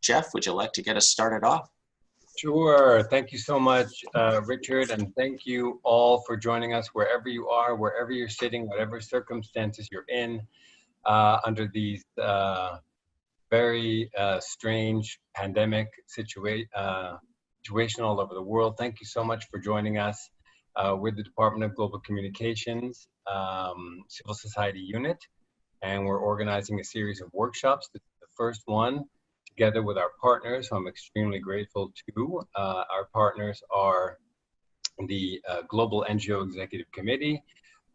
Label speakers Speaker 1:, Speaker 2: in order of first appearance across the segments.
Speaker 1: Jeff, would you like to get us started off?
Speaker 2: Sure. Thank you so much, Richard, and thank you all for joining us wherever you are, wherever you're sitting, whatever circumstances you're in, under these very strange pandemic situation all over the world. Thank you so much for joining us. We're the Department of Global Communications Civil Society Unit, and we're organizing a series of workshops. This is the first one, together with our partners, who I'm extremely grateful to. Our partners are the Global NGO Executive Committee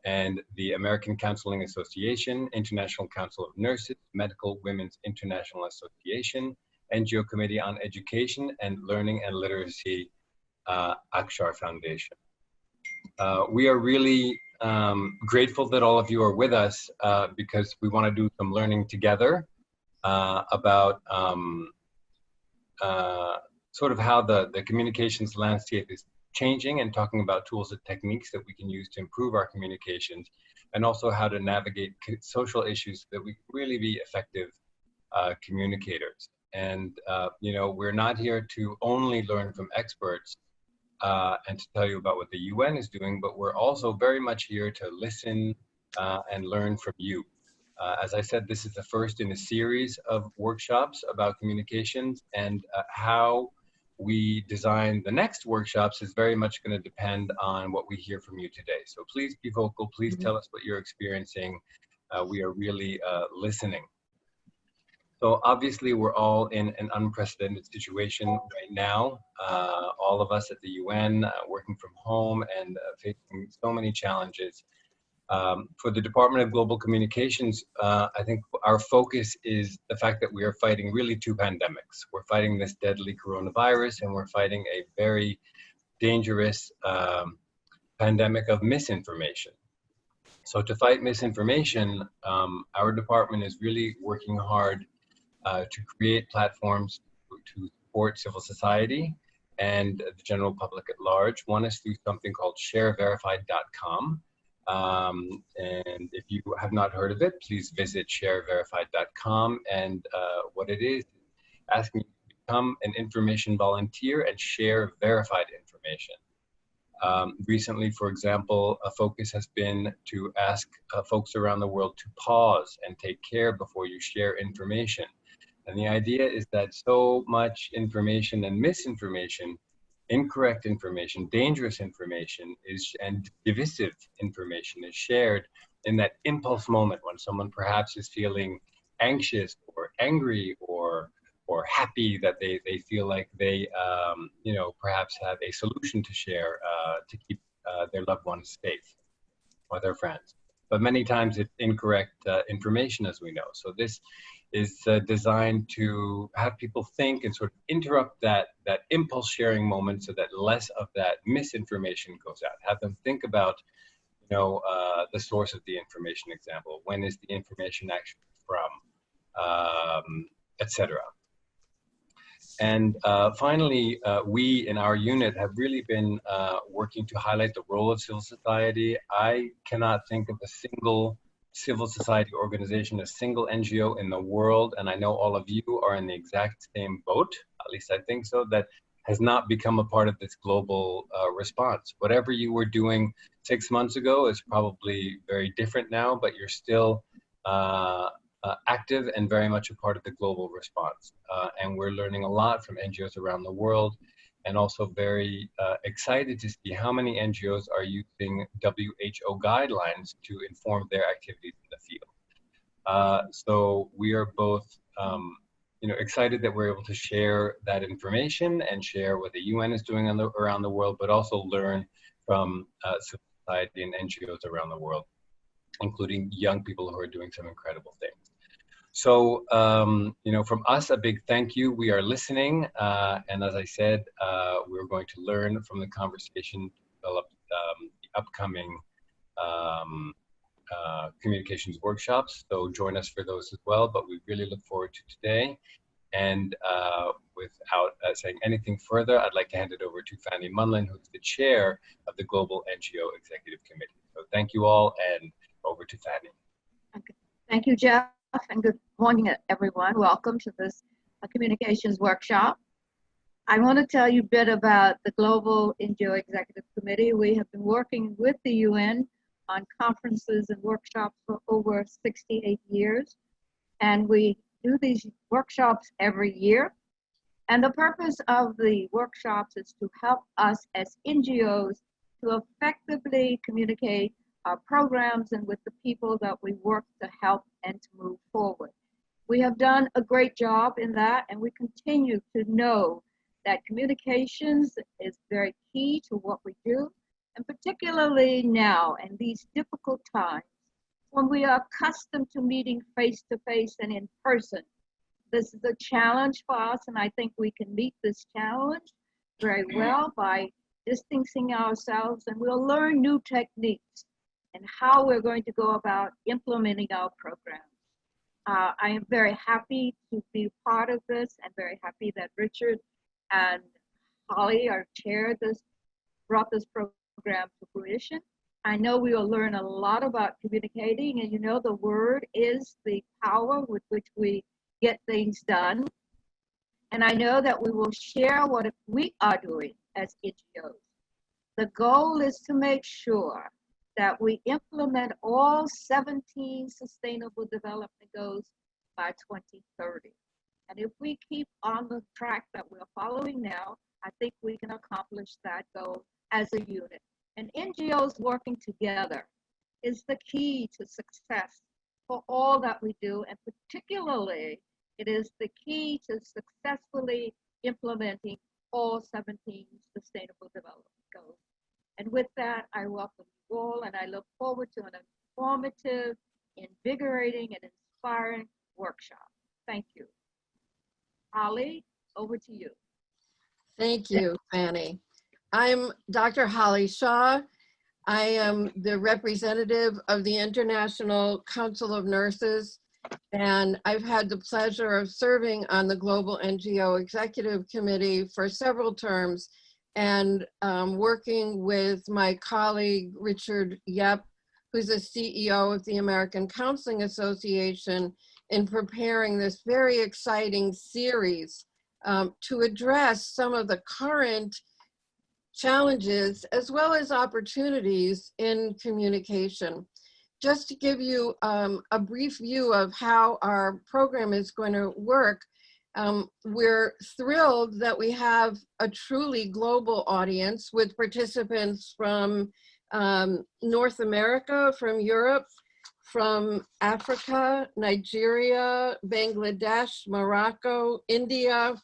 Speaker 2: and the American Counseling Association, International Council of Nurses, Medical Women's International Association, NGO Committee on Education and Learning and Literacy, Akshar Foundation. We are really grateful that all of you are with us because we want to do some learning together about sort of how the communications landscape is changing, and talking about tools and techniques that we can use to improve our communications, and also how to navigate social issues so that we can really be effective communicators. And you know, we're not here to only learn from experts and to tell you about what the UN is doing, but we're also very much here to listen and learn from you. As I said, this is the first in a series of workshops about communications, and how we design the next workshops is very much going to depend on what we hear from you today. So please be vocal, please tell us what you're experiencing. We are really listening. So obviously we're all in an unprecedented situation right now. All of us at the UN working from home and facing so many challenges. For the Department of Global Communications, I think our focus is the fact that we are fighting really two pandemics. We're fighting this deadly coronavirus, and we're fighting a very dangerous pandemic of misinformation. So to fight misinformation, our department is really working hard to create platforms to support civil society and the general public at large. One is through something called shareverified.com. And if you have not heard of it, please visit shareverified.com. And what it is asking you to become an information volunteer and share verified information. Recently, for example, a focus has been to ask folks around the world to pause and take care before you share information. And the idea is that so much information and misinformation, incorrect information, dangerous information and divisive information is shared in that impulse moment when someone perhaps is feeling anxious or angry or happy, that they feel like they you know, perhaps have a solution to share to keep their loved ones safe or their friends. But many times it's incorrect information, as we know. So this is designed to have people think and sort of interrupt that impulse sharing moment, so that less of that misinformation goes out. Have them think about, you know, the source of the information. Example, when is the information actually from, etc. And finally, we in our unit have really been working to highlight the role of civil society. I cannot think of a single civil society organization, a single NGO in the world, and I know all of you are in the exact same boat, at least I think so, that has not become a part of this global response. Whatever you were doing 6 months ago is probably very different now, but you're still active and very much a part of the global response. And we're learning a lot from NGOs around the world, and also very excited to see how many NGOs are using WHO guidelines to inform their activities in the field. So we are both you know, excited that we're able to share that information and share what the UN is doing around the world, but also learn from civil society and NGOs around the world, including young people who are doing some incredible things. So, you know, from us, a big thank you. We are listening. And as I said, we're going to learn from the conversation, develop the upcoming communications workshops. So join us for those as well. But we really look forward to today. And without saying anything further, I'd like to hand it over to Fanny Munlin, who's the chair of the Global NGO Executive Committee. So thank you all, and over to Fanny.
Speaker 3: Okay. Thank you, Jeff, and good morning, everyone. Welcome to this a communications workshop. I want to tell you a bit about the Global NGO Executive Committee. We have been working with the UN on conferences and workshops for over 68 years. And we do these workshops every year. And the purpose of the workshops is to help us as NGOs to effectively communicate our programs and with the people that we work to help and to move forward. We have done a great job in that, and we continue to know that communications is very key to what we do, and particularly now in these difficult times when we are accustomed to meeting face to face and in person. This is a challenge for us, and I think we can meet this challenge very well by distancing ourselves, and we'll learn new techniques and how we're going to go about implementing our programs. I am very happy to be part of this, and very happy that Richard and Holly, our chair, brought this program to fruition. I know we will learn a lot about communicating, and you know the word is the power with which we get things done. And I know that we will share what we are doing as NGOs. The goal is to make sure that we implement all 17 Sustainable Development Goals by 2030. And if we keep on the track that we're following now, I think we can accomplish that goal as a unit. And NGOs working together is the key to success for all that we do, and particularly it is the key to successfully implementing all 17 Sustainable Development Goals. And with that, I welcome you all, and I look forward to an informative, invigorating, and inspiring workshop. Thank you. Holly, over to you.
Speaker 4: Thank you, Fanny. I'm Dr. Holly Shaw. I am the representative of the International Council of Nurses, and I've had the pleasure of serving on the Global NGO Executive Committee for several terms, and working with my colleague, Richard Yep, who's the CEO of the American Counseling Association, in preparing this very exciting series to address some of the current challenges as well as opportunities in communication. Just to give you a brief view of how our program is going to work, we're thrilled that we have a truly global audience with participants from North America, from Europe, from Africa, Nigeria, Bangladesh, Morocco, India,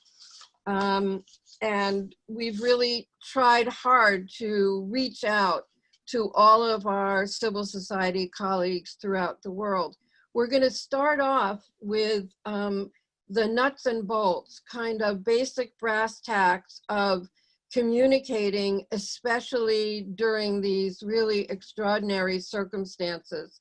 Speaker 4: and we've really tried hard to reach out to all of our civil society colleagues throughout the world. We're going to start off with the nuts and bolts, kind of basic brass tacks of communicating, especially during these really extraordinary circumstances.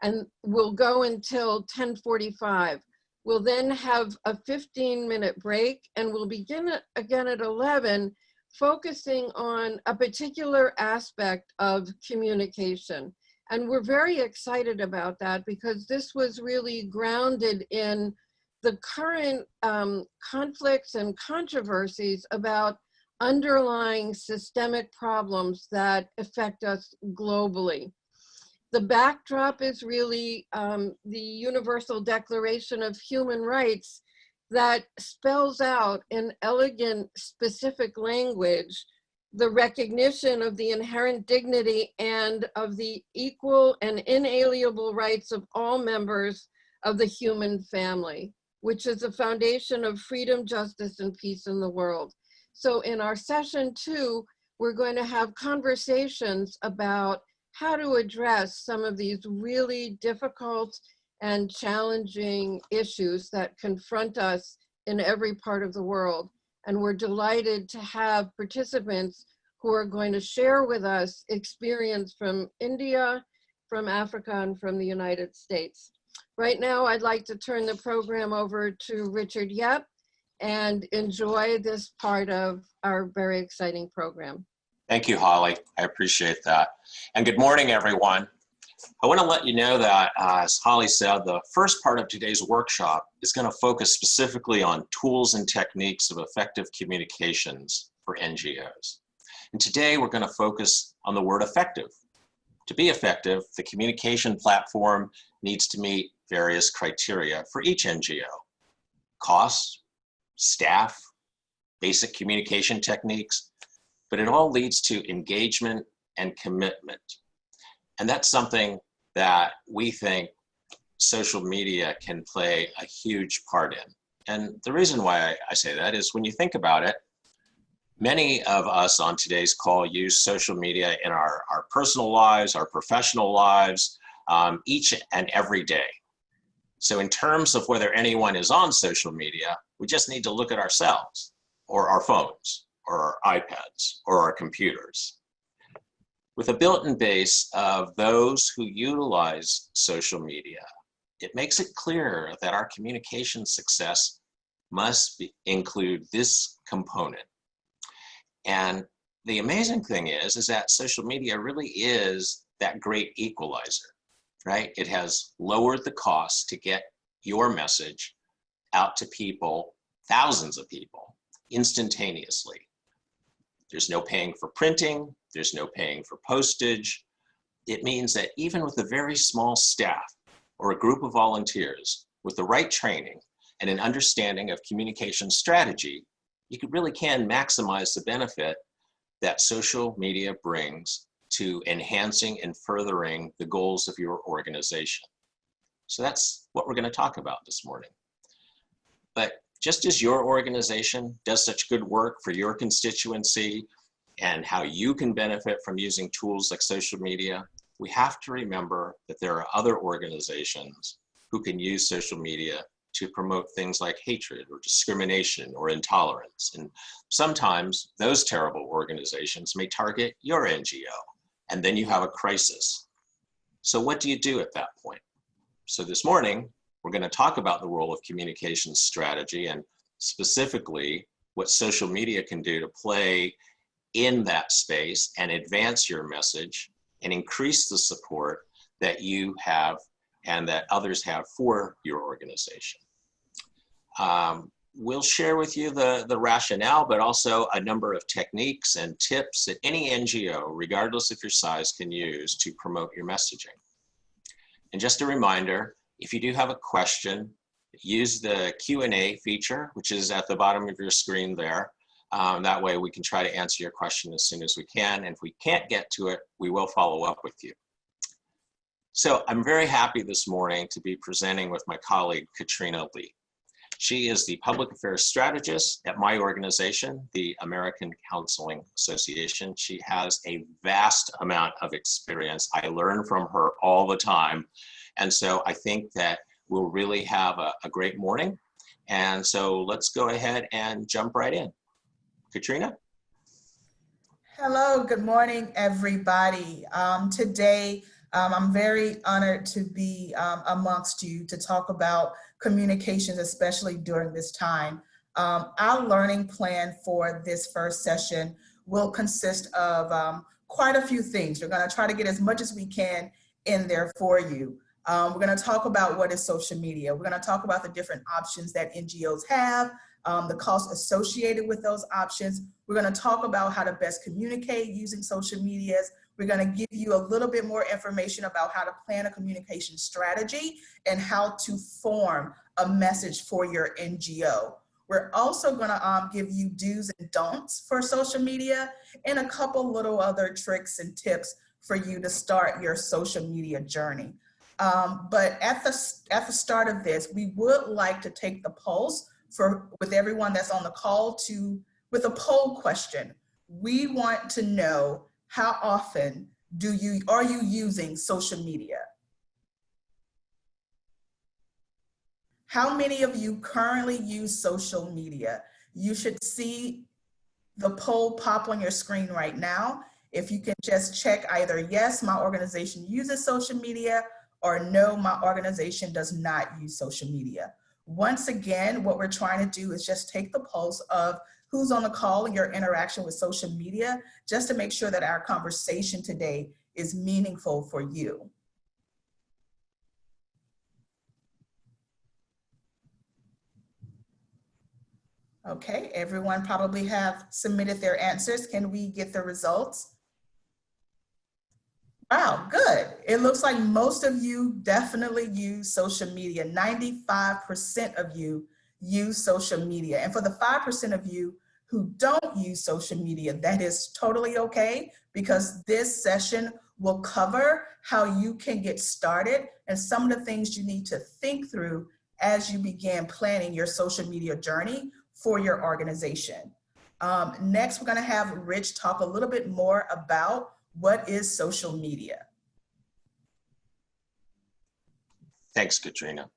Speaker 4: And we'll go until 10:45. We'll then have a 15-minute break, and we'll begin again at 11, focusing on a particular aspect of communication. And we're very excited about that because this was really grounded in the current conflicts and controversies about underlying systemic problems that affect us globally. The backdrop is really the Universal Declaration of Human Rights that spells out in elegant, specific language the recognition of the inherent dignity and of the equal and inalienable rights of all members of the human family, which is the foundation of freedom, justice, and peace in the world. So in our session 2, we're going to have conversations about how to address some of these really difficult and challenging issues that confront us in every part of the world. And we're delighted to have participants who are going to share with us experience from India, from Africa, and from the United States. Right now, I'd like to turn the program over to Richard Yep and enjoy this part of our very exciting program.
Speaker 1: Thank you, Holly. I appreciate that. And good morning, everyone. I want to let you know that, as Holly said, the first part of today's workshop is going to focus specifically on tools and techniques of effective communications for NGOs. And today we're going to focus on the word effective. To be effective, the communication platform needs to meet various criteria for each NGO. Cost, staff, basic communication techniques, but it all leads to engagement and commitment. And that's something that we think social media can play a huge part in. And the reason why I say that is when you think about it, many of us on today's call use social media in our personal lives, our professional lives, each and every day. So in terms of whether anyone is on social media, we just need to look at ourselves, or our phones, or our iPads, or our computers. With a built-in base of those who utilize social media, it makes it clear that our communication success must include this component. And the amazing thing is that social media really is that great equalizer, right? It has lowered the cost to get your message out to people, thousands of people, instantaneously. There's no paying for printing, there's no paying for postage. It means that even with a very small staff or a group of volunteers with the right training and an understanding of communication strategy, you really can maximize the benefit that social media brings to enhancing and furthering the goals of your organization. So that's what we're going to talk about this morning. But just as your organization does such good work for your constituency and how you can benefit from using tools like social media, we have to remember that there are other organizations who can use social media to promote things like hatred or discrimination or intolerance. And sometimes those terrible organizations may target your NGO, and then you have a crisis. So what do you do at that point? So this morning, we're going to talk about the role of communication strategy and specifically what social media can do to play in that space and advance your message and increase the support that you have and that others have for your organization. We'll share with you the rationale, but also a number of techniques and tips that any NGO, regardless of your size, can use to promote your messaging. And just a reminder, if you do have a question, use the Q&A feature, which is at the bottom of your screen there. That way we can try to answer your question as soon as we can. And if we can't get to it, we will follow up with you. So I'm very happy this morning to be presenting with my colleague, Katrina Lee. She is the public affairs strategist at my organization, the American Counseling Association. She has a vast amount of experience. I learn from her all the time. And so I think that we'll really have a great morning. And so let's go ahead and jump right in. Katrina?
Speaker 5: Hello, good morning, everybody. Today, I'm very honored to be amongst you to talk about communications, especially during this time. Our learning plan for this first session will consist of quite a few things. We're going to try to get as much as we can in there for you. We're going to talk about what is social media. We're going to talk about the different options that NGOs have, the costs associated with those options. We're going to talk about how to best communicate using social medias. We're going to give you a little bit more information about how to plan a communication strategy and how to form a message for your NGO. We're also going to give you do's and don'ts for social media and a couple little other tricks and tips for you to start your social media journey. But at the start of this, we would like to take the pulse with everyone that's on the call with a poll question. We want to know, how often are you using social media? How many of you currently use social media? You should see the poll pop on your screen right now. If you can just check either yes, my organization uses social media, or no, my organization does not use social media. Once again, what we're trying to do is just take the pulse of who's on the call and your interaction with social media, just to make sure that our conversation today is meaningful for you. Okay, everyone probably have submitted their answers. Can we get the results? Wow, good. It looks like most of you definitely use social media. 95% of you use social media. And for the 5% of you who don't use social media, that is totally okay, because this session will cover how you can get started and some of the things you need to think through as you begin planning your social media journey for your organization. Next, we're going to have Rich talk a little bit more about what is social media.
Speaker 1: Thanks, Katrina.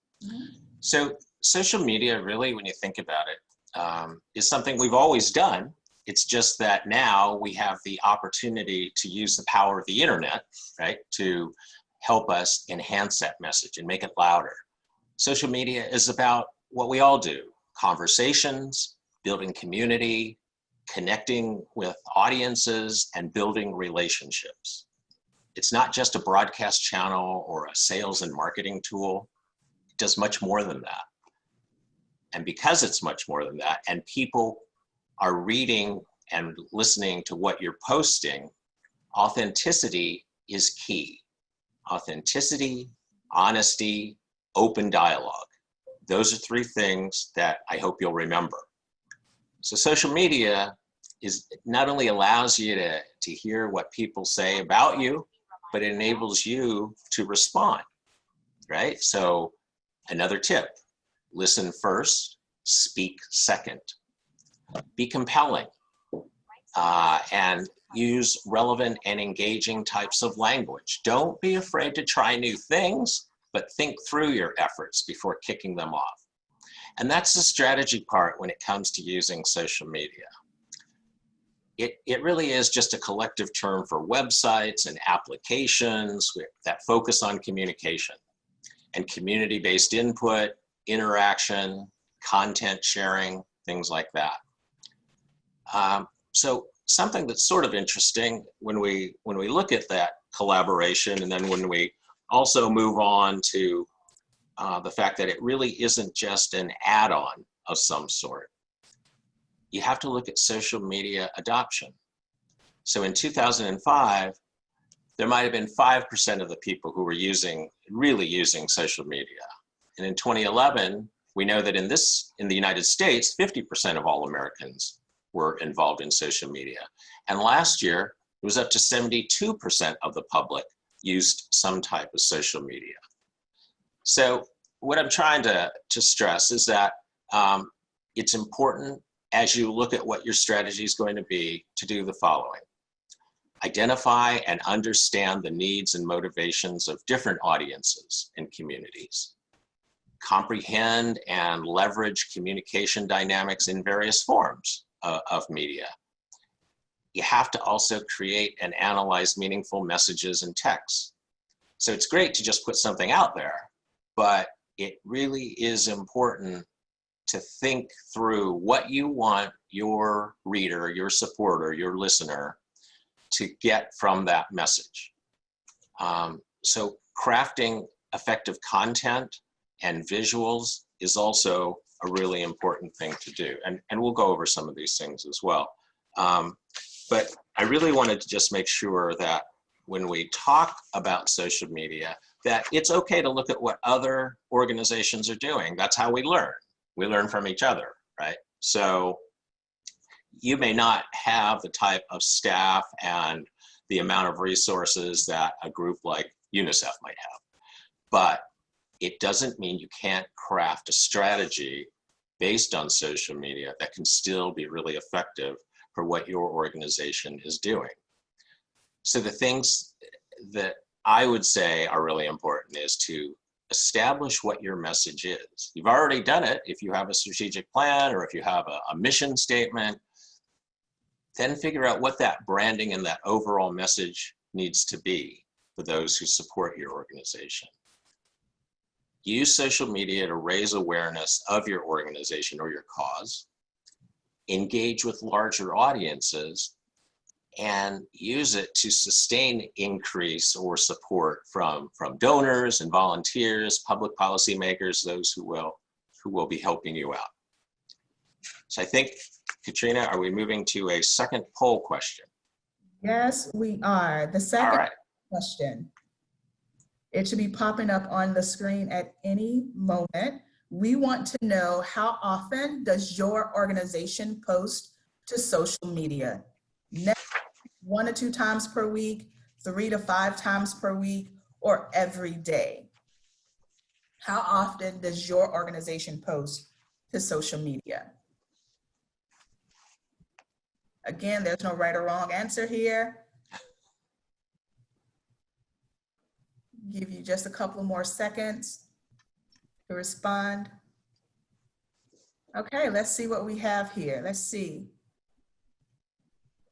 Speaker 1: So social media, really, when you think about it, is something we've always done. It's just that now we have the opportunity to use the power of the internet, right, to help us enhance that message and make it louder. Social media is about what we all do: conversations, building community, connecting with audiences, and building relationships. It's not just a broadcast channel or a sales and marketing tool. It does much more than that. And because it's much more than that, and people are reading and listening to what you're posting, authenticity is key. Authenticity, honesty, open dialogue. Those are three things that I hope you'll remember. So social media not only allows you to hear what people say about you, but it enables you to respond, right? So another tip: listen first, speak second. Be compelling and use relevant and engaging types of language. Don't be afraid to try new things, but think through your efforts before kicking them off. And that's the strategy part when it comes to using social media. It really is just a collective term for websites and applications that focus on communication and community-based input, interaction, content sharing, things like that. So something that's sort of interesting when we look at that collaboration, and then when we also move on to the fact that it really isn't just an add-on of some sort. You have to look at social media adoption. So in 2005, there might have been 5% of the people who were really using social media. And in 2011, we know that in the United States, 50% of all Americans were involved in social media. And last year, it was up to 72% of the public used some type of social media. So what I'm trying to stress is that it's important, as you look at what your strategy is going to be, to do the following: identify and understand the needs and motivations of different audiences and communities. Comprehend and leverage communication dynamics in various forms of media. You have to also create and analyze meaningful messages and texts. So it's great to just put something out there, but it really is important to think through what you want your reader, your supporter, your listener to get from that message. So crafting effective content and visuals is also a really important thing to do. And we'll go over some of these things as well. But I really wanted to just make sure that when we talk about social media, that it's okay to look at what other organizations are doing. That's how we learn. We learn from each other, right? So you may not have the type of staff and the amount of resources that a group like UNICEF might have, but it doesn't mean you can't craft a strategy based on social media that can still be really effective for what your organization is doing. So the things that I would say are really important is to establish what your message is. You've already done it if you have a strategic plan or if you have a mission statement. Then figure out what that branding and that overall message needs to be for those who support your organization. Use social media to raise awareness of your organization or your cause. Engage with larger audiences and use it to sustain increase or support from donors and volunteers, public policymakers, those who will be helping you out. So I think, Katrina, are we moving to a second poll question?
Speaker 5: Yes, we are. The
Speaker 1: All
Speaker 5: second
Speaker 1: right.
Speaker 5: question. It should be popping up on the screen at any moment. We want to know, how often does your organization post to social media? Next, 1 to 2 times per week, 3 to 5 times per week, or every day? How often does your organization post to social media? Again, there's no right or wrong answer here. Give you just a couple more seconds to respond. Okay, let's see what we have here. Let's see.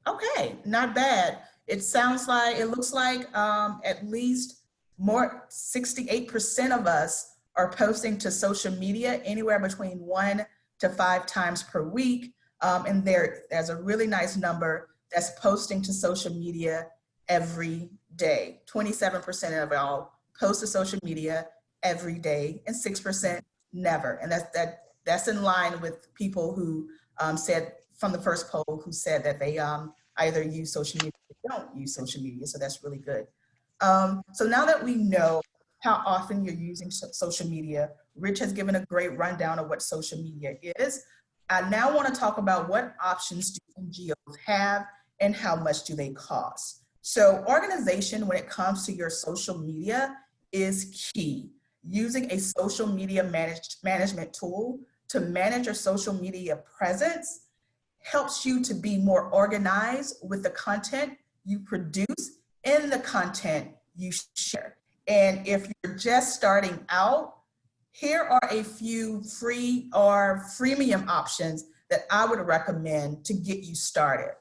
Speaker 5: Okay, not bad. It looks like at least 68% of us are posting to social media anywhere between 1 to 5 times per week. And there's a really nice number that's posting to social media every day. 27% of y'all post to social media every day, and 6% never. And that's in line with people who said from the first poll who said that they either use social media or don't use social media. So that's really good. So now that we know how often you're using social media, Rich has given a great rundown of what social media is. I now want to talk about what options do NGOs have and how much do they cost. So organization, when it comes to your social media, is key. Using a social media management tool to manage your social media presence helps you to be more organized with the content you produce and the content you share. And if you're just starting out, here are a few free or freemium options that I would recommend to get you started.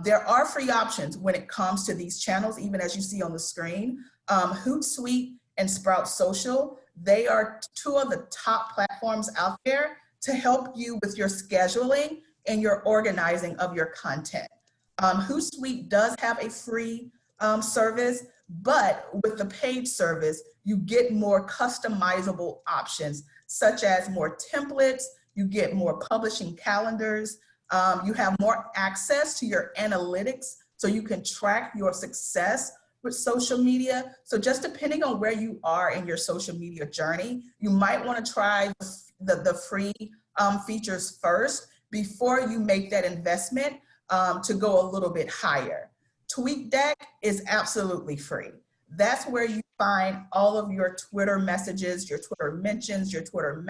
Speaker 5: There are free options when it comes to these channels, even as you see on the screen. Hootsuite and Sprout Social, they are 2 of the top platforms out there to help you with your scheduling and your organizing of your content. Hootsuite does have a free service, but with the paid service, you get more customizable options, such as more templates, you get more publishing calendars, you have more access to your analytics, so you can track your success with social media. So just depending on where you are in your social media journey, you might want to try the free features first before you make that investment to go a little bit higher. TweetDeck is absolutely free. That's where you find all of your Twitter messages, your Twitter mentions, your Twitter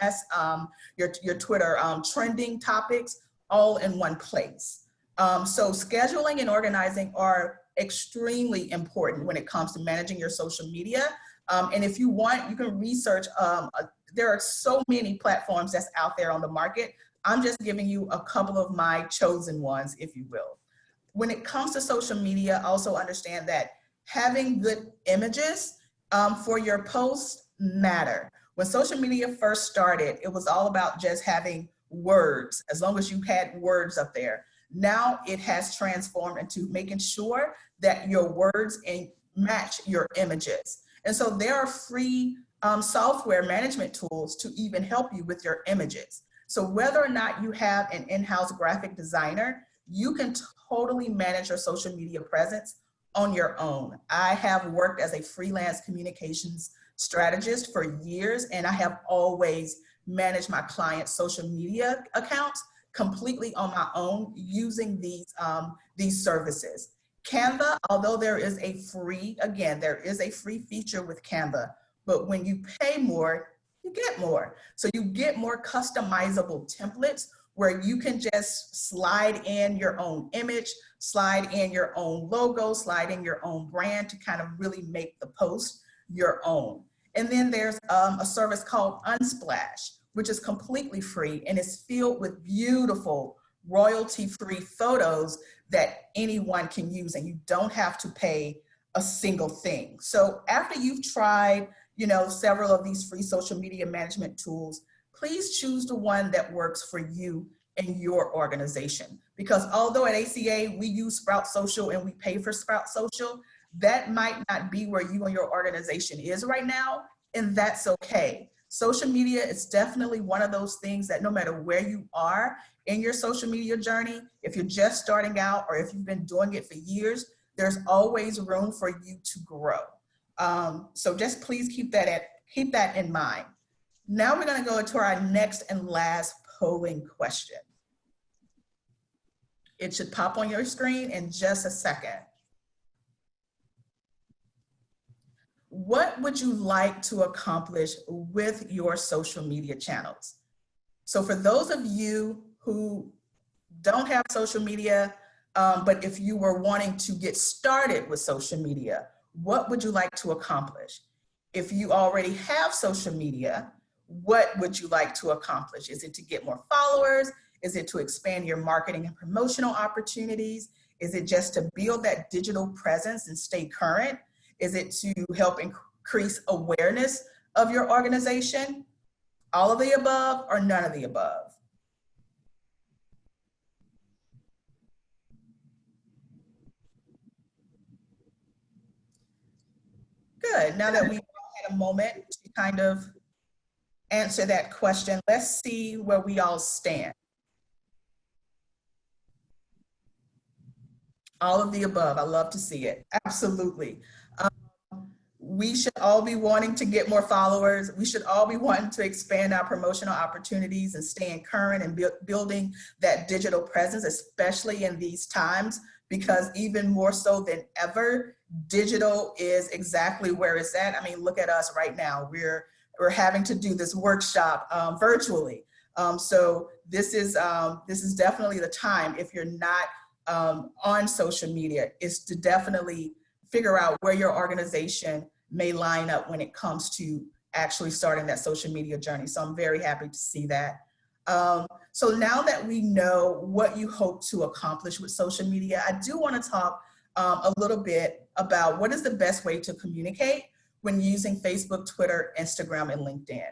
Speaker 5: your Twitter trending topics, all in one place. So scheduling and organizing are extremely important when it comes to managing your social media. And if you want, you can research. There are so many platforms that's out there on the market. I'm just giving you a couple of my chosen ones, if you will. When it comes to social media, also understand that having good images for your posts matter. When social media first started, it was all about just having words, as long as you had words up there. Now it has transformed into making sure that your words match your images. And so there are free software management tools to even help you with your images. So whether or not you have an in-house graphic designer, you can totally manage your social media presence on your own. I have worked as a freelance communications strategist for years, and I have always managed my clients' social media accounts completely on my own using these services. Canva, although there is a free feature with Canva, but when you pay more, you get more. So you get more customizable templates where you can just slide in your own image, slide in your own logo, slide in your own brand to kind of really make the post your own. And then there's a service called Unsplash, which is completely free and is filled with beautiful royalty-free photos that anyone can use, and you don't have to pay a single thing. So after you've tried, several of these free social media management tools, please choose the one that works for you and your organization. Because although at ACA, we use Sprout Social and we pay for Sprout Social, that might not be where you and your organization is right now, and that's okay. Social media is definitely one of those things that no matter where you are in your social media journey, if you're just starting out or if you've been doing it for years, there's always room for you to grow. So just please keep that in mind. Now we're going to go into our next and last polling question. It should pop on your screen in just a second. What would you like to accomplish with your social media channels? So for those of you who don't have social media, but if you were wanting to get started with social media, what would you like to accomplish? If you already have social media, what would you like to accomplish? Is it to get more followers? Is it to expand your marketing and promotional opportunities? Is it just to build that digital presence and stay current? Is it to help increase awareness of your organization? All of the above or none of the above? Good. Now that we've had a moment to kind of answer that question, let's see where we all stand. All of the above. I love to see it. Absolutely. We should all be wanting to get more followers. We should all be wanting to expand our promotional opportunities and staying current and building that digital presence, especially in these times, because even more so than ever, digital is exactly where it's at. I mean, look at us right now. We're having to do this workshop virtually. So this is definitely the time, if you're not on social media, is to definitely figure out where your organization may line up when it comes to actually starting that social media journey. So I'm very happy to see that. So now that we know what you hope to accomplish with social media, I do want to talk a little bit about what is the best way to communicate when using Facebook, Twitter, Instagram, and LinkedIn.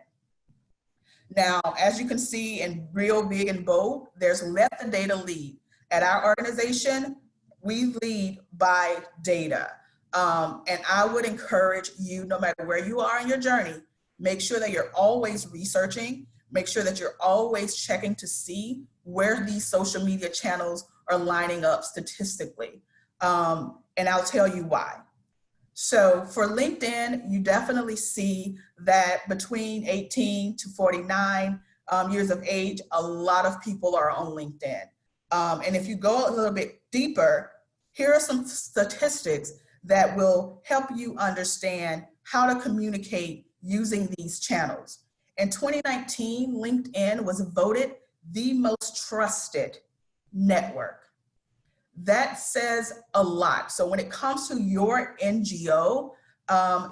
Speaker 5: Now, as you can see in real big and bold, there's let the data lead. At our organization, we lead by data. And I would encourage you, no matter where you are in your journey, make sure that you're always researching, make sure that you're always checking to see where these social media channels are lining up statistically. And I'll tell you why. So for LinkedIn, you definitely see that between 18 to 49 years of age, a lot of people are on LinkedIn. And if you go a little bit deeper, here are some statistics that will help you understand how to communicate using these channels. In 2019, LinkedIn was voted the most trusted network. That says a lot. So when it comes to your NGO,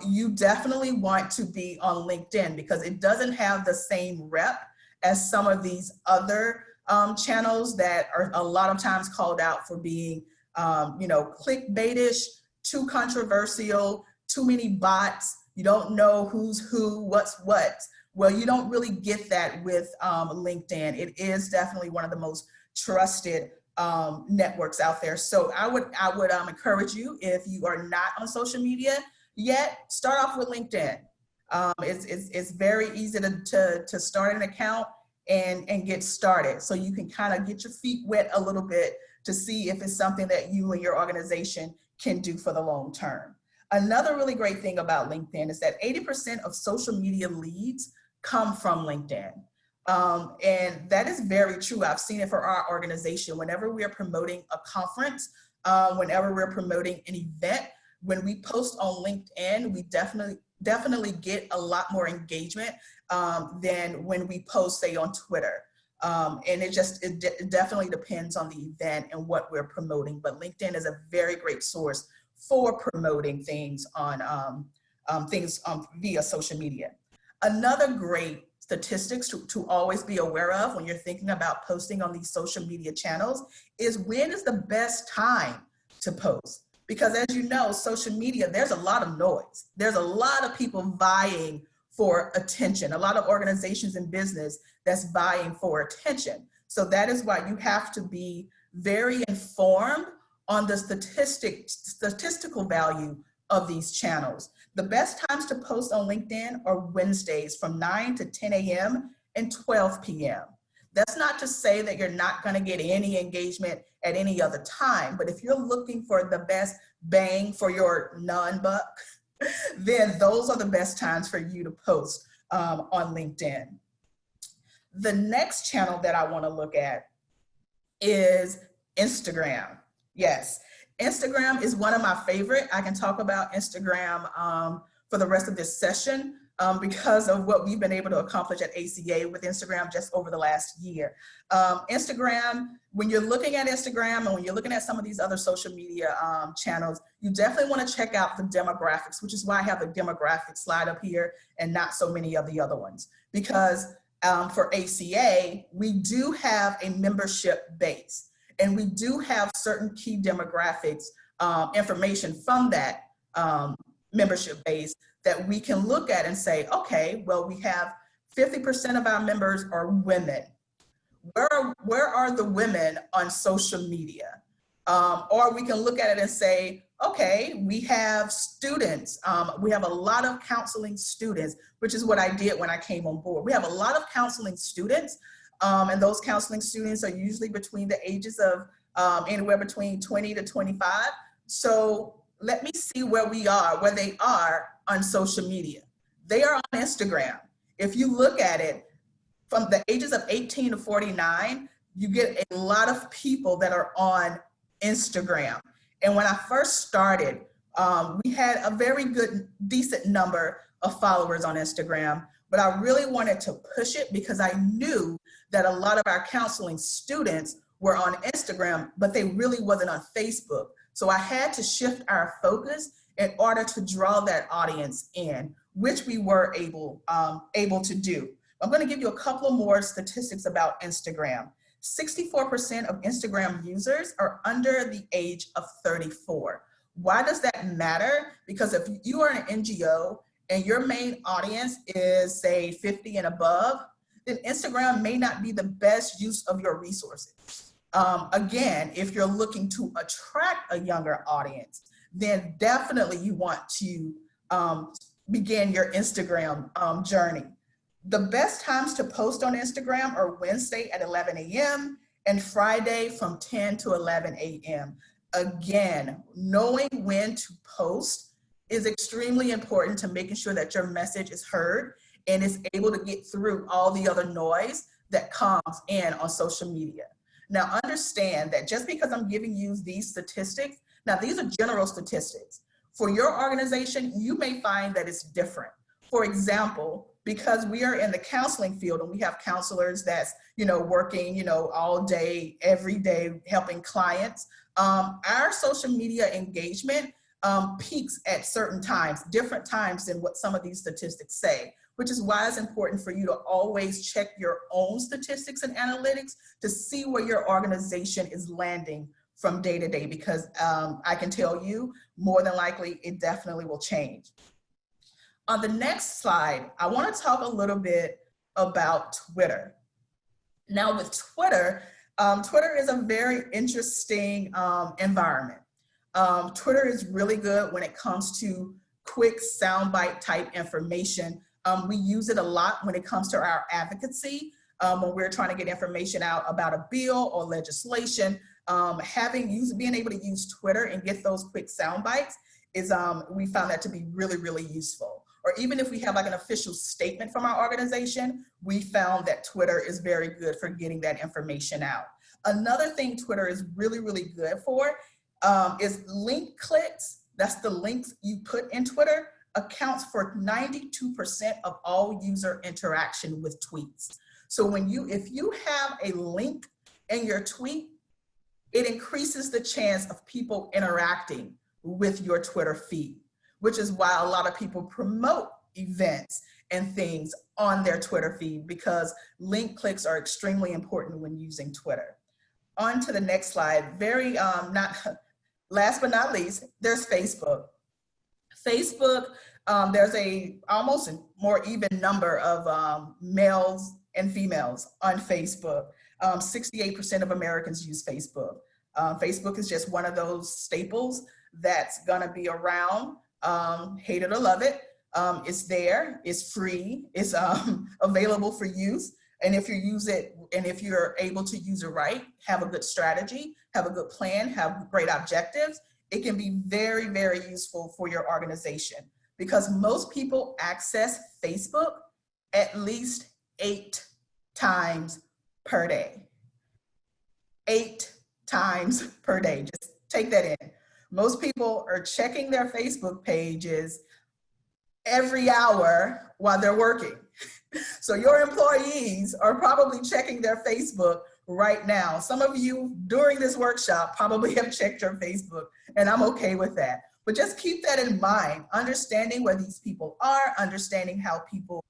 Speaker 5: you definitely want to be on LinkedIn because it doesn't have the same rep as some of these other channels that are a lot of times called out for being, clickbaitish, too controversial, too many bots. You don't know who's who, what's what. Well, you don't really get that with LinkedIn. It is definitely one of the most trusted networks out there. So I would encourage you, if you are not on social media yet, start off with LinkedIn. It's very easy to start an account and get started. So you can kind of get your feet wet a little bit to see if it's something that you and your organization can do for the long term. Another really great thing about LinkedIn is that 80% of social media leads come from LinkedIn. And that is very true. I've seen it for our organization. Whenever we are promoting a conference, whenever we're promoting an event, when we post on LinkedIn, we definitely get a lot more engagement than when we post, say, on Twitter. And it definitely depends on the event and what we're promoting. But LinkedIn is a very great source for promoting things on via social media. Another great statistics to always be aware of when you're thinking about posting on these social media channels is when is the best time to post. Because as you know, social media, there's a lot of noise. There's a lot of people vying for attention, a lot of organizations and business that's vying for attention. So that is why you have to be very informed on the statistical value of these channels. The best times to post on LinkedIn are Wednesdays from 9 to 10 a.m. and 12 p.m. That's not to say that you're not going to get any engagement at any other time, but if you're looking for the best bang for your non-buck, then those are the best times for you to post on LinkedIn. The next channel that I want to look at is Instagram. Yes, Instagram is one of my favorite. I can talk about Instagram for the rest of this session because of what we've been able to accomplish at ACA with Instagram just over the last year. Instagram, when you're looking at Instagram and when you're looking at some of these other social media channels, you definitely want to check out the demographics, which is why I have the demographic slide up here and not so many of the other ones. Because for ACA, we do have a membership base and we do have certain key demographics information from that membership base that we can look at and say, okay, well, we have 50% of our members are women. Where are the women on social media? Or we can look at it and say, okay, we have students. We have a lot of counseling students, which is what I did when I came on board. We have a lot of counseling students, and those counseling students are usually between the ages of anywhere between 20 to 25. So let me see where they are on social media. They are on Instagram. If you look at it, from the ages of 18 to 49, you get a lot of people that are on Instagram. And when I first started, we had a very good, decent number of followers on Instagram, but I really wanted to push it because I knew that a lot of our counseling students were on Instagram, but they really wasn't on Facebook. So I had to shift our focus in order to draw that audience in, which we were able to do. I'm going to give you a couple of more statistics about Instagram. 64% of Instagram users are under the age of 34. Why does that matter? Because if you are an NGO and your main audience is, say, 50 and above, then Instagram may not be the best use of your resources. Again, if you're looking to attract a younger audience, then definitely you want to begin your Instagram journey. The best times to post on Instagram are Wednesday at 11 a.m. and Friday from 10 to 11 a.m. Again, knowing when to post is extremely important to making sure that your message is heard and is able to get through all the other noise that comes in on social media. Now understand that just because I'm giving you these statistics, now these are general statistics. For your organization, you may find that it's different. For example, because we are in the counseling field and we have counselors that's, working, all day, every day, helping clients, our social media engagement peaks at certain times, different times than what some of these statistics say, which is why it's important for you to always check your own statistics and analytics to see where your organization is landing from day to day, because I can tell you more than likely it definitely will change. On the next slide, I want to talk a little bit about Twitter. Now with Twitter, Twitter is a very interesting environment. Twitter is really good when it comes to quick soundbite type information. We use it a lot when it comes to our advocacy, when we're trying to get information out about a bill or legislation. Being able to use Twitter and get those quick sound bites is, we found that to be really, really useful. Or even if we have like an official statement from our organization, we found that Twitter is very good for getting that information out. Another thing Twitter is really, really good for is link clicks. That's the links you put in Twitter, accounts for 92% of all user interaction with tweets. So if you have a link in your tweet, it increases the chance of people interacting with your Twitter feed, which is why a lot of people promote events and things on their Twitter feed, because link clicks are extremely important when using Twitter. On to the next slide, last but not least, there's Facebook. Facebook, there's almost a more even number of males and females on Facebook. 68% of Americans use Facebook. Facebook is just one of those staples that's gonna be around hate it or love it. It's there, it's free, it's available for use. And if you use it, and if you're able to use it right, have a good strategy, have a good plan, have great objectives, it can be very, very useful for your organization, because most people access Facebook at least 8 times per day. 8 times per day, just take that in. Most people are checking their Facebook pages every hour while they're working. So your employees are probably checking their Facebook right now. Some of you during this workshop probably have checked your Facebook, and I'm okay with that. But just keep that in mind, understanding where these people are, understanding how people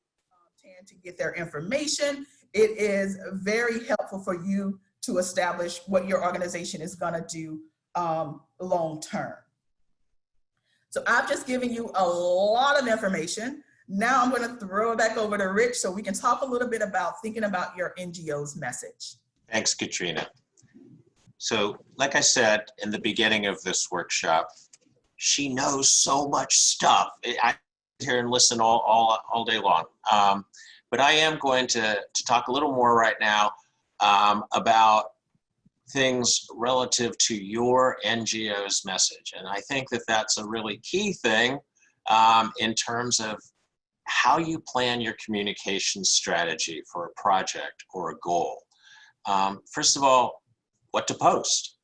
Speaker 5: tend to get their information. It is very helpful for you to establish what your organization is gonna do long term. So I've just given you a lot of information. Now I'm going to throw it back over to Rich so we can talk a little bit about thinking about your NGO's message.
Speaker 1: Thanks, Katrina. So like I said in the beginning of this workshop, she knows so much stuff. I sit here and listen all day long. But I am going to talk a little more right now about things relative to your NGO's message. And I think that that's a really key thing in terms of how you plan your communication strategy for a project or a goal. First of all, what to post.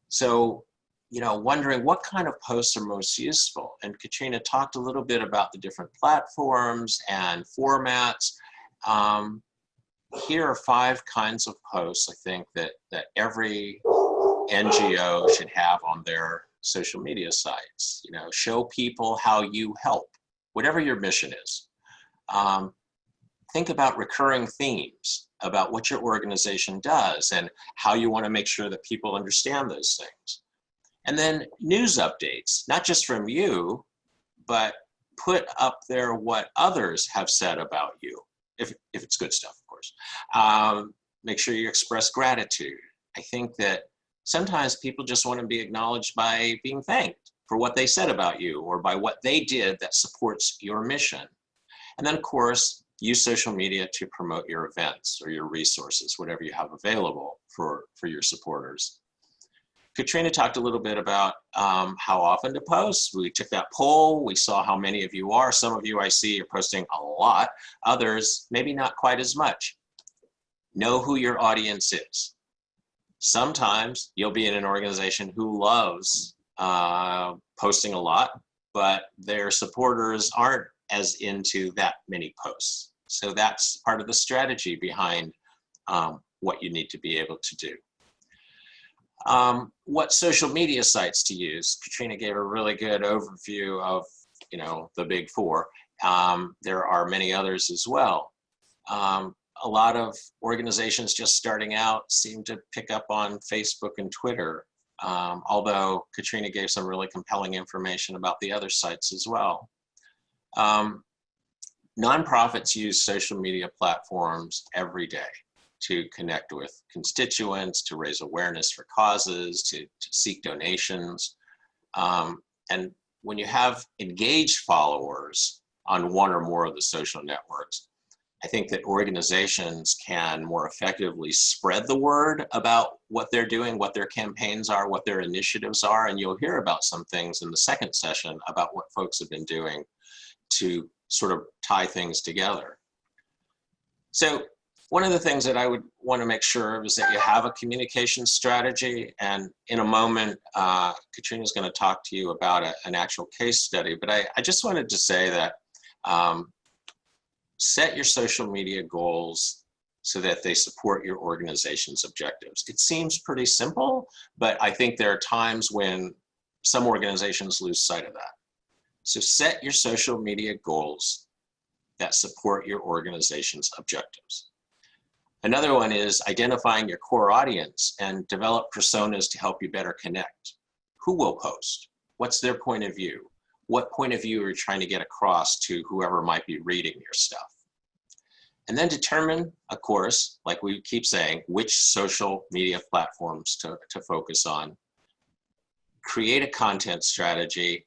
Speaker 1: So, wondering what kind of posts are most useful. And Katrina talked a little bit about the different platforms and formats. Here are 5 kinds of posts I think that every NGO should have on their social media sites. Show people how you help, whatever your mission is. Think about recurring themes about what your organization does and how you want to make sure that people understand those things. And then news updates, not just from you, but put up there what others have said about you, if it's good stuff, of course. Make sure you express gratitude. I think that sometimes people just want to be acknowledged by being thanked for what they said about you or by what they did that supports your mission. And then, of course, use social media to promote your events or your resources, whatever you have available for your supporters. Katrina talked a little bit about how often to post. We took that poll. We saw how many of you are. Some of you I see are posting a lot. Others, maybe not quite as much. Know who your audience is. Sometimes you'll be in an organization who loves posting a lot, but their supporters aren't as into that many posts. So that's part of the strategy behind what you need to be able to do. What social media sites to use. Katrina gave a really good overview of, the big 4. There are many others as well. A lot of organizations just starting out seem to pick up on Facebook and Twitter, although Katrina gave some really compelling information about the other sites as well. Nonprofits use social media platforms every day to connect with constituents, to raise awareness for causes, to seek donations. And when you have engaged followers on one or more of the social networks, I think that organizations can more effectively spread the word about what they're doing, what their campaigns are, what their initiatives are, and you'll hear about some things in the second session about what folks have been doing to sort of tie things together. So one of the things that I would want to make sure of is that you have a communication strategy. And in a moment, Katrina's going to talk to you about an actual case study. But I just wanted to say that set your social media goals so that they support your organization's objectives. It seems pretty simple, but I think there are times when some organizations lose sight of that. So set your social media goals that support your organization's objectives. Another one is identifying your core audience and develop personas to help you better connect. Who will post? What's their point of view? What point of view are you trying to get across to whoever might be reading your stuff? And then determine, of course, like we keep saying, which social media platforms to focus on. Create a content strategy,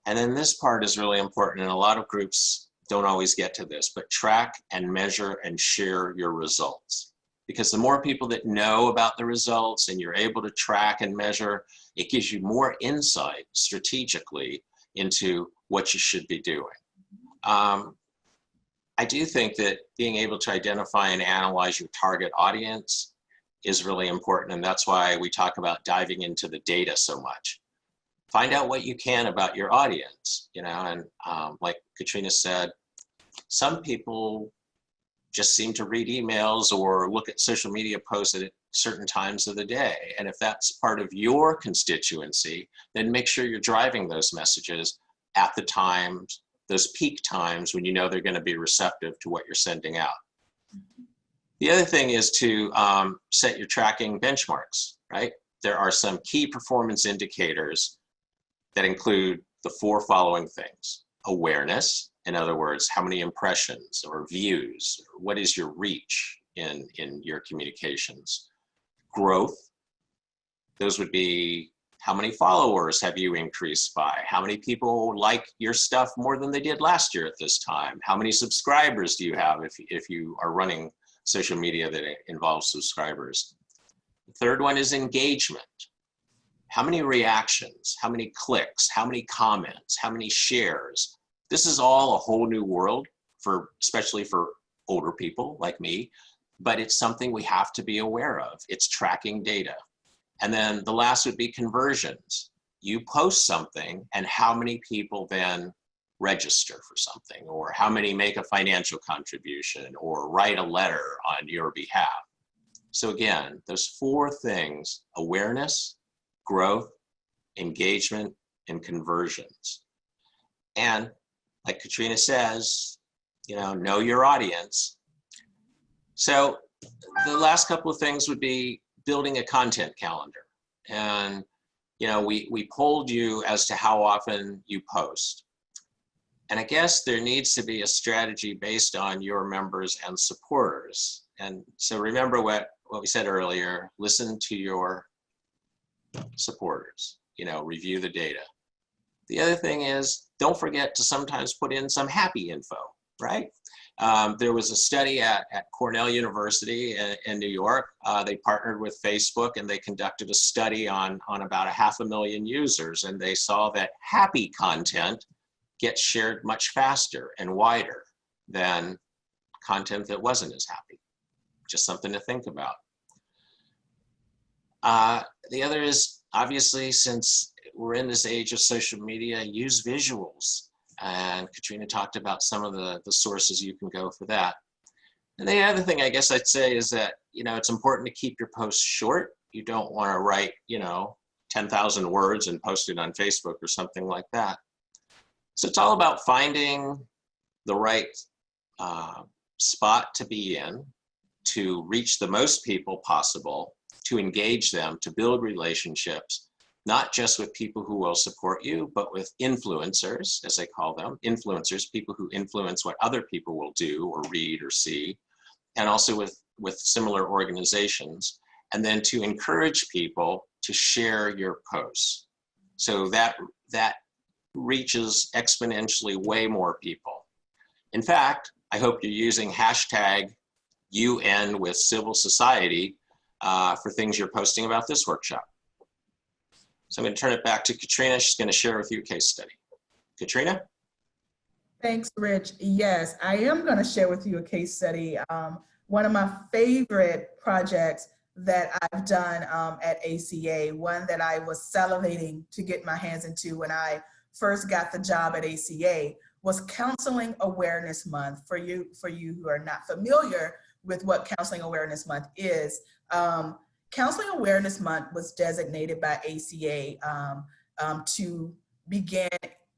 Speaker 1: And then this part is really important, and a lot of groups don't always get to this, but track and measure and share your results. Because the more people that know about the results and you're able to track and measure, it gives you more insight strategically into what you should be doing. I do think that being able to identify and analyze your target audience is really important, and that's why we talk about diving into the data so much. Find out what you can about your audience, you know, and like Katrina said, some people just seem to read emails or look at social media posts at certain times of the day. And if that's part of your constituency, then make sure you're driving those messages at the times, those peak times when you know they're going to be receptive to what you're sending out. The other thing is to set your tracking benchmarks, right? There are some key performance indicators that include the 4 following things. Awareness, in other words, how many impressions or views, or what is your reach in your communications. Growth, those would be how many followers have you increased by? How many people like your stuff more than they did last year at this time? How many subscribers do you have if you are running social media that involves subscribers? The third one is engagement. How many reactions, how many clicks, how many comments, how many shares? This is all a whole new world, especially for older people like me, but it's something we have to be aware of. It's tracking data. And then the last would be conversions. You post something and how many people then register for something, or how many make a financial contribution or write a letter on your behalf. So again, those 4 things: awareness, growth, engagement, and conversions. And like Katrina says, you know your audience. So the last couple of things would be building a content calendar. And, you know, we polled you as to how often you post. And I guess there needs to be a strategy based on your members and supporters. And so remember what we said earlier, listen to your supporters, you know, review the data. The other thing is, don't forget to sometimes put in some happy info, right? There was a study at Cornell University in New York. They partnered with Facebook and they conducted a study on about 500,000 users, and they saw that happy content gets shared much faster and wider than content that wasn't as happy. Just something to think about. The other is, obviously, since we're in this age of social media, use visuals. And Katrina talked about some of the sources you can go for that. And the other thing I guess I'd say is that, you know, it's important to keep your posts short. You don't want to write, you know, 10,000 words and post it on Facebook or something like that. So it's all about finding the right spot to be in, to reach the most people possible, to engage them, to build relationships, not just with people who will support you, but with influencers, as they call them, influencers, people who influence what other people will do or read or see, and also with similar organizations, and then to encourage people to share your posts. So that reaches exponentially way more people. In fact, I hope you're using hashtag UN with civil society for things you're posting about this workshop. So I'm going to turn it back to Katrina. She's going to share with you a case study. Katrina?
Speaker 5: Thanks, Rich. Yes, I am going to share with you a case study. One of my favorite projects that I've done at ACA, one that I was salivating to get my hands into when I first got the job at ACA, was Counseling Awareness Month. For you who are not familiar with what Counseling Awareness Month is, Counseling Awareness Month was designated by ACA to begin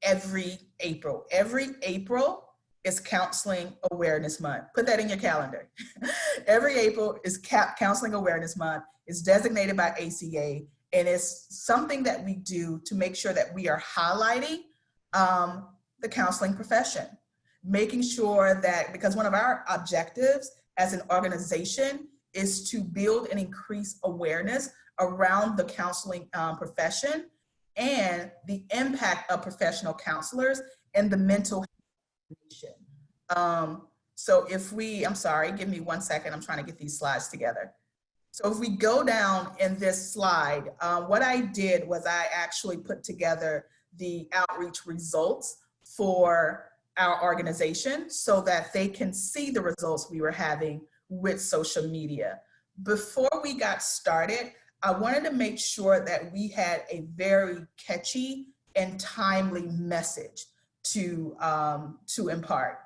Speaker 5: every April. Every April is Counseling Awareness Month. Put that in your calendar. Every April is Counseling Awareness Month. It's designated by ACA, and it's something that we do to make sure that we are highlighting the counseling profession, making sure that, because one of our objectives as an organization is to build and increase awareness around the counseling profession, and the impact of professional counselors and the mental health. So if we, I'm sorry, give me 1 second. I'm trying to get these slides together. So if we go down in this slide, what I did was I actually put together the outreach results for our organization so that they can see the results we were having with social media. Before we got started, I wanted to make sure that we had a very catchy and timely message to impart.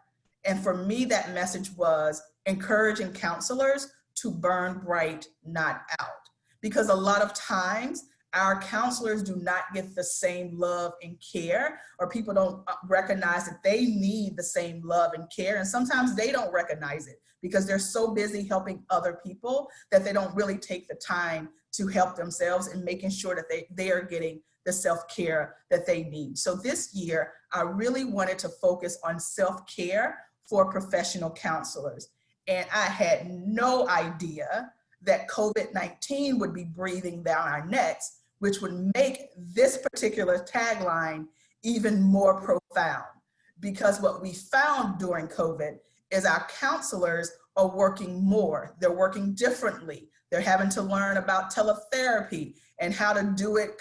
Speaker 5: And for me, that message was encouraging counselors to burn bright, not out. Because a lot of times, our counselors do not get the same love and care, or people don't recognize that they need the same love and care. And sometimes they don't recognize it because they're so busy helping other people that they don't really take the time to help themselves and making sure that they are getting the self-care that they need. So this year, I really wanted to focus on self-care for professional counselors. And I had no idea that COVID-19 would be breathing down our necks, which would make this particular tagline even more profound. Because what we found during COVID is our counselors are working more, they're working differently. They're having to learn about teletherapy and how to do it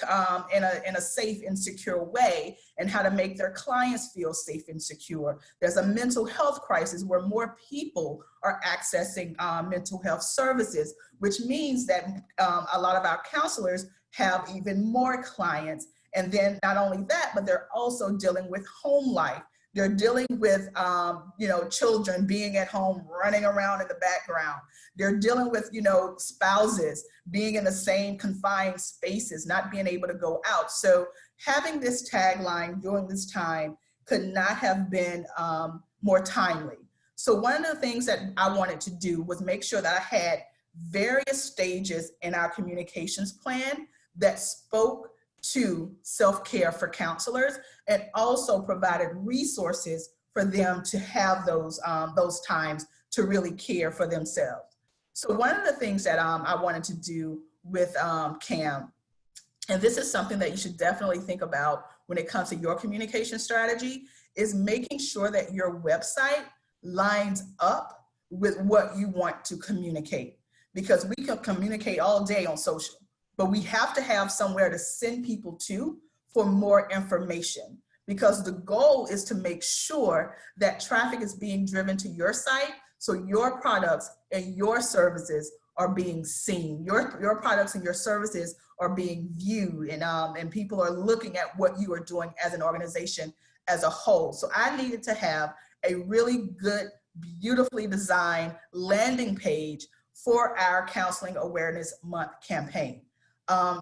Speaker 5: in a safe and secure way, and how to make their clients feel safe and secure. There's a mental health crisis where more people are accessing mental health services, which means that a lot of our counselors have even more clients. And then not only that, but they're also dealing with home life. They're dealing with, children being at home, running around in the background. They're dealing with, spouses being in the same confined spaces, not being able to go out. So having this tagline during this time could not have been more timely. So one of the things that I wanted to do was make sure that I had various stages in our communications plan that spoke to self-care for counselors, and also provided resources for them to have those times to really care for themselves. So one of the things that I wanted to do with CAM, and this is something that you should definitely think about when it comes to your communication strategy, is making sure that your website lines up with what you want to communicate. Because we can communicate all day on social, but we have to have somewhere to send people to for more information, because the goal is to make sure that traffic is being driven to your site so your products and your services are being seen. Your products and your services are being viewed, and people are looking at what you are doing as an organization as a whole. So I needed to have a really good, beautifully designed landing page for our Counseling Awareness Month campaign.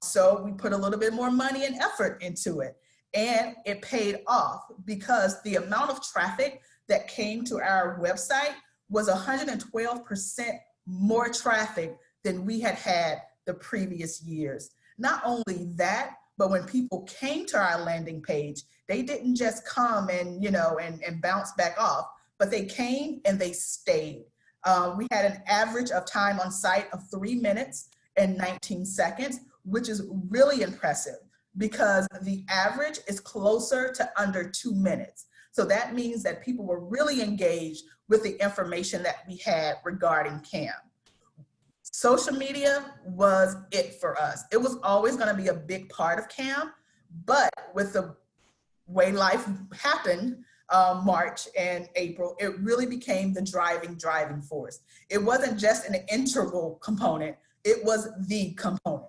Speaker 5: So we put a little bit more money and effort into it, and it paid off because the amount of traffic that came to our website was 112% more traffic than we had had the previous years. Not only that, but when people came to our landing page, they didn't just come and, and bounce back off, but they came and they stayed. We had an average of time on site of 3 minutes and 19 seconds, which is really impressive because the average is closer to under 2 minutes. So that means that people were really engaged with the information that we had regarding CAM. Social media was it for us. It was always going to be a big part of CAM, but with the way life happened, March and April, it really became the driving force. It wasn't just an integral component, it was the component.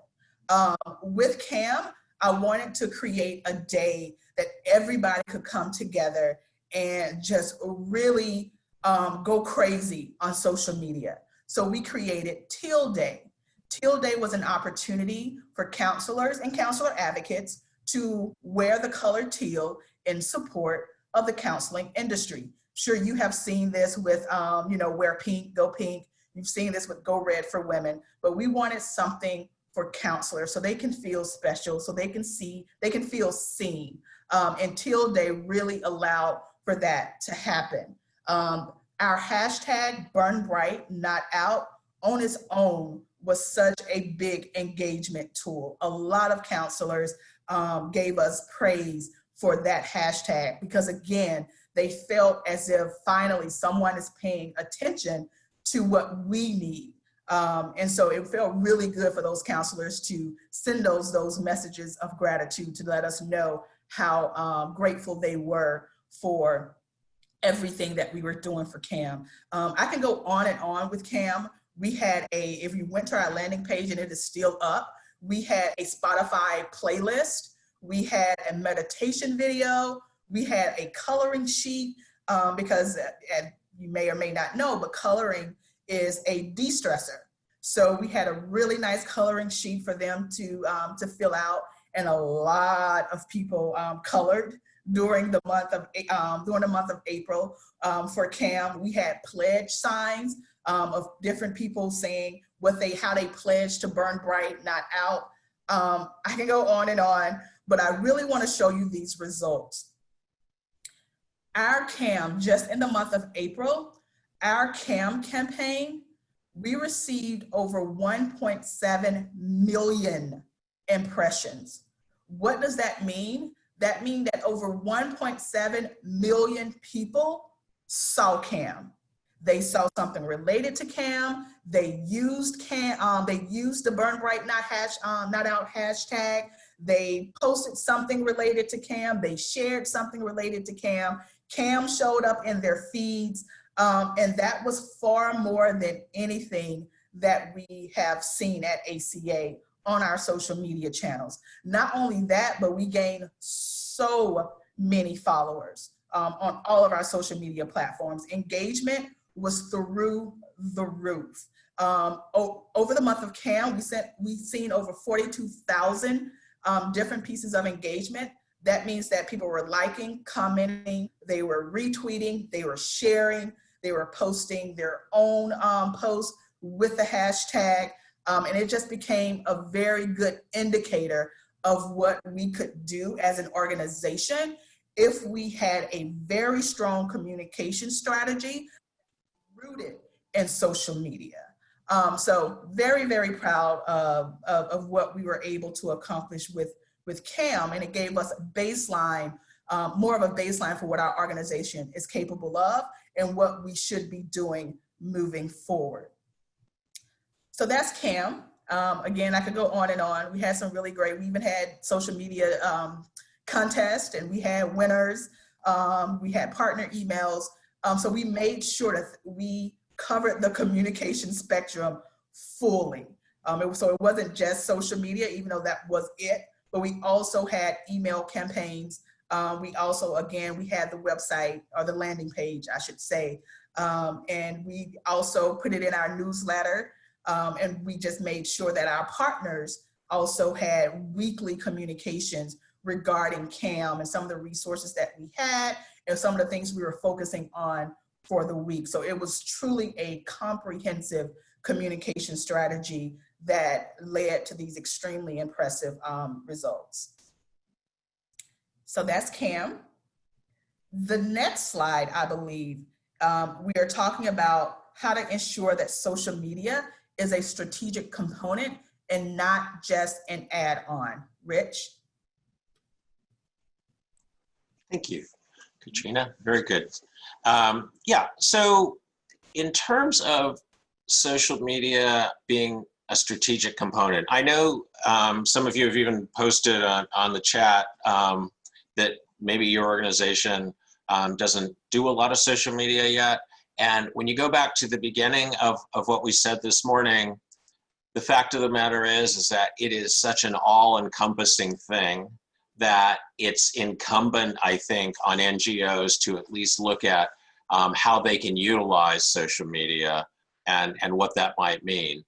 Speaker 5: With CAM, I wanted to create a day that everybody could come together and just really go crazy on social media. So we created Teal Day. Teal Day was an opportunity for counselors and counselor advocates to wear the color teal in support of the counseling industry. Sure, you have seen this with, Wear Pink, Go Pink. You've seen this with Go Red for women, but we wanted something for counselors so they can feel special, so they can feel seen. And Teal Day really allowed for that to happen. Our hashtag Burn Bright, Not Out on its own was such a big engagement tool. A lot of counselors gave us praise for that hashtag, because again, they felt as if finally someone is paying attention to what we need. And so it felt really good for those counselors to send those messages of gratitude to let us know how grateful they were for everything that we were doing for CAM. I can go on and on with CAM. We had if you went to our landing page, and it is still up, we had a Spotify playlist, we had a meditation video, we had a coloring sheet, because you may or may not know, but coloring is a de-stressor. So we had a really nice coloring sheet for them to fill out, and a lot of people colored during the month of April for CAM. We had pledge signs of different people saying how they pledged to burn bright, not out. I can go on and on, but I really want to show you these results. Our CAM, just in the month of April, our CAM campaign, we received over 1.7 million impressions. What does that mean? That means that over 1.7 million people saw CAM. They saw something related to CAM. They used CAM. They used the Burn Bright Not Out hashtag. They posted something related to CAM. They shared something related to CAM. CAM showed up in their feeds. And that was far more than anything that we have seen at ACA on our social media channels. Not only that, but we gained so many followers on all of our social media platforms. Engagement was through the roof. Over the month of CAM, we've seen over 42,000 different pieces of engagement. That means that people were liking, commenting, they were retweeting, they were sharing, they were posting their own posts with the hashtag. And it just became a very good indicator of what we could do as an organization if we had a very strong communication strategy rooted in social media. So very, very proud of what we were able to accomplish with CAM, and it gave us a baseline, more of a baseline for what our organization is capable of and what we should be doing moving forward. So that's CAM. Again, I could go on and on. We had some really great, we even had social media contests, and we had winners. We had partner emails. So we made sure that we covered the communication spectrum fully. So it wasn't just social media, even though that was it, but we also had email campaigns. We also, again, we had the website, or the landing page, I should say. And we also put it in our newsletter. And we just made sure that our partners also had weekly communications regarding CAM and some of the resources that we had and some of the things we were focusing on for the week. So it was truly a comprehensive communication strategy that led to these extremely impressive results. So that's CAM. The next slide, I believe, we are talking about how to ensure that social media is a strategic component and not just an add-on. Rich?
Speaker 1: Thank you, Katrina. Very good. Yeah, so in terms of social media being a strategic component, I know some of you have even posted on the chat that maybe your organization doesn't do a lot of social media yet. And when you go back to the beginning of what we said this morning, the fact of the matter is that it is such an all-encompassing thing that it's incumbent, I think, on NGOs to at least look at how they can utilize social media and what that might mean.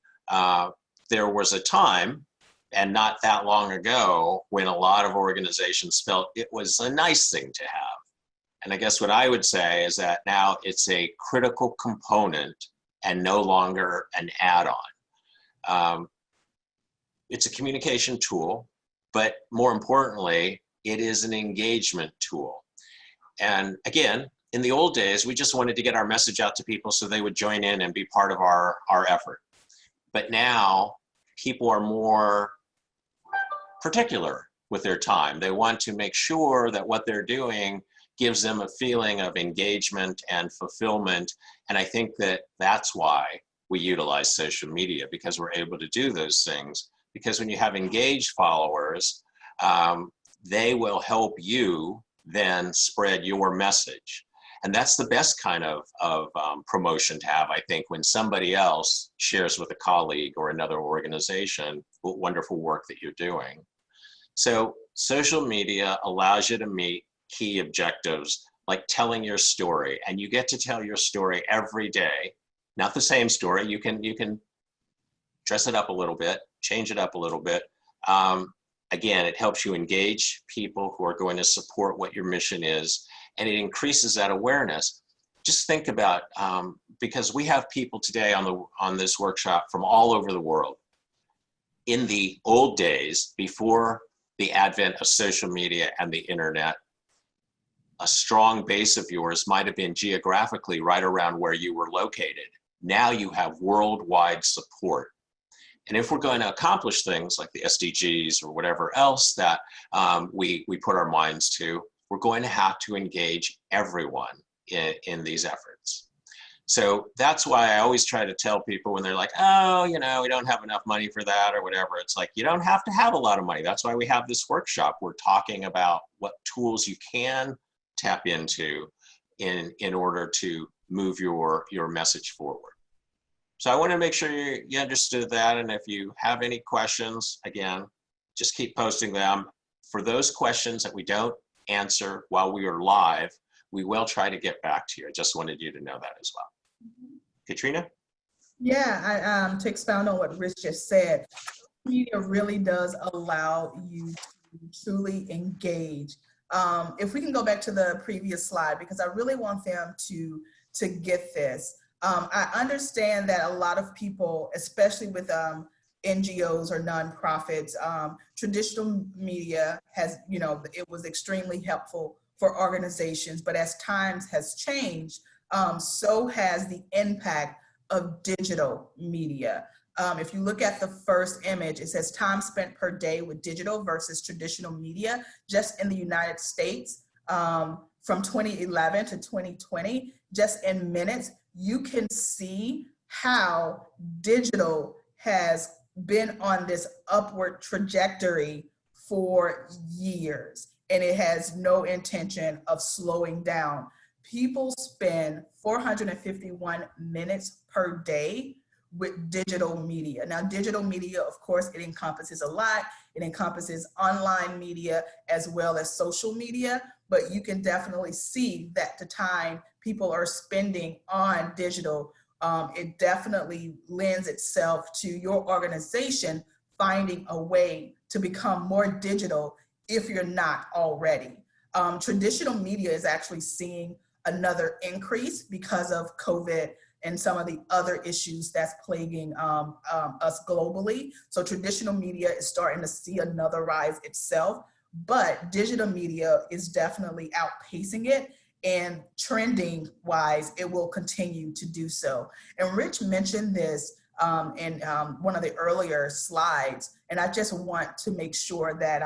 Speaker 1: There was a time, and not that long ago, when a lot of organizations felt it was a nice thing to have. And I guess what I would say is that now it's a critical component and no longer an add-on. It's a communication tool, but more importantly, it is an engagement tool. And again, in the old days, we just wanted to get our message out to people so they would join in and be part of our effort. But now people are more particular with their time. They want to make sure that what they're doing gives them a feeling of engagement and fulfillment. And I think that that's why we utilize social media, because we're able to do those things. Because when you have engaged followers, they will help you then spread your message. And that's the best kind of promotion to have, I think, when somebody else shares with a colleague or another organization what wonderful work that you're doing. So social media allows you to meet key objectives like telling your story, and you get to tell your story every day. Not the same story. You can dress it up a little bit, change it up a little bit. Again, it helps you engage people who are going to support what your mission is, and it increases that awareness. Just think about, because we have people today on this workshop from all over the world. In the old days, before the advent of social media and the internet, a strong base of yours might have been geographically right around where you were located. Now you have worldwide support. And if we're going to accomplish things like the SDGs or whatever else that we put our minds to, we're going to have to engage everyone in these efforts. So that's why I always try to tell people when they're like, oh, you know, we don't have enough money for that or whatever. It's like, you don't have to have a lot of money. That's why we have this workshop. We're talking about what tools you can tap into in order to move your message forward. So I want to make sure you understood that. And if you have any questions, again, just keep posting them. For those questions that we don't answer while we are live, we will try to get back to you. I just wanted you to know that as well. Katrina?
Speaker 5: Yeah, to expound on what Rich just said, media really does allow you to truly engage. If we can go back to the previous slide, because I really want them to get this. I understand that a lot of people, especially with NGOs or nonprofits, traditional media has, you know, it was extremely helpful for organizations, but as times has changed, so has the impact of digital media. If you look at the first image, it says time spent per day with digital versus traditional media, just in the United States, from 2011 to 2020, just in minutes, you can see how digital has been on this upward trajectory for years, and it has no intention of slowing down. People spend 451 minutes per day with digital media. Now, digital media, of course, it encompasses a lot. It encompasses online media as well as social media, but you can definitely see that the time people are spending on digital, it definitely lends itself to your organization finding a way to become more digital if you're not already. Traditional media is actually seeing another increase because of COVID and some of the other issues that's plaguing us globally. So traditional media is starting to see another rise itself, but digital media is definitely outpacing it, and trending wise, it will continue to do so. And Rich mentioned this in one of the earlier slides, and I just want to make sure that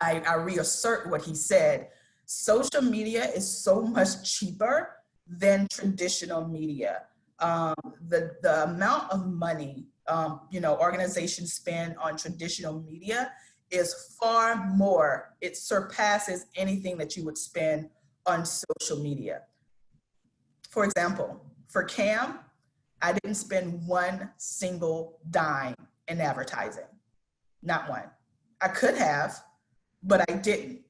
Speaker 5: I reassert what he said. Social media is so much cheaper than traditional media. The amount of money you know, organizations spend on traditional media is far more. It surpasses anything that you would spend on social media. For example, for CAM, I didn't spend one single dime in advertising, not one. I could have, but I didn't,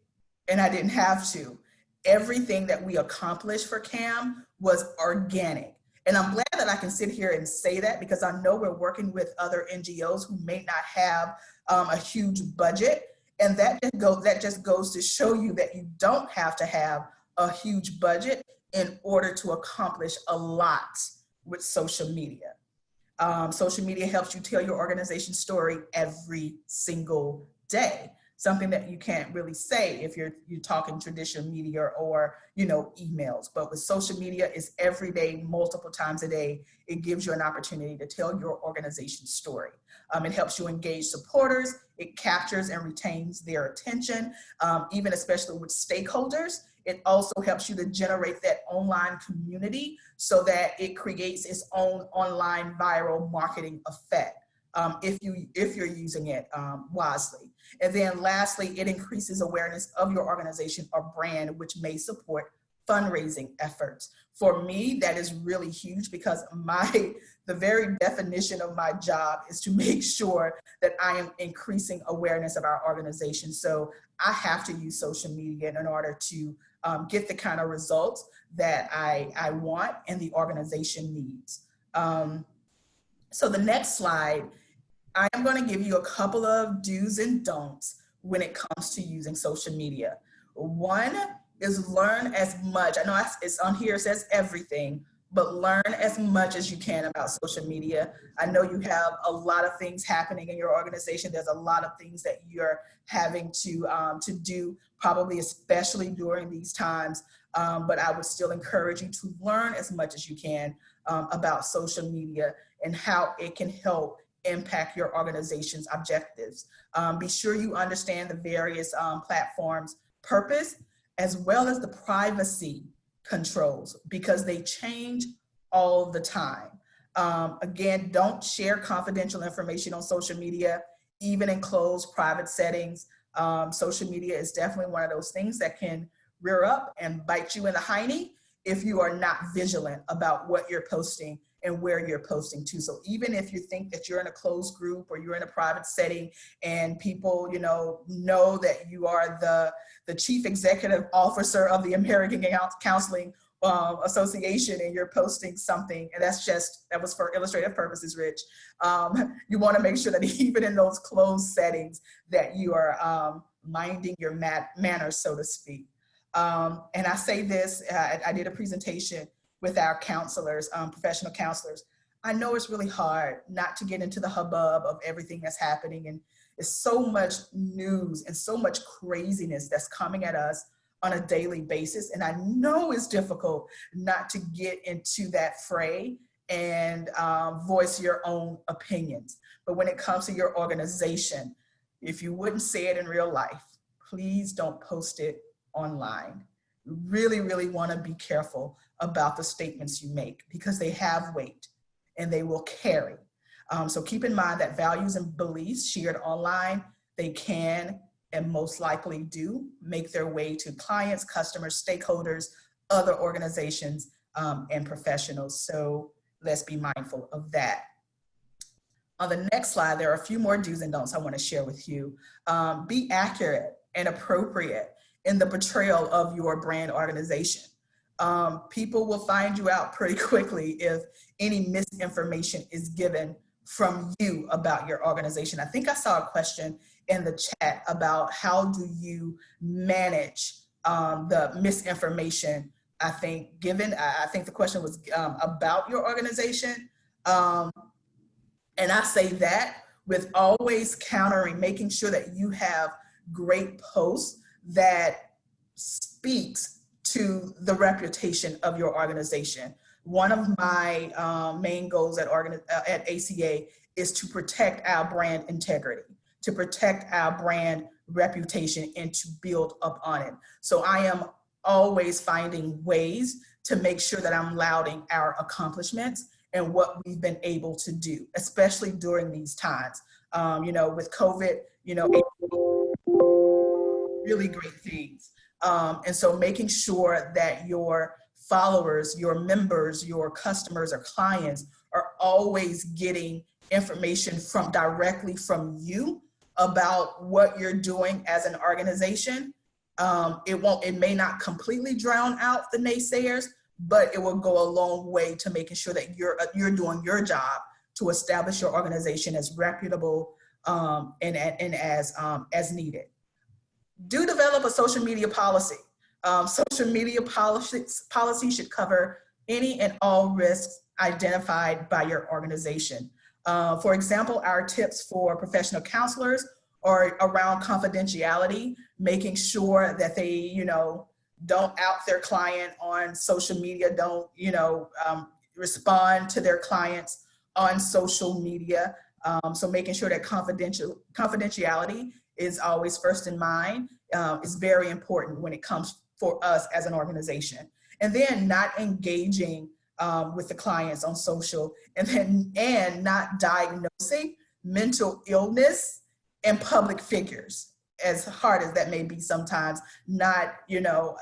Speaker 5: and I didn't have to. Everything that we accomplished for CAM was organic. And I'm glad that I can sit here and say that, because I know we're working with other NGOs who may not have a huge budget. And that just goes to show you that you don't have to have a huge budget in order to accomplish a lot with social media. Social media helps you tell your organization's story every single day. something that you can't really say if you're talking traditional media or, emails. But with social media, it's every day, multiple times a day. It gives you an opportunity to tell your organization's story. It helps you engage supporters. It captures and retains their attention, even especially with stakeholders. It also helps you to generate that online community so that it creates its own online viral marketing effect if you're using it wisely. And then lastly, it increases awareness of your organization or brand, which may support fundraising efforts. For me, that is really huge because the very definition of my job is to make sure that I am increasing awareness of our organization. So I have to use social media in order to get the kind of results that I want and the organization needs. So the next slide, I am going to give you a couple of do's and don'ts when it comes to using social media. One is learn as much. I know it's on here, it says everything, but learn as much as you can about social media. I know you have a lot of things happening in your organization. There's a lot of things that you're having to do, probably especially during these times. But I would still encourage you to learn as much as you can about social media and how it can help impact your organization's objectives. Be sure you understand the various platforms' purpose as well as the privacy controls because they change all the time. Again, don't share confidential information on social media, even in closed private settings. Social media is definitely one of those things that can rear up and bite you in the hiney if you are not vigilant about what you're posting and where you're posting to. So even if you think that you're in a closed group or you're in a private setting and people, know that you are the chief executive officer of the American Counseling Association and you're posting something, and that was for illustrative purposes, Rich. You want to make sure that even in those closed settings that you are minding your manners, so to speak. And I say this, I did a presentation with our counselors, professional counselors. I know it's really hard not to get into the hubbub of everything that's happening, and there's so much news and so much craziness that's coming at us on a daily basis. And I know it's difficult not to get into that fray and voice your own opinions. But when it comes to your organization, if you wouldn't say it in real life, please don't post it online. You really, really want to be careful about the statements you make because they have weight and they will carry. So keep in mind that values and beliefs shared online, they can and most likely do make their way to clients, customers, stakeholders, other organizations, and professionals. So let's be mindful of that. On the next slide, there are a few more do's and don'ts I want to share with you. Be accurate and appropriate in the portrayal of your brand organization. People will find you out pretty quickly if any misinformation is given from you about your organization. I think I saw a question in the chat about how do you manage the misinformation. I think the question was about your organization. And I say that with always countering, making sure that you have great posts that speaks to the reputation of your organization. One of my main goals at ACA is to protect our brand integrity, to protect our brand reputation, and to build up on it. So I am always finding ways to make sure that I'm lauding our accomplishments and what we've been able to do, especially during these times. With COVID, really great things. And so making sure that your followers, your members, your customers or clients are always getting information directly from you about what you're doing as an organization. It may not completely drown out the naysayers, but it will go a long way to making sure that you're doing your job to establish your organization as reputable and as needed. Do develop a social media policy. Social media policy should cover any and all risks identified by your organization. For example, our tips for professional counselors or around confidentiality, making sure that they, you know, don't out their client on social media, don't, you know, respond to their clients on social media. So making sure that confidentiality is always first in mind is very important when it comes for us as an organization. And then not engaging with the clients on social, and not diagnosing mental illness in public figures, as hard as that may be sometimes. Not, you know,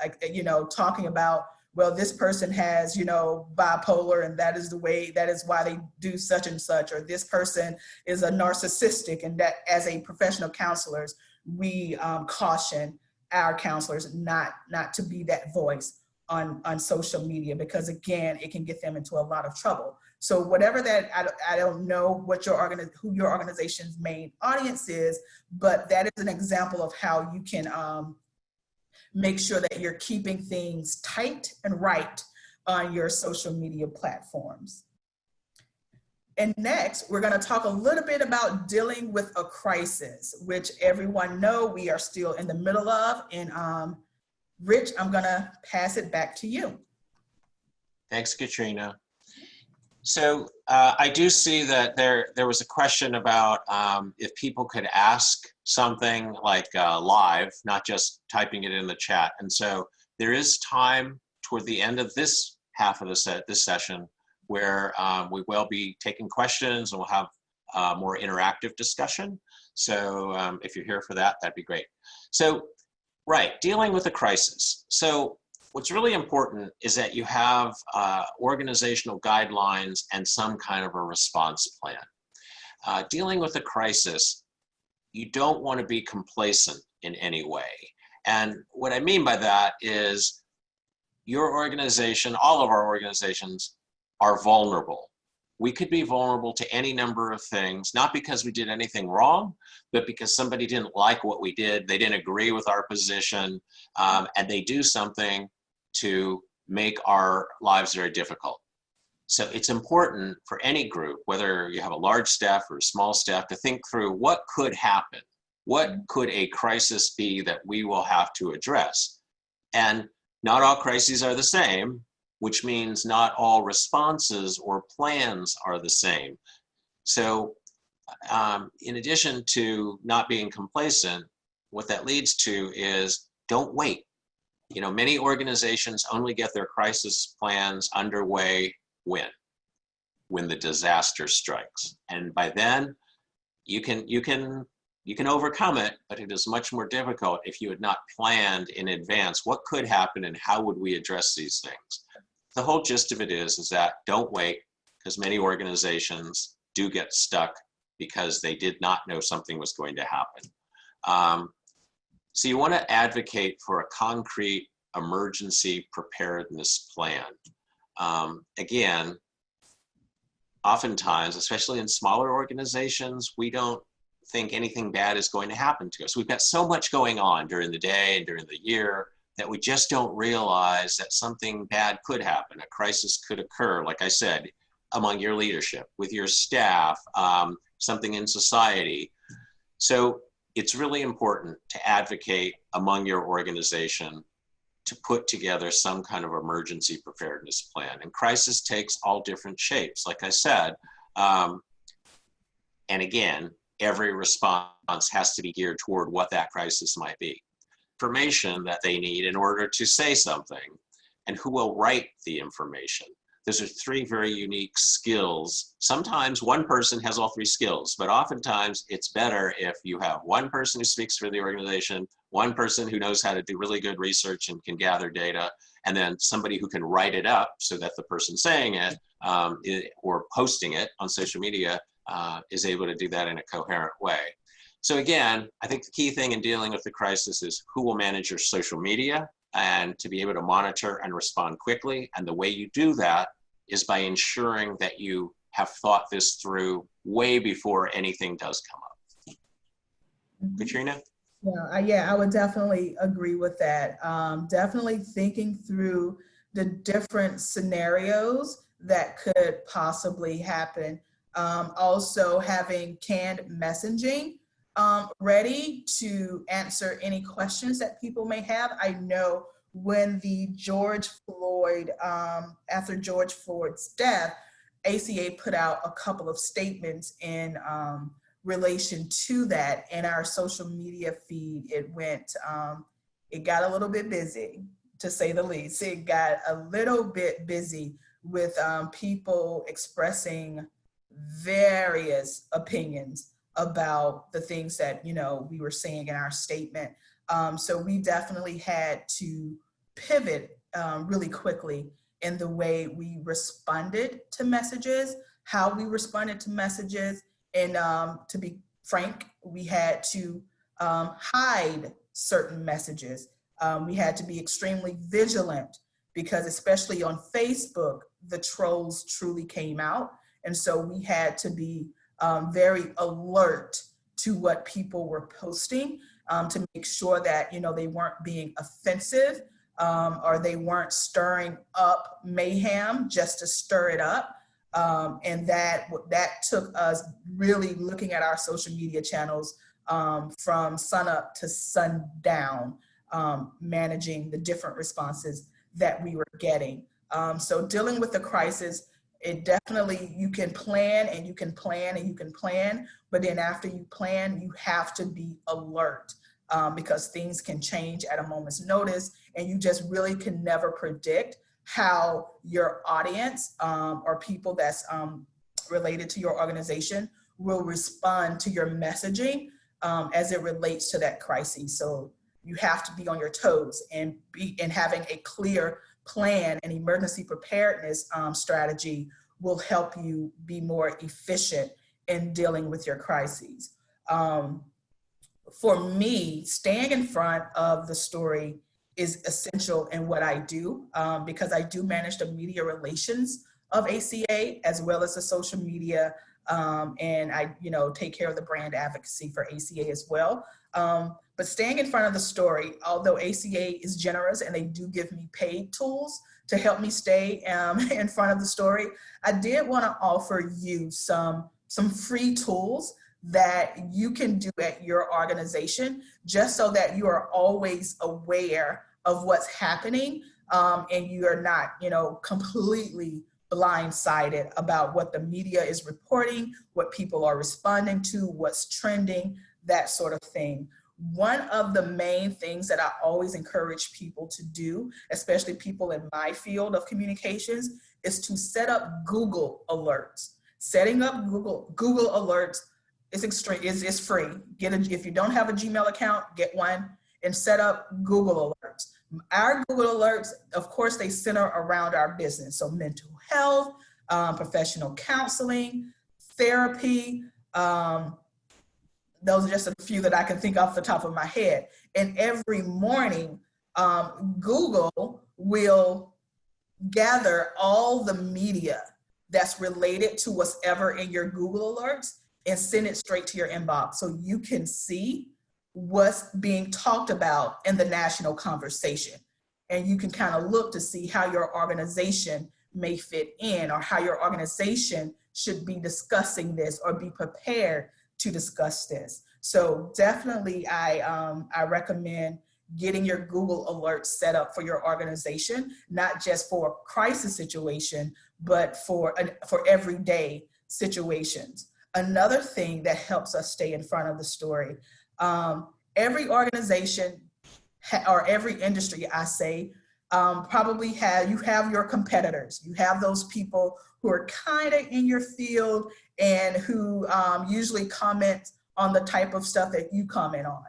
Speaker 5: talking about, well, this person has, you know, bipolar, and that is why they do such and such, or this person is a narcissistic, and that as a professional counselors, we caution our counselors not to be that voice on social media, because again, it can get them into a lot of trouble. So whatever that, I don't know what who your organization's main audience is, but that is an example of how you can make sure that you're keeping things tight and right on your social media platforms. And next, we're going to talk a little bit about dealing with a crisis, which everyone know we are still in the middle of. And Rich, I'm going to pass it back to you.
Speaker 1: Thanks, Katrina. So I do see that there was a question about if people could ask something like live, not just typing it in the chat. And so there is time toward the end of this half of this session where we will be taking questions, and we'll have more interactive discussion. So if you're here for that, that'd be great. So, right, dealing with a crisis. So what's really important is that you have organizational guidelines and some kind of a response plan. Dealing with a crisis, you don't want to be complacent in any way. And what I mean by that is your organization, all of our organizations, are vulnerable. We could be vulnerable to any number of things, not because we did anything wrong, but because somebody didn't like what we did, they didn't agree with our position, and they do something to make our lives very difficult. So it's important for any group, whether you have a large staff or a small staff, to think through what could happen. What could a crisis be that we will have to address? And not all crises are the same, which means not all responses or plans are the same. So in addition to not being complacent, what that leads to is don't wait. You know, many organizations only get their crisis plans underway when the disaster strikes. And by then, you can overcome it, but it is much more difficult if you had not planned in advance what could happen and how would we address these things. The whole gist of it is that don't wait, because many organizations do get stuck because they did not know something was going to happen. So you want to advocate for a concrete emergency preparedness plan. Again, oftentimes, especially in smaller organizations, we don't think anything bad is going to happen to us. We've got so much going on during the day and during the year that we just don't realize that something bad could happen. A crisis could occur, like I said, among your leadership, with your staff, something in society. So it's really important to advocate among your organization to put together some kind of emergency preparedness plan. And crisis takes all different shapes, like I said. And again, every response has to be geared toward what that crisis might be. Information that they need in order to say something, and who will write the information. Those are three very unique skills. Sometimes one person has all three skills, but oftentimes it's better if you have one person who speaks for the organization, one person who knows how to do really good research and can gather data, and then somebody who can write it up so that the person saying it or posting it on social media is able to do that in a coherent way. So again, I think the key thing in dealing with the crisis is who will manage your social media, and to be able to monitor and respond quickly. And the way you do that is by ensuring that you have thought this through way before anything does come up. Mm-hmm. Katrina?
Speaker 5: Yeah, I would definitely agree with that. Definitely thinking through the different scenarios that could possibly happen. Also having canned messaging ready to answer any questions that people may have. I know when the after George Floyd's death, ACA put out a couple of statements in relation to that. In our social media feed, it got a little bit busy, to say the least. It got a little bit busy with people expressing various opinions about the things that, we were saying in our statement. So we definitely had to pivot really quickly in the way we responded to messages, how we responded to messages. And to be frank, we had to hide certain messages. We had to be extremely vigilant because, especially on Facebook, the trolls truly came out. And so we had to be very alert to what people were posting to make sure that, they weren't being offensive or they weren't stirring up mayhem just to stir it up. And that took us really looking at our social media channels from sunup to sundown, managing the different responses that we were getting. So dealing with the crisis, it definitely, you can plan and you can plan and you can plan, but then after you plan, you have to be alert because things can change at a moment's notice, and you just really can never predict how your audience or people that's related to your organization will respond to your messaging as it relates to that crisis. So you have to be on your toes and having a clear plan and emergency preparedness strategy will help you be more efficient in dealing with your crises. For me, staying in front of the story is essential in what I do because I do manage the media relations of ACA as well as the social media, and I, take care of the brand advocacy for ACA as well. But staying in front of the story, although ACA is generous and they do give me paid tools to help me stay in front of the story, I did want to offer you some free tools that you can do at your organization, just so that you are always aware of what's happening and you are not, completely blindsided about what the media is reporting, what people are responding to, what's trending, that sort of thing. One of the main things that I always encourage people to do, especially people in my field of communications, is to set up Google alerts. Setting up Google alerts is free. If you don't have a Gmail account, get one and set up Google alerts. Our Google alerts, of course, they center around our business. So mental health, professional counseling, therapy, those are just a few that I can think off the top of my head. And every morning, Google will gather all the media that's related to whatever in your Google alerts and send it straight to your inbox so you can see what's being talked about in the national conversation. And you can kind of look to see how your organization may fit in or how your organization should be discussing this or be prepared to discuss this. So definitely I recommend getting your Google alerts set up for your organization, not just for a crisis situation, but for everyday situations. Another thing that helps us stay in front of the story, every organization or every industry, I say, probably you have your competitors. You have those people who are kind of in your field and who usually comment on the type of stuff that you comment on.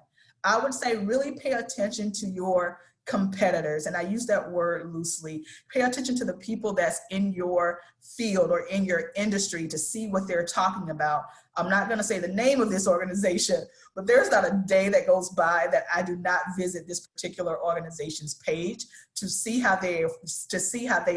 Speaker 5: I would say really pay attention to your competitors, and I use that word loosely. Pay attention to the people that's in your field or in your industry to see what they're talking about. I'm not going to say the name of this organization, but there's not a day that goes by that I do not visit this particular organization's page to see how they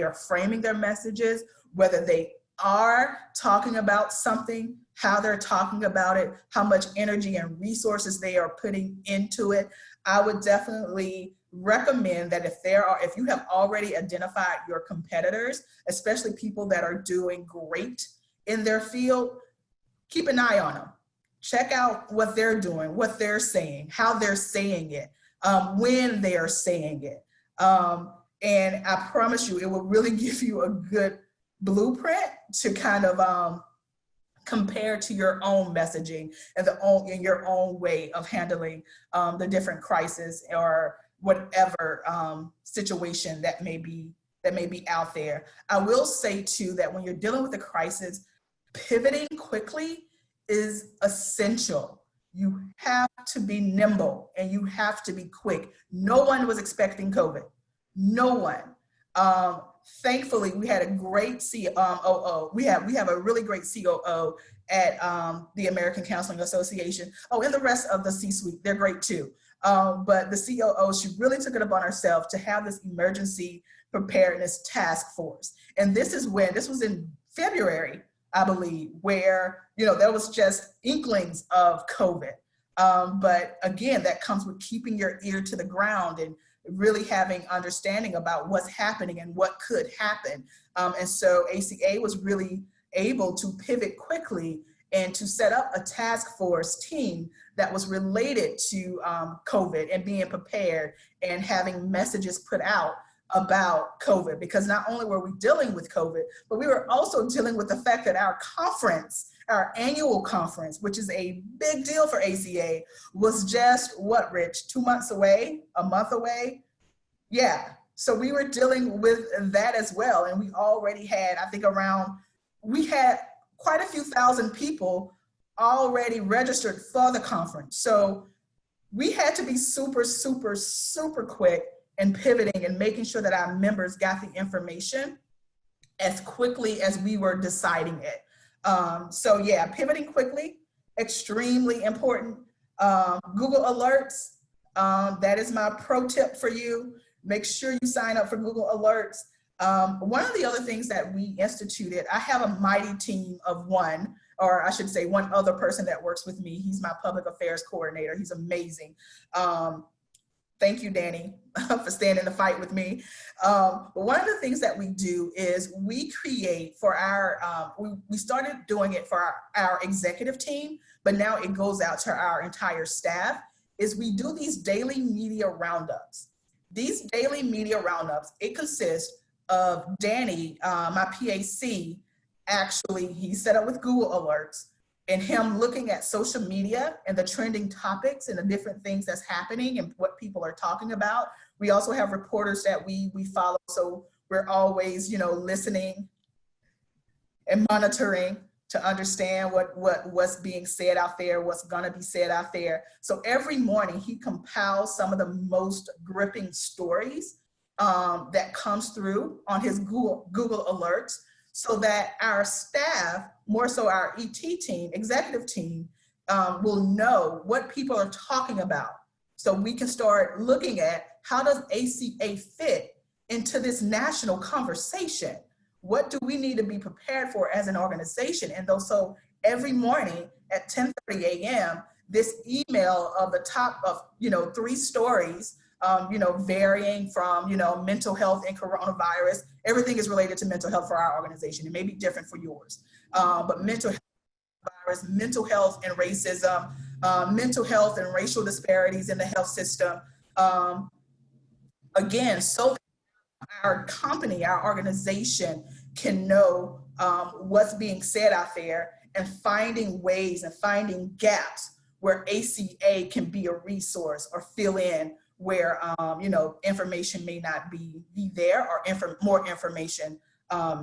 Speaker 5: are framing their messages, whether they are talking about something, how they're talking about it, how much energy and resources they are putting into it. I would definitely recommend that if you have already identified your competitors, especially people that are doing great in their field, keep an eye on them. check out what they're doing, what they're saying, how they're saying it, when they are saying it. And I promise you, it will really give you a good blueprint to kind of compare to your own messaging and in your own way of handling the different crises or whatever situation that may be out there. I will say too that when you're dealing with a crisis, pivoting quickly is essential. You have to be nimble and you have to be quick. No one was expecting COVID. No one. Thankfully, we had a great COO. We have a really great COO at the American Counseling Association. Oh, and the rest of the C-suite, they're great too. But the COO, she really took it upon herself to have this emergency preparedness task force. And this was in February, I believe, where, there was just inklings of COVID. But again, that comes with keeping your ear to the ground and really having understanding about what's happening and what could happen. And so ACA was really able to pivot quickly and to set up a task force team that was related to COVID and being prepared and having messages put out about COVID, because not only were we dealing with COVID, but we were also dealing with the fact that our conference, our annual conference, which is a big deal for ACA, was just what, Rich, 2 months away, a month away? Yeah, so we were dealing with that as well. And we already had, I think we had quite a few thousand people already registered for the conference. So we had to be super, super, super quick and pivoting and making sure that our members got the information as quickly as we were deciding it. So yeah, pivoting quickly, extremely important. Google Alerts, that is my pro tip for you. Make sure you sign up for Google Alerts. One of the other things that we instituted, I have a mighty team of one, or I should say one other person that works with me. He's my public affairs coordinator. He's amazing. Thank you, Danny, for standing the fight with me. But one of the things that we do is we create for our, we started doing it for our executive team, but now it goes out to our entire staff, is we do these daily media roundups. These daily media roundups, it consists of Danny, my PAC, actually, he's set up with Google Alerts, and him looking at social media and the trending topics and the different things that's happening and what people are talking about. We also have reporters that we follow, so we're always, listening and monitoring to understand what's being said out there, what's gonna be said out there. So every morning he compiles some of the most gripping stories that comes through on his Google Alerts, so that our staff, more so our ET team, executive team, will know what people are talking about. So we can start looking at, how does ACA fit into this national conversation? What do we need to be prepared for as an organization? And so every morning at 10:30 a.m., this email of the top of 3 stories, varying from, mental health and coronavirus. Everything is related to mental health for our organization. It may be different for yours, but mental health, virus, mental health and racism, mental health and racial disparities in the health system. Again, so that our company, our organization can know what's being said out there, and finding ways and finding gaps where ACA can be a resource or fill in where information may not be there, or more information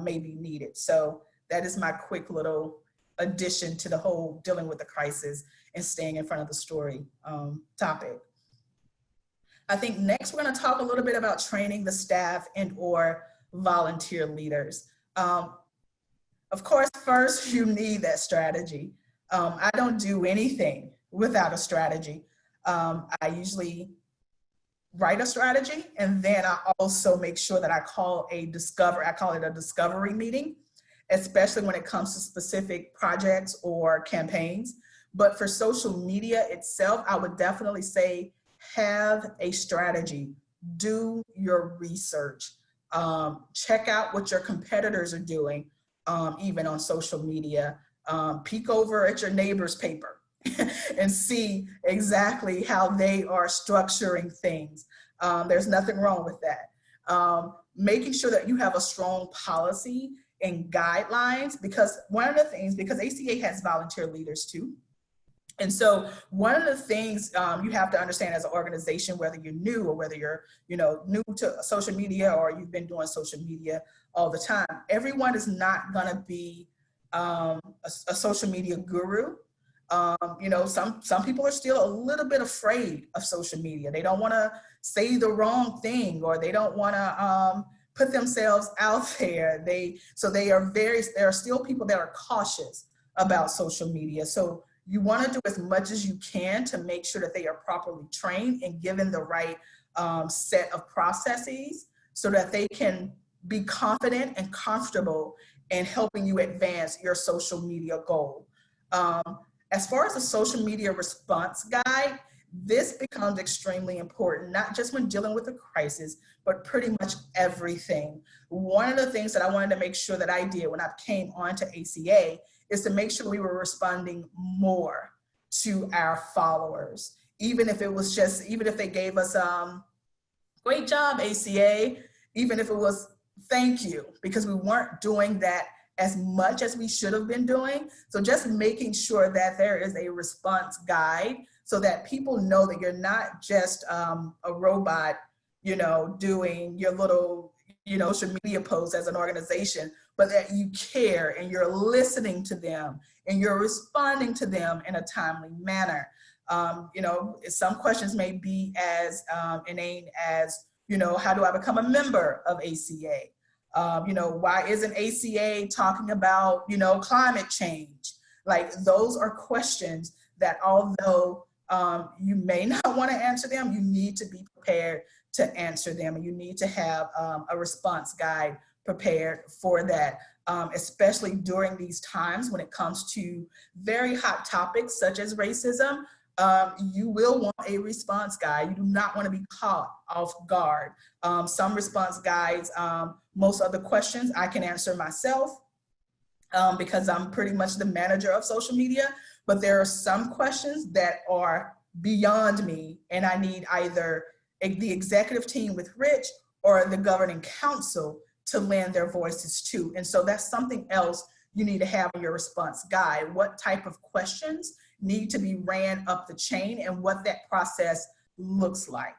Speaker 5: may be needed. So that is my quick little addition to the whole dealing with the crisis and staying in front of the story topic. I think next we're going to talk a little bit about training the staff and or volunteer leaders. Of course, first you need that strategy. I don't do anything without a strategy. I usually write a strategy, and then I also make sure that I call it a discovery meeting, especially when it comes to specific projects or campaigns. But for social media itself, I would definitely say, have a strategy, do your research, check out what your competitors are doing, even on social media, peek over at your neighbor's paper and see exactly how they are structuring things. There's nothing wrong with that. Making sure that you have a strong policy and guidelines, because one of the things, because ACA has volunteer leaders too. And so one of the things you have to understand as an organization, whether you're new or whether you're, new to social media or you've been doing social media all the time, everyone is not going to be a social media guru. Some people are still a little bit afraid of social media. They don't want to say the wrong thing, or they don't want to put themselves out there. There are still people that are cautious about social media. So you want to do as much as you can to make sure that they are properly trained and given the right set of processes so that they can be confident and comfortable in helping you advance your social media goal. As far as the social media response guide, this becomes extremely important, not just when dealing with a crisis, but pretty much everything. One of the things that I wanted to make sure that I did when I came onto ACA is to make sure we were responding more to our followers. Even if they gave us, great job, ACA, even if it was thank you, because we weren't doing that as much as we should have been doing. So just making sure that there is a response guide so that people know that you're not just a robot, doing your little, social media posts as an organization, but that you care and you're listening to them and you're responding to them in a timely manner. Some questions may be as inane as, how do I become a member of ACA? Why isn't ACA talking about, climate change? Like, those are questions that although you may not want to answer them, you need to be prepared to answer them. And you need to have a response guide prepared for that, especially during these times when it comes to very hot topics such as racism. You will want a response guide. You do not want to be caught off guard. Some response guides, most of the questions I can answer myself because I'm pretty much the manager of social media, but there are some questions that are beyond me, and I need either the executive team with Rich or the governing council to lend their voices to. And so that's something else you need to have in your response guide. What type of questions need to be ran up the chain and what that process looks like.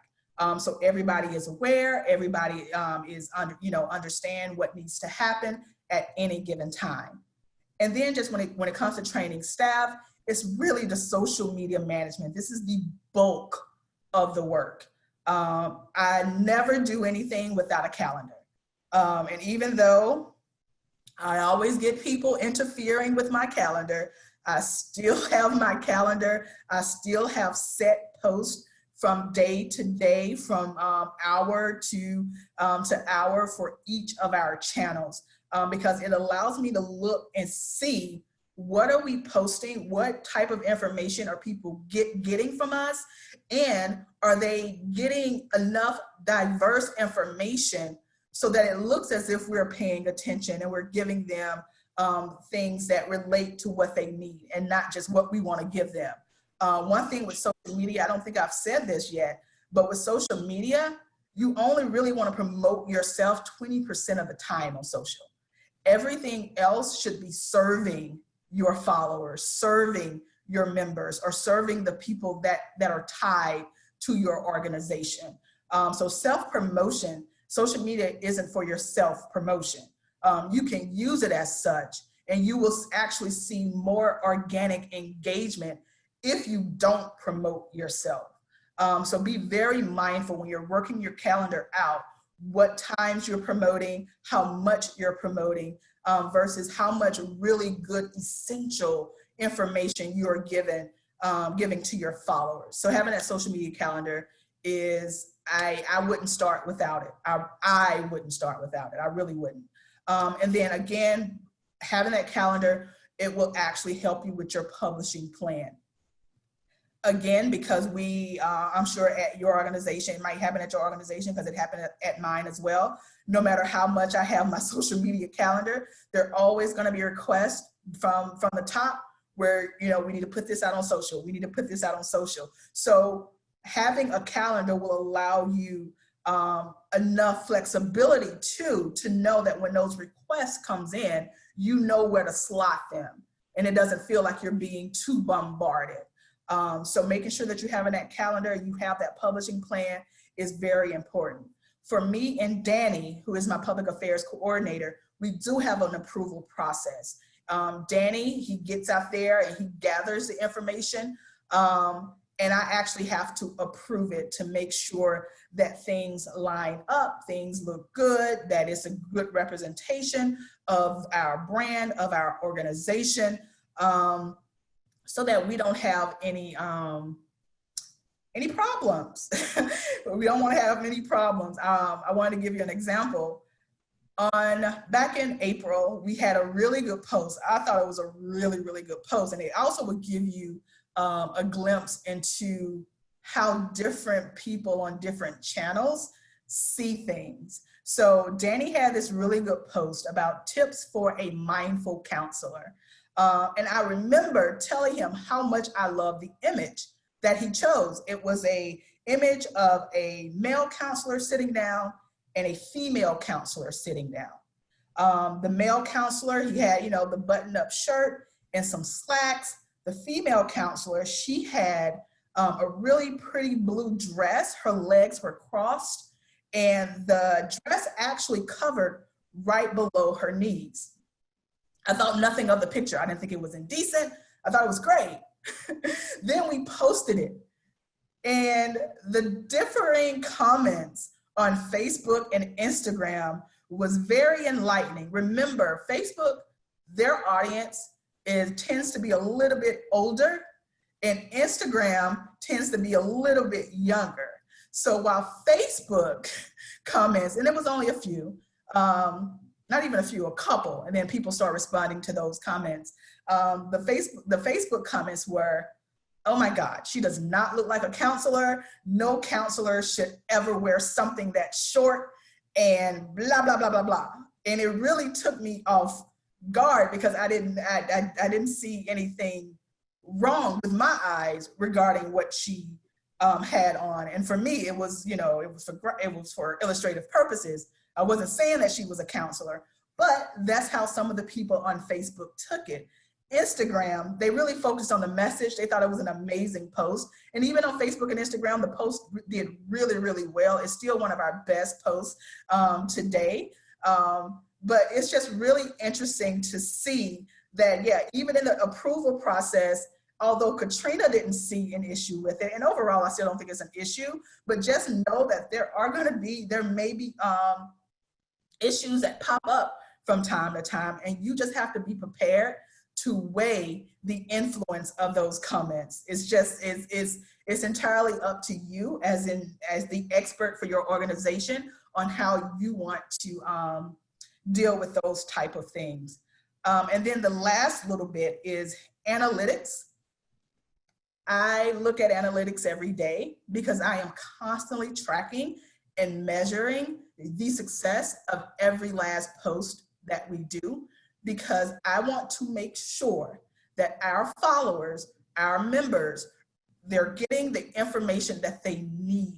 Speaker 5: So everybody is aware, everybody is understand what needs to happen at any given time. And then just when it comes to training staff, it's really the social media management. This is the bulk of the work. I never do anything without a calendar. And even though I always get people interfering with my calendar, I still have my calendar. I still have set posts from day to day, from hour to hour for each of our channels, because it allows me to look and see what are we posting, what type of information are people getting from us, and are they getting enough diverse information so that it looks as if we're paying attention and we're giving them things that relate to what they need and not just what we want to give them. One thing with social media, I don't think I've said this yet, but with social media, you only really want to promote yourself 20% of the time on social. Everything else should be serving your followers, serving your members, or serving the people that are tied to your organization. So self-promotion, social media isn't for your self-promotion. You can use it as such, and you will actually see more organic engagement if you don't promote yourself. So be very mindful when you're working your calendar out, what times you're promoting, how much you're promoting, versus how much really good, essential information you're giving to your followers. So having that social media calendar is, I wouldn't start without it. I wouldn't start without it. I really wouldn't. And then again, having that calendar, it will actually help you with your publishing plan. Again, because I'm sure at your organization, it might happen at your organization because it happened at mine as well. No matter how much I have my social media calendar, there are always going to be requests from the top. where, you know, we need to put this out on social. We need to put this out on social. So having a calendar will allow you enough flexibility too, to know that when those requests comes in, you know where to slot them. And it doesn't feel like you're being too bombarded. So making sure that you have in that calendar, you have that publishing plan is very important. For me and Danny, who is my public affairs coordinator, we do have an approval process. Danny, he gets out there and he gathers the information, and I actually have to approve it to make sure that things line up, things look good, that it's a good representation of our brand, of our organization, so that we don't have any problems. We don't want to have any problems. I wanted to give you an example. Back in April, we had a really good post. I thought it was a really, really good post. And it also would give you a glimpse into how different people on different channels see things. So Danny had this really good post about tips for a mindful counselor. And I remember telling him how much I love the image that he chose. It was an image of a male counselor sitting down and a female counselor sitting down. The male counselor, he had, you know, the button-up shirt and some slacks. The female counselor, she had a really pretty blue dress. Her legs were crossed, and the dress actually covered right below her knees. I thought nothing of the picture. I didn't think it was indecent. I thought it was great. Then we posted it, and the differing comments on Facebook and Instagram was very enlightening. Remember, Facebook, their audience tends to be a little bit older, and Instagram tends to be a little bit younger. So while Facebook comments, and it was only a few, not even a few, a couple, and then people start responding to those comments. The Facebook comments were, oh my God, she does not look like a counselor. No counselor should ever wear something that's short, and blah, blah, blah, blah, blah. And it really took me off guard because I didn't see anything wrong with my eyes regarding what she had on. And for me, it was, you know, it was for illustrative purposes. I wasn't saying that she was a counselor, but that's how some of the people on Facebook took it. Instagram, they really focused on the message. They thought it was an amazing post. And even on Facebook and Instagram, the post did really, really well. It's still one of our best posts today. But it's just really interesting to see that, yeah, even in the approval process, although Katrina didn't see an issue with it, and overall, I still don't think it's an issue, but just know that there may be issues that pop up from time to time, and you just have to be prepared to weigh the influence of those comments. It's entirely up to you as the expert for your organization on how you want to deal with those type of things. And then the last little bit is analytics. I look at analytics every day because I am constantly tracking and measuring the success of every last post that we do, because I want to make sure that our followers, our members, they're getting the information that they need.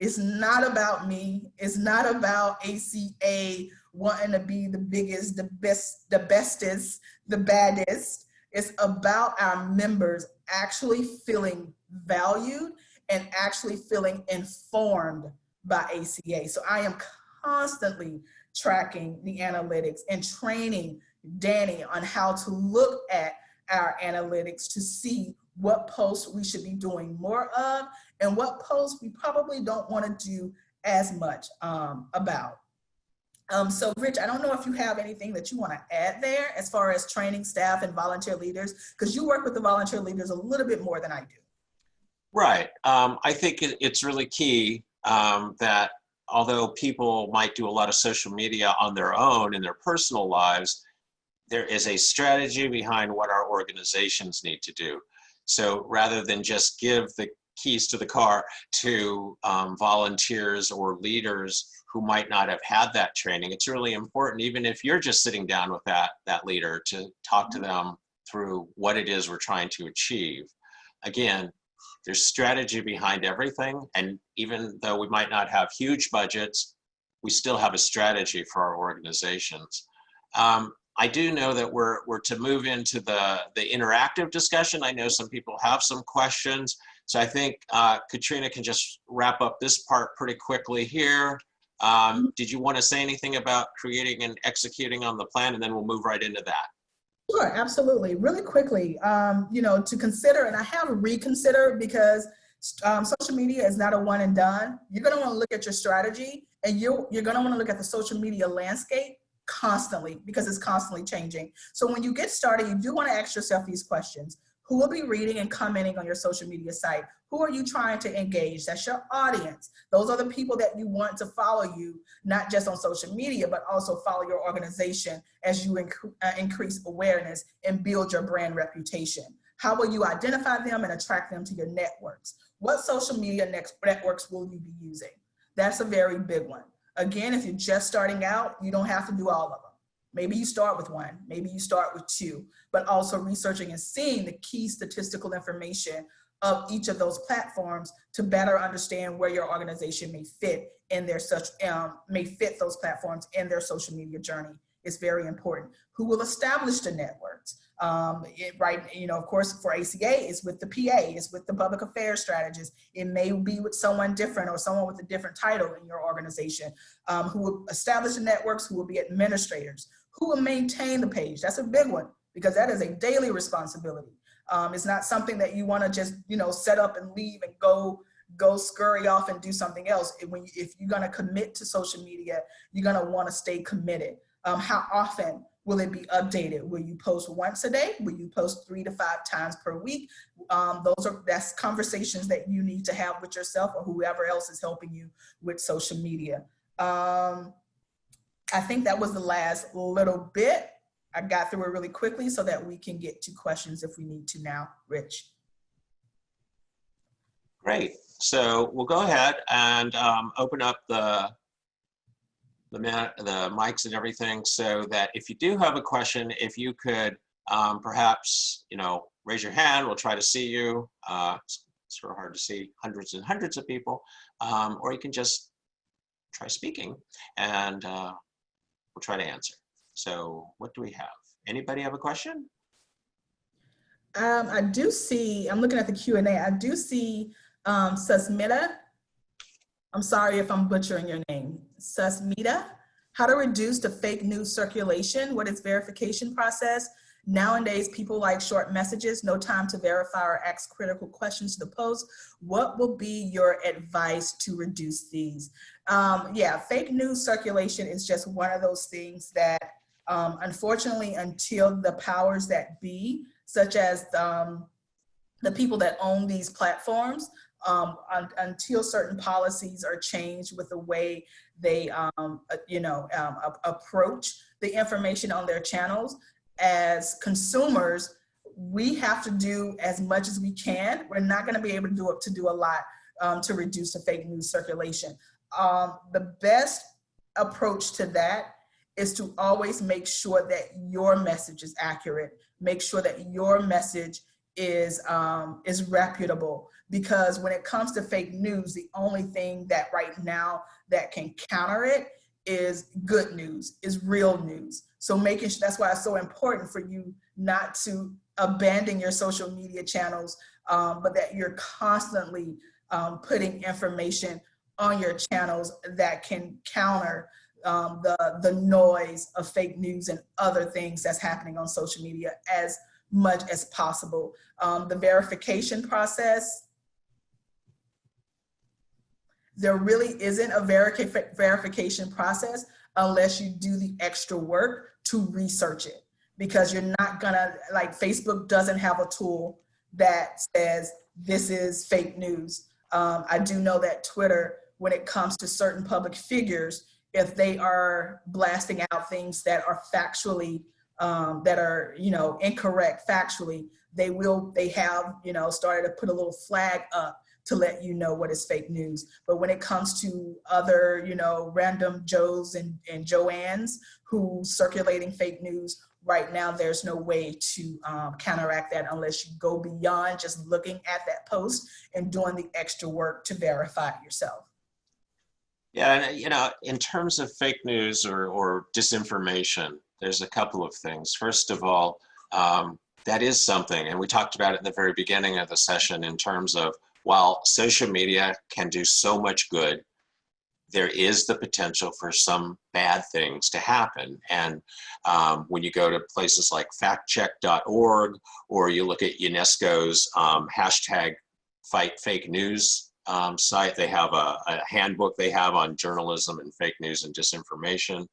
Speaker 5: It's not about me. It's not about ACA wanting to be the biggest, the best, the bestest, the baddest. It's about our members actually feeling valued and actually feeling informed by ACA. So I am constantly tracking the analytics and training Danny on how to look at our analytics to see what posts we should be doing more of and what posts we probably don't want to do as much about. So Rich, I don't know if you have anything that you want to add there as far as training staff and volunteer leaders, because you work with the volunteer leaders a little bit more than I do.
Speaker 1: Right. I think it's really key that although people might do a lot of social media on their own in their personal lives, there is a strategy behind what our organizations need to do. So rather than just give the keys to the car to volunteers or leaders who might not have had that training, it's really important, even if you're just sitting down with that leader, to talk to them through what it is we're trying to achieve. Again, there's strategy behind everything, and even though we might not have huge budgets, we still have a strategy for our organizations. I do know that we're to move into the interactive discussion. I know some people have some questions, so I think Katrina can just wrap up this part pretty quickly here. Did you want to say anything about creating and executing on the plan, and then we'll move right into that?
Speaker 5: Sure, absolutely. Really quickly, you know, to consider, and I have reconsidered because social media is not a one and done. You're going to want to look at your strategy, and you're going to want to look at the social media landscape constantly because it's constantly changing. So when you get started, you do want to ask yourself these questions. Who will be reading and commenting on your social media site? Who are you trying to engage? That's your audience. Those are the people that you want to follow you, not just on social media, but also follow your organization as you increase awareness and build your brand reputation. How will you identify them and attract them to your networks? What social media networks will you be using? That's a very big one. Again, if you're just starting out, you don't have to do all of them. Maybe you start with one, maybe you start with two, but also researching and seeing the key statistical information of each of those platforms to better understand where your organization may fit in their may fit those platforms in their social media journey is very important. Who will establish the networks? Right, you know, of course, for ACA, it's with the PA, it's with the public affairs strategist. It may be with someone different or someone with a different title in your organization who will establish the networks, who will be administrators, who will maintain the page. That's a big one because that is a daily responsibility. It's not something that you want to just, you know, set up and leave and go scurry off and do something else. If you're going to commit to social media, you're going to want to stay committed. How often will it be updated? Will you post once a day? Will you post 3 to 5 times per week? That's conversations that you need to have with yourself or whoever else is helping you with social media. I think that was the last little bit. I got through it really quickly so that we can get to questions if we need to now. Rich.
Speaker 1: Great. So we'll go ahead and open up the mics and everything so that if you do have a question, if you could perhaps, you know, raise your hand, we'll try to see you. It's sort of hard to see hundreds and hundreds of people, or you can just try speaking and we'll try to answer. So what do we have? Anybody have a question?
Speaker 5: I do see, I'm looking at the Q&A. I do see Susmita. I'm sorry if I'm butchering your name. Susmita, how to reduce the fake news circulation? What is verification process? Nowadays, people like short messages, no time to verify or ask critical questions to the post. What will be your advice to reduce these? Yeah, fake news circulation is just one of those things that unfortunately, until the powers that be, such as the people that own these platforms, until certain policies are changed with the way they approach the information on their channels, as consumers, we have to do as much as we can. We're not going to be able to do a lot to reduce the fake news circulation. The best approach to that is to always make sure that your message is accurate. Make sure that your message is reputable, because when it comes to fake news, the only thing that right now that can counter it is good news, is real news. So making sure, that's why it's so important for you not to abandon your social media channels, but that you're constantly putting information on your channels that can counter the noise of fake news and other things that's happening on social media as much as possible. The verification process, there really isn't a verification process unless you do the extra work to research it, because you're not gonna, like, Facebook doesn't have a tool that says this is fake news. I do know that Twitter, when it comes to certain public figures, if they are blasting out things that are factually, that are, incorrect factually, they have, started to put a little flag up to let you know what is fake news. But when it comes to other, random Joes and Joannes who circulating fake news, right now there's no way to counteract that unless you go beyond just looking at that post and doing the extra work to verify it yourself.
Speaker 1: Yeah, and in terms of fake news or disinformation, there's a couple of things. First of all, that is something, and we talked about it in the very beginning of the session in terms of while social media can do so much good, there is the potential for some bad things to happen. And when you go to places like factcheck.org, or you look at UNESCO's hashtag Fight Fake News site, they have a handbook they have on journalism and fake news and disinformation.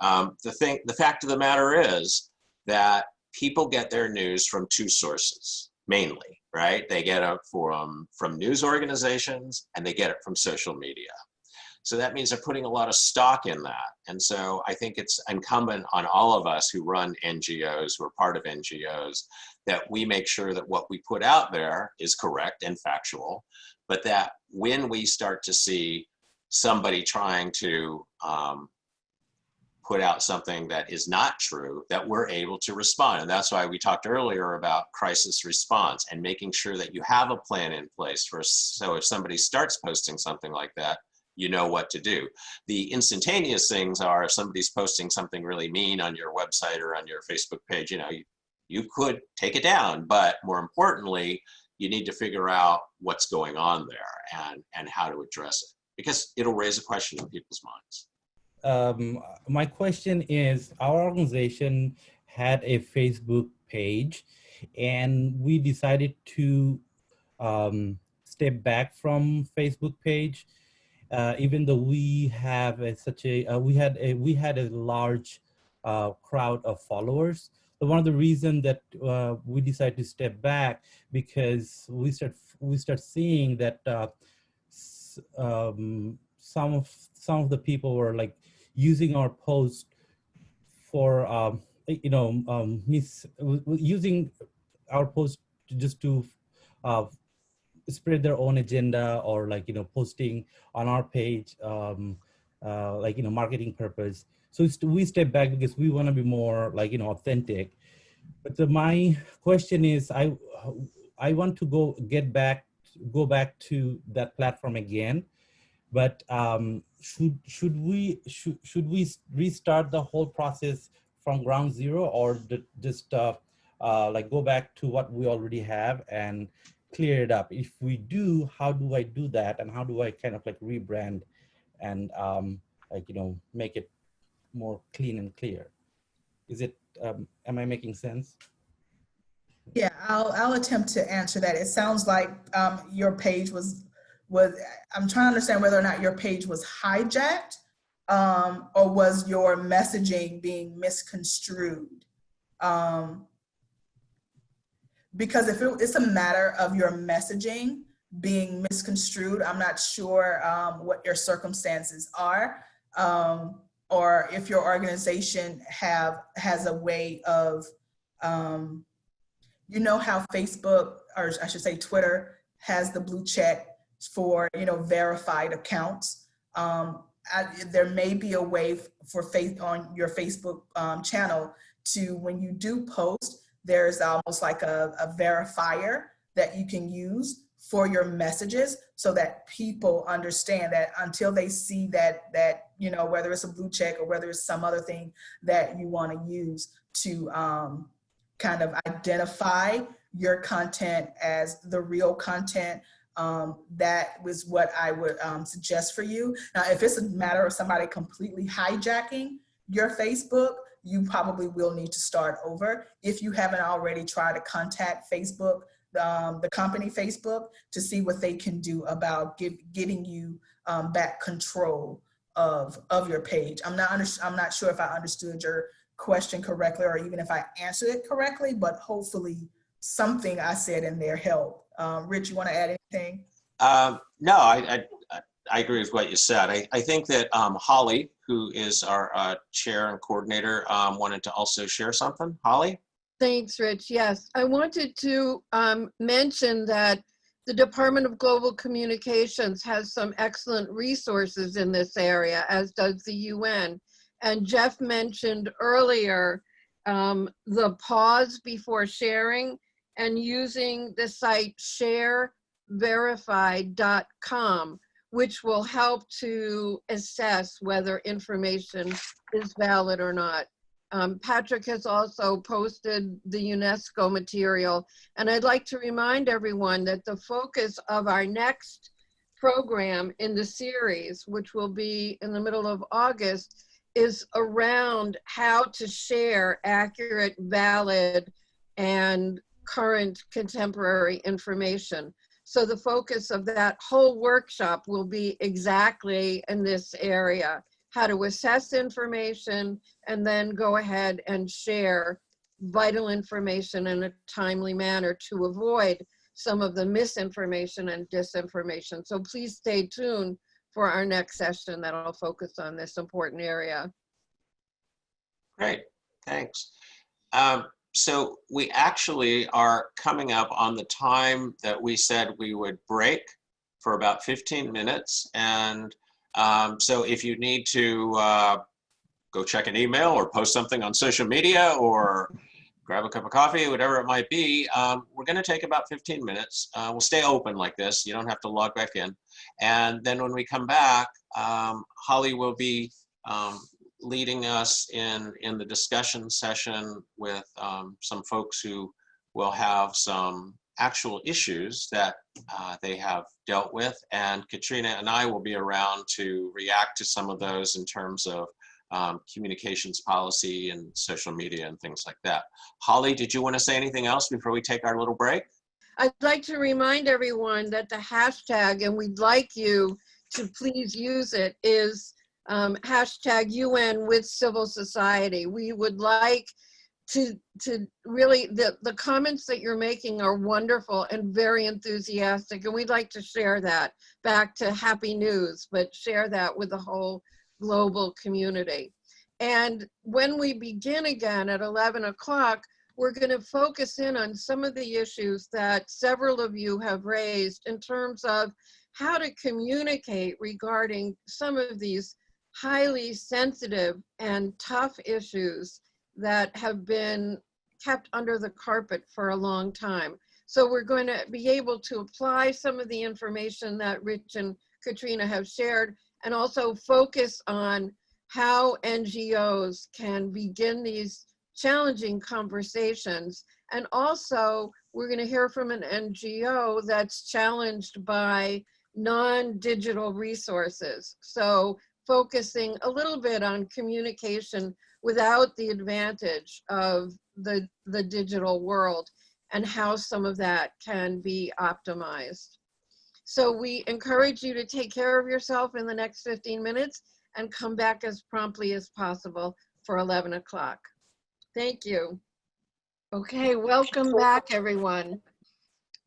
Speaker 1: The fact of the matter is that people get their news from two sources, mainly, right? They get it from news organizations, and they get it from social media. So that means they're putting a lot of stock in that. And so I think it's incumbent on all of us who run NGOs, who are part of NGOs, that we make sure that what we put out there is correct and factual, but that when we start to see somebody trying to put out something that is not true, that we're able to respond. And that's why we talked earlier about crisis response and making sure that you have a plan in place so if somebody starts posting something like that, you know what to do. The instantaneous things are if somebody's posting something really mean on your website or on your Facebook page, you could take it down, but more importantly, you need to figure out what's going on there and how to address it, because it'll raise a question in people's minds.
Speaker 6: My question is, our organization had a Facebook page, and we decided to step back from Facebook page, even though we have we had a large crowd of followers. So one of the reasons that we decided to step back, because we start seeing that some of the people were like using our post for using our post to spread their own agenda, or posting on our page marketing purpose. So we step back because we want to be more authentic. But my question is, I want to go back to that platform again. But should we restart the whole process from ground zero, or just go back to what we already have and clear it up? If we do, how do I do that, and how do I kind of rebrand and make it more clean and clear? Is it am I making sense?
Speaker 5: Yeah, I'll attempt to answer that. It sounds like your page was I'm trying to understand whether or not your page was hijacked, or was your messaging being misconstrued? Because if it's a matter of your messaging being misconstrued, I'm not sure what your circumstances are, or if your organization has a way of, how Facebook, or I should say Twitter, has the blue check for verified accounts. There may be a way for on your Facebook channel to, when you do post, there's almost like a verifier that you can use for your messages, so that people understand that until they see that whether it's a blue check or whether it's some other thing that you want to use to kind of identify your content as the real content. That was what I would suggest for you. Now, if it's a matter of somebody completely hijacking your Facebook, you probably will need to start over. If you haven't already tried to contact Facebook, the company Facebook, to see what they can do about getting you back control of your page. I'm not sure if I understood your question correctly, or even if I answered it correctly, but hopefully something I said in there helped. Rich, you want to add anything?
Speaker 1: No, I agree with what you said. I think that Holly, who is our chair and coordinator, wanted to also share something. Holly?
Speaker 4: Thanks, Rich. Yes, I wanted to mention that the Department of Global Communications has some excellent resources in this area, as does the UN. And Jeff mentioned earlier the pause before sharing, and using the site shareverify.com, which will help to assess whether information is valid or not. Patrick has also posted the UNESCO material, and I'd like to remind everyone that the focus of our next program in the series, which will be in the middle of August, is around how to share accurate, valid, and current contemporary information. So the focus of that whole workshop will be exactly in this area: how to assess information and then go ahead and share vital information in a timely manner to avoid some of the misinformation and disinformation. So please stay tuned for our next session that'll focus on this important area.
Speaker 1: Great, thanks. So we actually are coming up on the time that we said we would break for about 15 minutes. And so if you need to go check an email or post something on social media or grab a cup of coffee, whatever it might be, we're going to take about 15 minutes. We'll stay open like this. You don't have to log back in. And then when we come back, Holly will be leading us in the discussion session with some folks who will have some actual issues that they have dealt with. And Katrina and I will be around to react to some of those in terms of communications policy and social media and things like that. Holly, did you want to say anything else before we take our little break?
Speaker 4: I'd like to remind everyone that the hashtag, and we'd like you to please use it, is hashtag UN with civil society. We would like to really, the comments that you're making are wonderful and very enthusiastic, and we'd like to share that back to Happy News, but share that with the whole global community. And when we begin again at 11 o'clock, we're going to focus in on some of the issues that several of you have raised in terms of how to communicate regarding some of these highly sensitive and tough issues that have been kept under the carpet for a long time. So we're going to be able to apply some of the information that Rich and Katrina have shared, and also focus on how NGOs can begin these challenging conversations. And also, we're going to hear from an NGO that's challenged by non-digital resources. So focusing a little bit on communication without the advantage of the digital world and how some of that can be optimized. So we encourage you to take care of yourself in the next 15 minutes and come back as promptly as possible for 11 o'clock. Thank you. Okay, welcome back, everyone.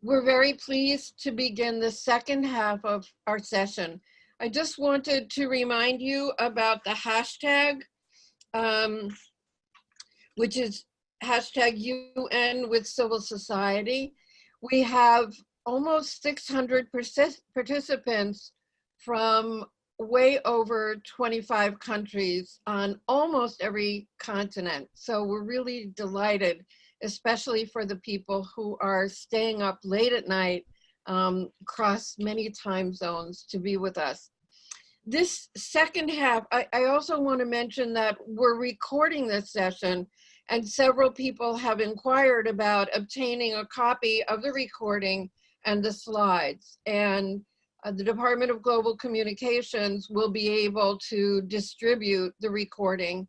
Speaker 4: We're very pleased to begin the second half of our session. I just wanted to remind you about the hashtag, which is hashtag UN with civil society. We have almost 600 participants from way over 25 countries on almost every continent. So we're really delighted, especially for the people who are staying up late at night across many time zones to be with us. This second half, I also want to mention that we're recording this session, and several people have inquired about obtaining a copy of the recording and the slides. And the Department of Global Communications will be able to distribute the recording.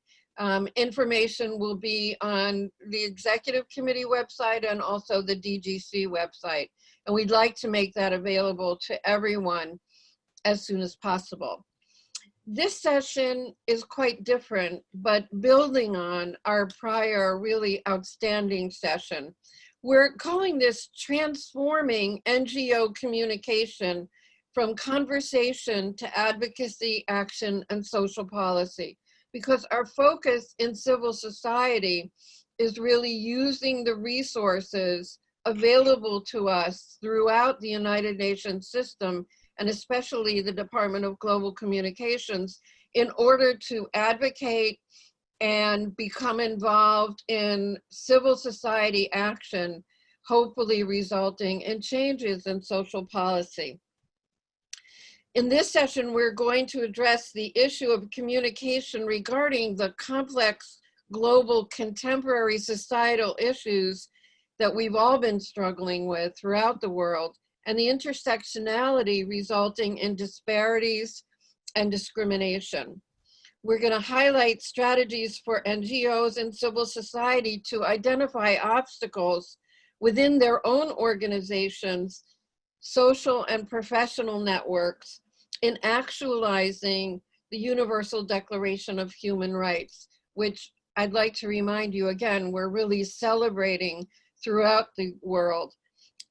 Speaker 4: Information will be on the Executive Committee website and also the DGC website. And we'd like to make that available to everyone as soon as possible. This session is quite different, but building on our prior really outstanding session. We're calling this Transforming NGO Communication from Conversation to Advocacy, Action, and Social Policy, because our focus in civil society is really using the resources available to us throughout the United Nations system, and especially the Department of Global Communications, in order to advocate and become involved in civil society action, hopefully resulting in changes in social policy. In this session, we're going to address the issue of communication regarding the complex global contemporary societal issues that we've all been struggling with throughout the world, and the intersectionality resulting in disparities and discrimination. We're going to highlight strategies for NGOs and civil society to identify obstacles within their own organizations, social and professional networks in actualizing the Universal Declaration of Human Rights, which I'd like to remind you again, we're really celebrating throughout the world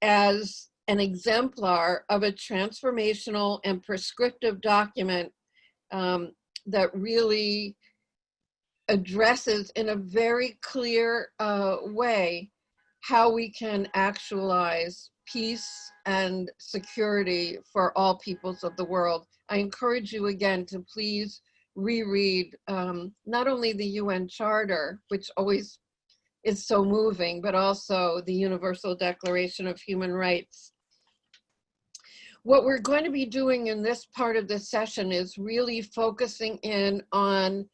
Speaker 4: as an exemplar of a transformational and prescriptive document that really addresses in a very clear way how we can actualize peace and security for all peoples of the world. I encourage you again to please reread not only the UN Charter, which always is so moving, but also the Universal Declaration of Human Rights. What we're going to be doing in this part of the session is really focusing in on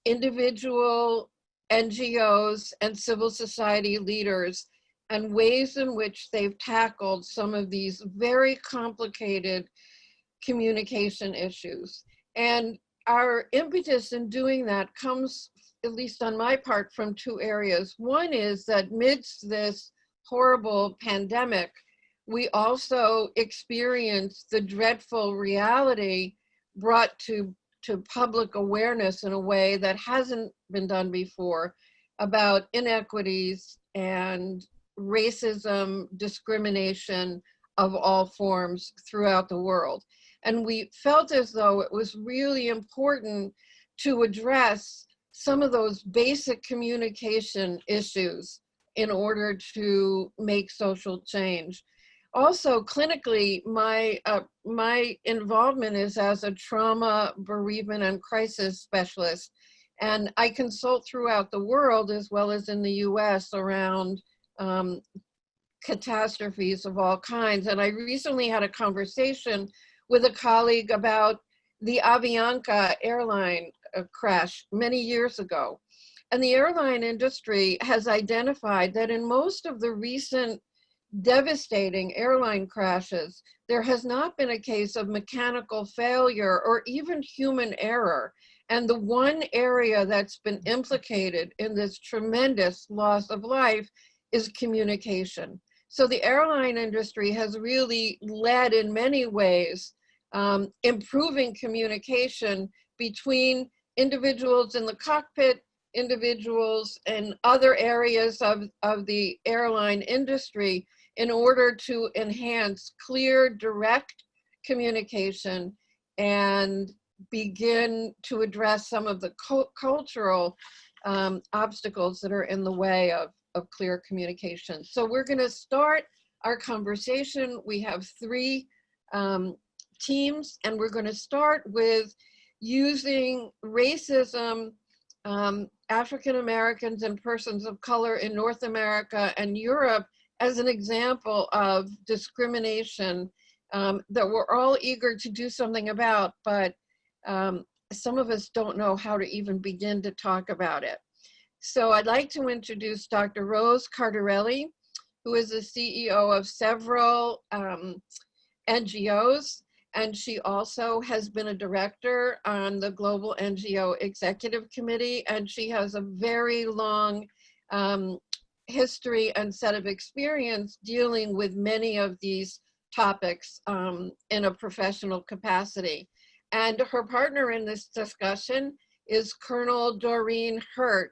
Speaker 4: individual NGOs and civil society leaders and ways in which they've tackled some of these very complicated communication issues. And our impetus in doing that comes, at least on my part, from two areas. One is that amidst this horrible pandemic, we also experienced the dreadful reality brought to public awareness in a way that hasn't been done before about inequities and racism, discrimination of all forms throughout the world. And we felt as though it was really important to address some of those basic communication issues in order to make social change. Also, clinically, my involvement is as a trauma, bereavement, and crisis specialist. And I consult throughout the world, as well as in the US, around catastrophes of all kinds. And I recently had a conversation with a colleague about the Avianca airline crash many years ago. And the airline industry has identified that in most of the recent devastating airline crashes, there has not been a case of mechanical failure or even human error. And the one area that's been implicated in this tremendous loss of life is communication. So the airline industry has really led in many ways, improving communication between individuals in the cockpit, individuals in other areas of the airline industry, in order to enhance clear, direct communication and begin to address some of the cultural obstacles that are in the way of clear communication. So we're going to start our conversation. We have three teams, and we're going to start with using racism, African Americans and persons of color in North America and Europe as an example of discrimination that we're all eager to do something about, but some of us don't know how to even begin to talk about it. So I'd like to introduce Dr. Rose Cardarelli, who is the CEO of several NGOs, and she also has been a director on the Global NGO Executive Committee, and she has a very long history and set of experience dealing with many of these topics in a professional capacity. And her partner in this discussion is Colonel Doreen Hurt,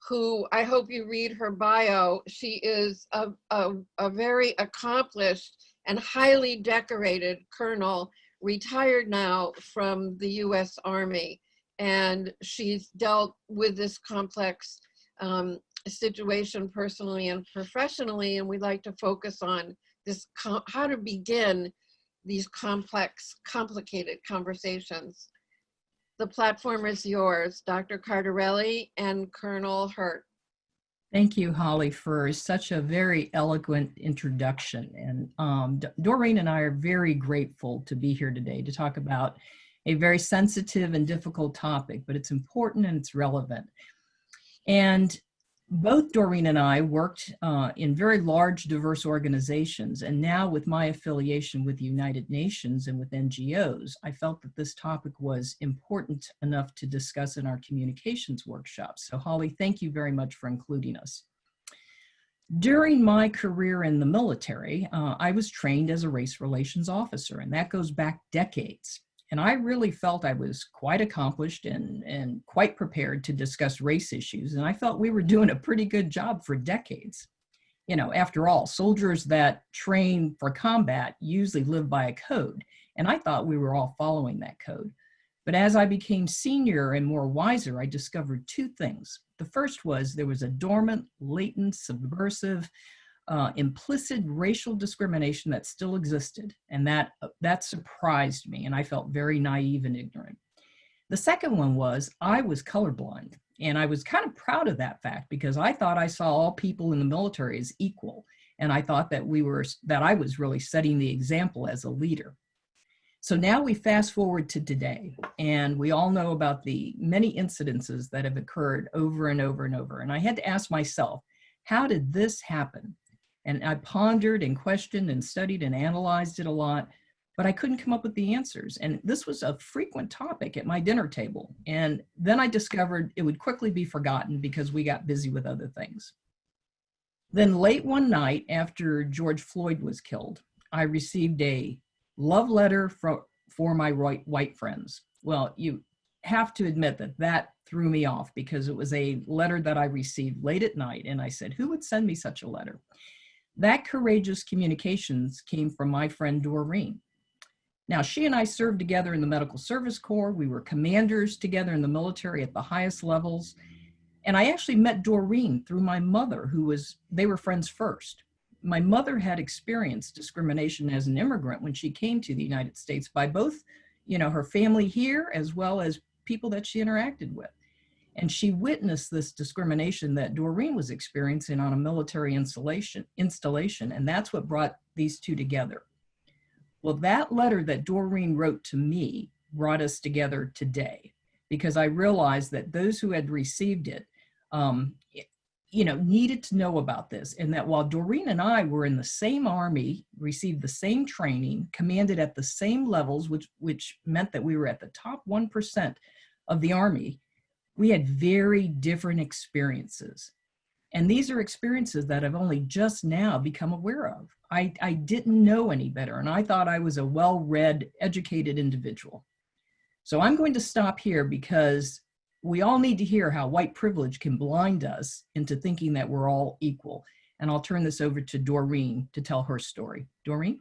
Speaker 4: who I hope you read her bio. She is a very accomplished and highly decorated colonel, retired now from the US Army. And she's dealt with this complex situation personally and professionally, and we'd like to focus on this, how to begin these complex, complicated conversations. the platform is yours, Dr. Cardarelli and Colonel Hurt.
Speaker 7: Thank you, Holly, for such a very eloquent introduction. And Doreen and I are very grateful to be here today to talk about a very sensitive and difficult topic, but it's important and it's relevant. And both Doreen and I worked in very large, diverse organizations. And now with my affiliation with the United Nations and with NGOs, I felt that this topic was important enough to discuss in our communications workshops. So Holly, thank you very much for including us. During my career in the military, I was trained as a race relations officer, and that goes back decades. And I really felt I was quite accomplished and quite prepared to discuss race issues. And I felt we were doing a pretty good job for decades. You know, after all, soldiers that train for combat usually live by a code. And I thought we were all following that code. But as I became senior and more wiser, I discovered two things. The first was there was a dormant, latent, subversive, implicit racial discrimination that still existed, and that surprised me, and I felt very naive and ignorant. The second one was I was colorblind, and I was kind of proud of that fact because I thought I saw all people in the military as equal, and I thought that I was really setting the example as a leader. So now we fast forward to today, and we all know about the many incidences that have occurred over and over and over, and I had to ask myself, how did this happen? And I pondered and questioned and studied and analyzed it a lot, but I couldn't come up with the answers. And this was a frequent topic at my dinner table. And then I discovered it would quickly be forgotten because we got busy with other things. Then late one night after George Floyd was killed, I received a love letter for my white friends. Well, you have to admit that threw me off because it was a letter that I received late at night. And I said, who would send me such a letter? That courageous communications came from my friend Doreen. Now, she and I served together in the Medical Service Corps. We were commanders together in the military at the highest levels. And I actually met Doreen through my mother, they were friends first. My mother had experienced discrimination as an immigrant when she came to the United States by both, her family here as well as people that she interacted with. And she witnessed this discrimination that Doreen was experiencing on a military installation, and that's what brought these two together. Well, that letter that Doreen wrote to me brought us together today because I realized that those who had received it, needed to know about this, and that while Doreen and I were in the same Army, received the same training, commanded at the same levels, which meant that we were at the top 1% of the Army, we had very different experiences. And these are experiences that I've only just now become aware of. I didn't know any better, and I thought I was a well-read, educated individual. So I'm going to stop here because we all need to hear how white privilege can blind us into thinking that we're all equal. And I'll turn this over to Doreen to tell her story. Doreen?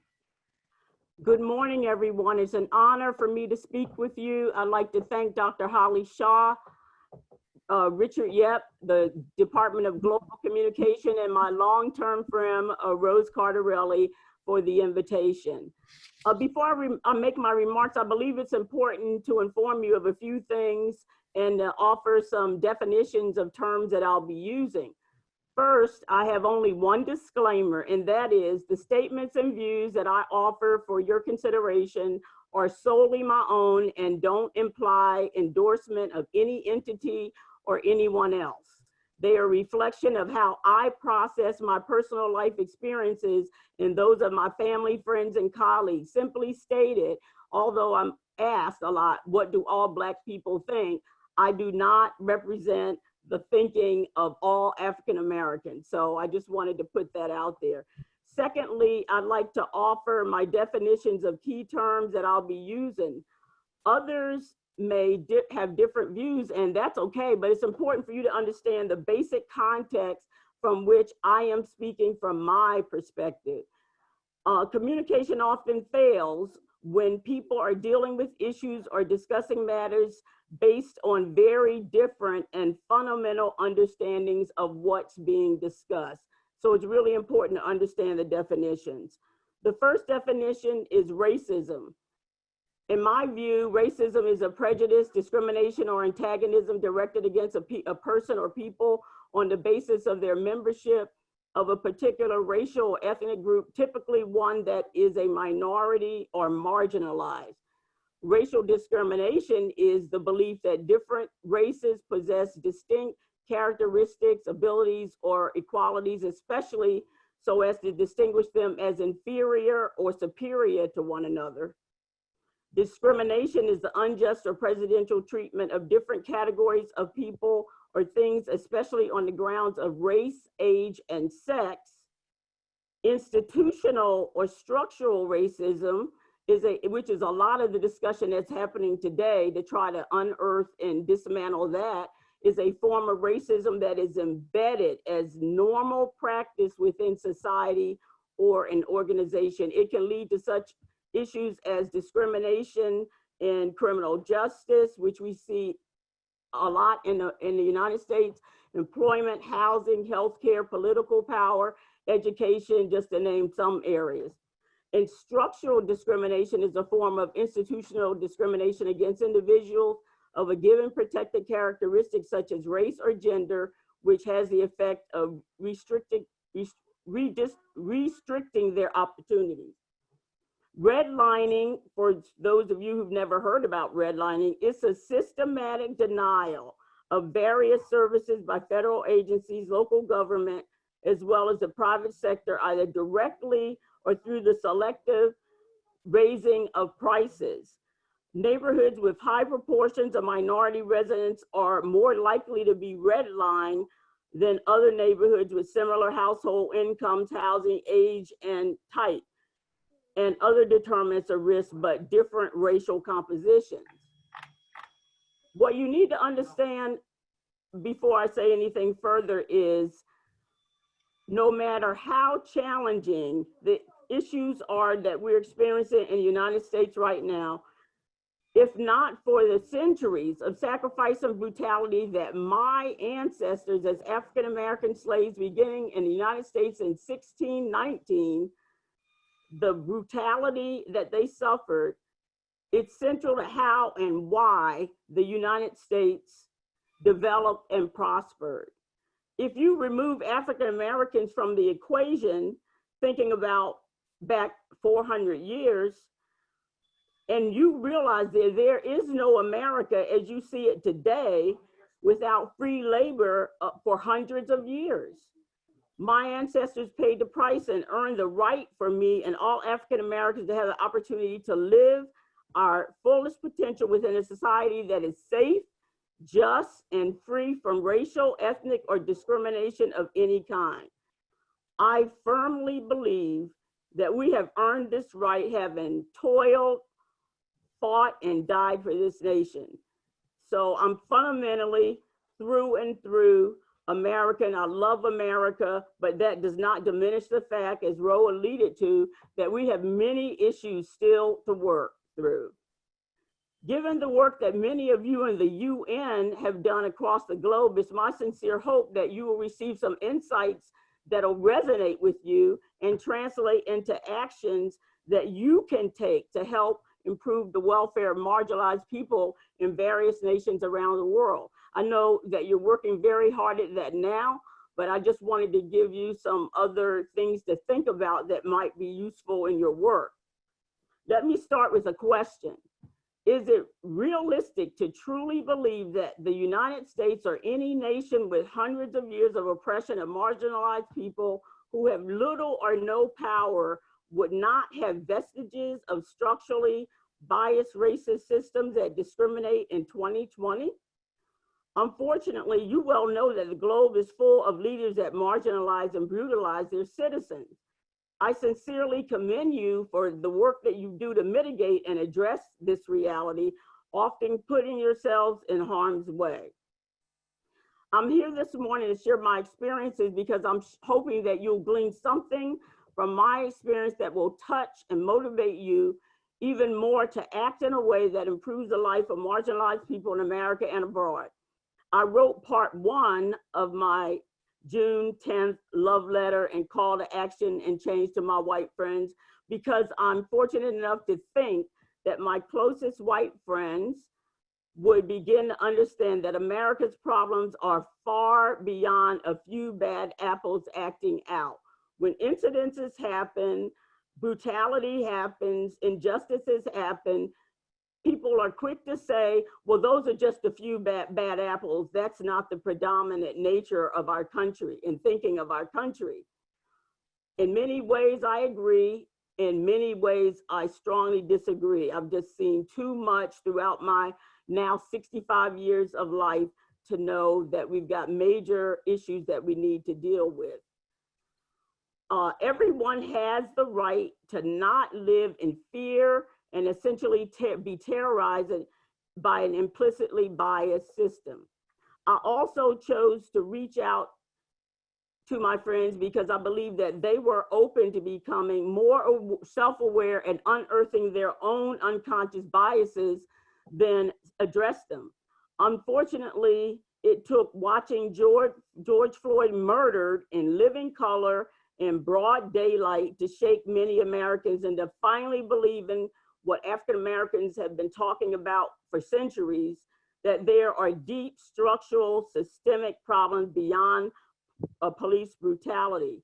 Speaker 8: Good morning, everyone. It's an honor for me to speak with you. I'd like to thank Dr. Holly Shaw, Richard Yep, the Department of Global Communication, and my long-term friend, Rose Cardarelli, for the invitation. Before I make my remarks, I believe it's important to inform you of a few things and offer some definitions of terms that I'll be using. First, I have only one disclaimer, and that is the statements and views that I offer for your consideration are solely my own and don't imply endorsement of any entity or anyone else. They are a reflection of how I process my personal life experiences and those of my family, friends, and colleagues. Simply stated, although I'm asked a lot, what do all Black people think? I do not represent the thinking of all African Americans. So I just wanted to put that out there. Secondly, I'd like to offer my definitions of key terms that I'll be using. Others may have different views, and that's okay, but it's important for you to understand the basic context from which I am speaking from my perspective. Communication often fails when people are dealing with issues or discussing matters based on very different and fundamental understandings of what's being discussed. So it's really important to understand the definitions. The first definition is racism. In my view, racism is a prejudice, discrimination, or antagonism directed against a person or people on the basis of their membership of a particular racial or ethnic group, typically one that is a minority or marginalized. Racial discrimination is the belief that different races possess distinct characteristics, abilities, or equalities, especially so as to distinguish them as inferior or superior to one another. Discrimination is the unjust or prejudicial treatment of different categories of people or things, especially on the grounds of race, age, and sex. Institutional or structural racism which is a lot of the discussion that's happening today to try to unearth and dismantle that, is a form of racism that is embedded as normal practice within society or an organization. It can lead to such issues as discrimination in criminal justice, which we see a lot in the United States, employment, housing, healthcare, political power, education, just to name some areas. And structural discrimination is a form of institutional discrimination against individuals of a given protected characteristic such as race or gender, which has the effect of restricting their opportunities. Redlining, for those of you who've never heard about redlining, is a systematic denial of various services by federal agencies, local government, as well as the private sector, either directly or through the selective raising of prices. Neighborhoods with high proportions of minority residents are more likely to be redlined than other neighborhoods with similar household incomes, housing, age, and type, and other determinants of risk, but different racial compositions. What you need to understand before I say anything further is, no matter how challenging the issues are that we're experiencing in the United States right now, if not for the centuries of sacrifice and brutality that my ancestors as African-American slaves beginning in the United States in 1619, the brutality that they suffered, it's central to how and why the United States developed and prospered. If you remove African Americans from the equation, thinking about back 400 years, and you realize that there is no America as you see it today without free labor for hundreds of years. My ancestors paid the price and earned the right for me and all African Americans to have the opportunity to live our fullest potential within a society that is safe, just, and free from racial, ethnic, or discrimination of any kind. I firmly believe that we have earned this right, having toiled, fought, and died for this nation. So I'm fundamentally through and through American. I love America, but that does not diminish the fact, as Ro alluded to, that we have many issues still to work through. Given the work that many of you in the UN have done across the globe, it's my sincere hope that you will receive some insights that'll resonate with you and translate into actions that you can take to help improve the welfare of marginalized people in various nations around the world. I know that you're working very hard at that now, but I just wanted to give you some other things to think about that might be useful in your work. Let me start with a question. Is it realistic to truly believe that the United States or any nation with hundreds of years of oppression of marginalized people who have little or no power would not have vestiges of structurally biased racist systems that discriminate in 2020? Unfortunately, you well know that the globe is full of leaders that marginalize and brutalize their citizens. I sincerely commend you for the work that you do to mitigate and address this reality, often putting yourselves in harm's way. I'm here this morning to share my experiences because I'm hoping that you'll glean something from my experience that will touch and motivate you even more to act in a way that improves the life of marginalized people in America and abroad. I wrote part 1 of my June 10th love letter and call to action and change to my white friends because I'm fortunate enough to think that my closest white friends would begin to understand that America's problems are far beyond a few bad apples acting out. When incidences happen, brutality happens, injustices happen, people are quick to say, well, those are just a few bad apples. That's not the predominant nature of our country and thinking of our country. In many ways, I agree. In many ways, I strongly disagree. I've just seen too much throughout my now 65 years of life to know that we've got major issues that we need to deal with. Everyone has the right to not live in fear and essentially be terrorized by an implicitly biased system. I also chose to reach out to my friends because I believe that they were open to becoming more self-aware and unearthing their own unconscious biases than address them. Unfortunately, it took watching George Floyd murdered in living color in broad daylight to shake many Americans into finally believing what African Americans have been talking about for centuries, that there are deep structural systemic problems beyond police brutality.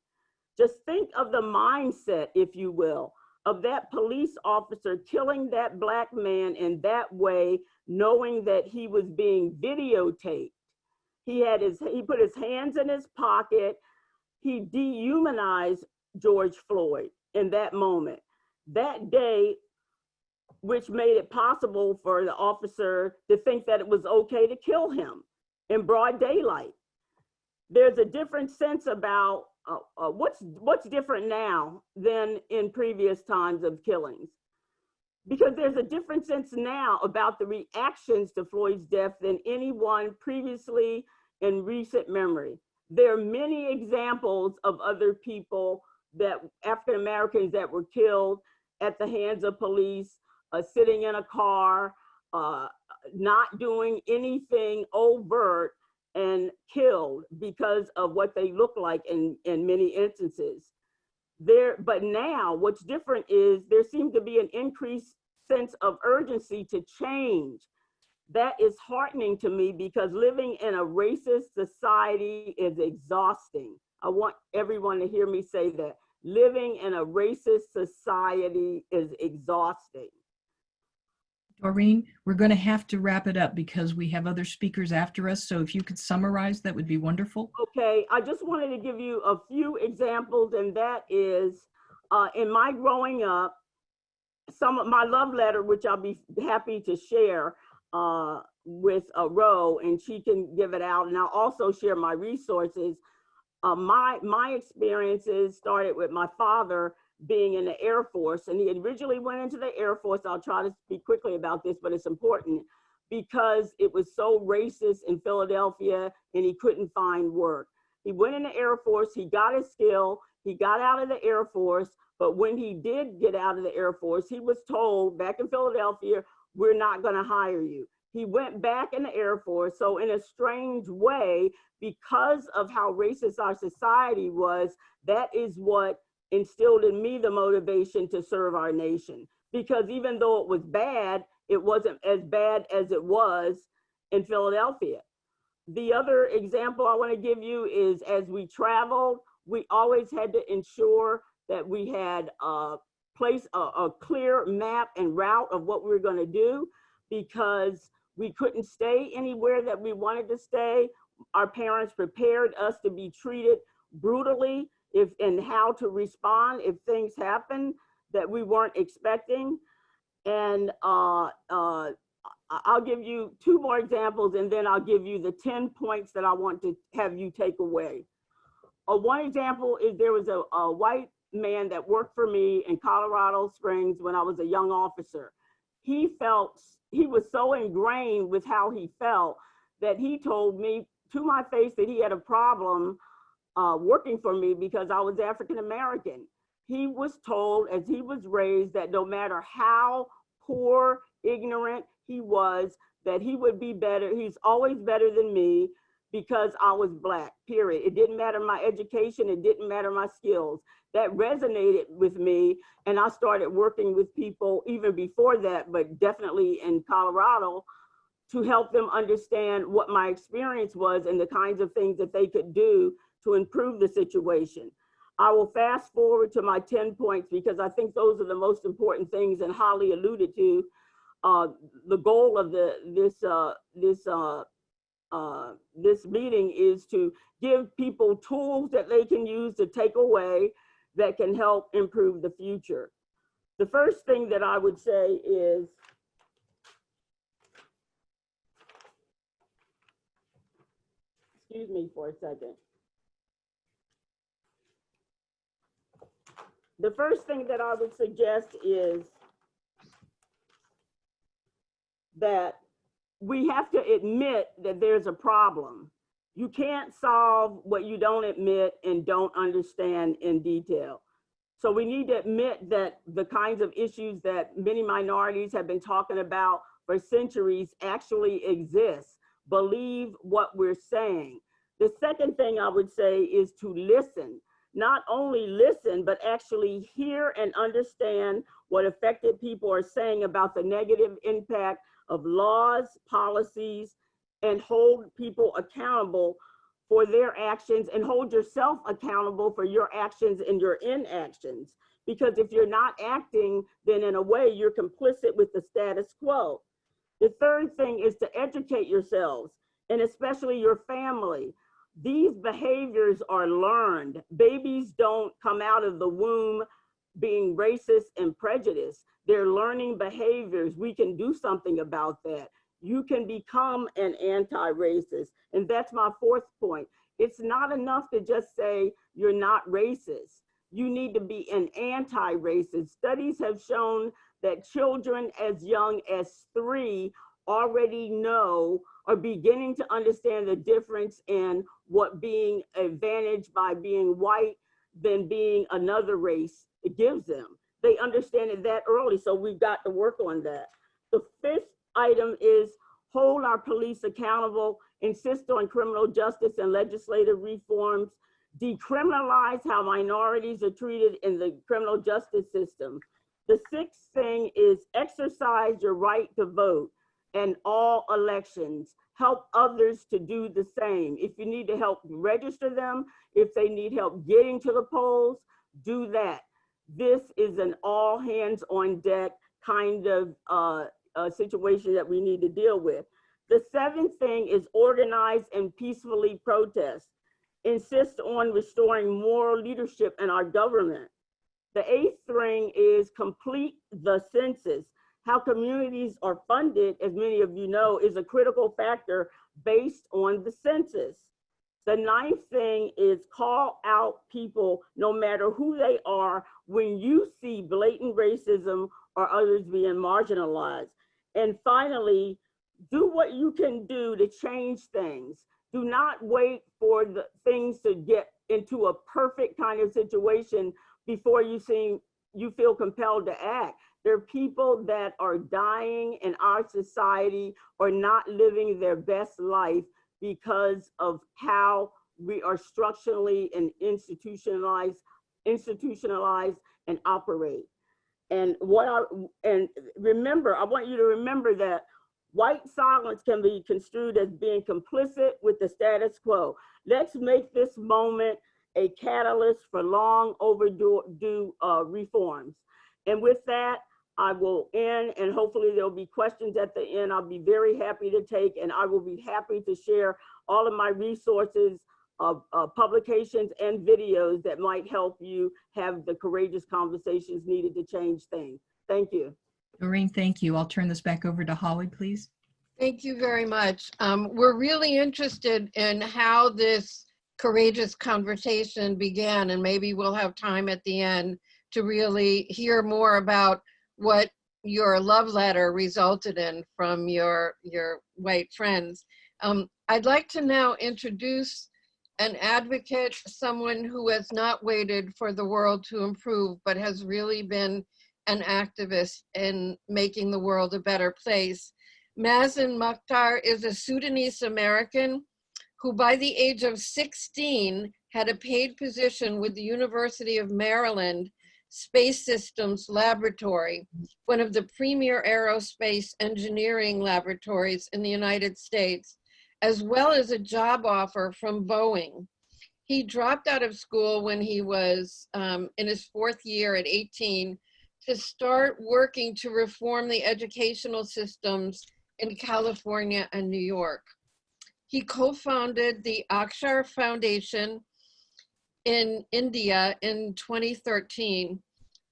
Speaker 8: Just think of the mindset, if you will, of that police officer killing that Black man in that way, knowing that he was being videotaped. He put his hands in his pocket. He dehumanized George Floyd in that moment. That day, which made it possible for the officer to think that it was okay to kill him in broad daylight. There's a different sense about what's different now than in previous times of killings. Because there's a different sense now about the reactions to Floyd's death than anyone previously in recent memory. There are many examples of other people, that African Americans that were killed at the hands of police, sitting in a car, not doing anything overt, and killed because of what they look like in many instances. But now what's different is there seems to be an increased sense of urgency to change. That is heartening to me because living in a racist society is exhausting. I want everyone to hear me say that. Living in a racist society is exhausting.
Speaker 7: Doreen, we're going to have to wrap it up because we have other speakers after us. So if you could summarize, that would be wonderful.
Speaker 8: Okay, I just wanted to give you a few examples, and that is in my growing up, some of my love letter, which I'll be happy to share with Ro, and she can give it out, and I'll also share my resources. My experiences started with my father being in the Air Force, and he originally went into the Air Force. I'll try to speak quickly about this, but it's important because it was so racist in Philadelphia and he couldn't find work. He went in the Air Force, he got his skill, he got out of the Air Force, but when he did get out of the Air Force, he was told back in Philadelphia, we're not gonna hire you. He went back in the Air Force. So in a strange way, because of how racist our society was, that is what instilled in me the motivation to serve our nation. Because even though it was bad, it wasn't as bad as it was in Philadelphia. The other example I want to give you is as we traveled, we always had to ensure that we had a clear map and route of what we were going to do, because we couldn't stay anywhere that we wanted to stay. Our parents prepared us to be treated brutally and how to respond if things happen that we weren't expecting. And I'll give you 2 more examples, and then I'll give you the 10 points that I want to have you take away. One example is there was a white man that worked for me in Colorado Springs when I was a young officer. He was so ingrained with how he felt that he told me to my face that he had a problem working for me because I was African American. He was told, as he was raised, that no matter how poor, ignorant he was, that he would be better. He's always better than me because I was Black, period. It didn't matter my education, it didn't matter my skills. That resonated with me, and I started working with people even before that, but definitely in Colorado, to help them understand what my experience was and the kinds of things that they could do to improve the situation. I will fast forward to my 10 points because I think those are the most important things, and Holly alluded to. The goal of this meeting is to give people tools that they can use to take away that can help improve the future. The first thing that I would say is, excuse me for a second. The first thing that I would suggest is that we have to admit that there's a problem. You can't solve what you don't admit and don't understand in detail. So we need to admit that the kinds of issues that many minorities have been talking about for centuries actually exist. Believe what we're saying. The second thing I would say is to listen. Not only listen, but actually hear and understand what affected people are saying about the negative impact of laws, policies, and hold people accountable for their actions, and hold yourself accountable for your actions and your inactions. Because if you're not acting, then in a way you're complicit with the status quo. The third thing is to educate yourselves, and especially your family. These behaviors are learned. Babies don't come out of the womb being racist and prejudiced. They're learning behaviors. We can do something about that. You can become an anti-racist. And that's my fourth point. It's not enough to just say you're not racist. You need to be an anti-racist. Studies have shown that children as young as 3 already know or beginning to understand the difference in what being advantaged by being white than being another race it gives them. They understand it that early, so we've got to work on that. The fifth item is hold our police accountable, insist on criminal justice and legislative reforms, decriminalize how minorities are treated in the criminal justice system. The sixth thing is exercise your right to vote in all elections. Help others to do the same. If you need to help register them, if they need help getting to the polls, do that. This is an all hands on deck kind of situation that we need to deal with. The seventh thing is organize and peacefully protest. Insist on restoring moral leadership in our government. The eighth thing is complete the census. How communities are funded, as many of you know, is a critical factor based on the census. The ninth thing is call out people, no matter who they are, when you see blatant racism or others being marginalized. And finally, do what you can do to change things. Do not wait for the things to get into a perfect kind of situation before you feel compelled to act. There are people that are dying in our society or not living their best life because of how we are structurally and institutionalized and operate. And remember, I want you to remember that white silence can be construed as being complicit with the status quo. Let's make this moment a catalyst for long overdue reforms. And with that, I will end, and hopefully there'll be questions at the end. I'll be very happy to take, and I will be happy to share all of my resources, publications and videos that might help you have the courageous conversations needed to change things. Thank you.
Speaker 7: Doreen, thank you. I'll turn this back over to Holly, please.
Speaker 4: Thank you very much. We're really interested in how this courageous conversation began, and maybe we'll have time at the end to really hear more about what your love letter resulted in from your white friends. I'd like to now introduce an advocate, someone who has not waited for the world to improve, but has really been an activist in making the world a better place. Mazen Mukhtar is a Sudanese American who by the age of 16 had a paid position with the University of Maryland Space Systems Laboratory, one of the premier aerospace engineering laboratories in the United States, as well as a job offer from Boeing. He dropped out of school when he was in his 4th year at 18 to start working to reform the educational systems in California and New York. He co-founded the Akshar Foundation in India in 2013,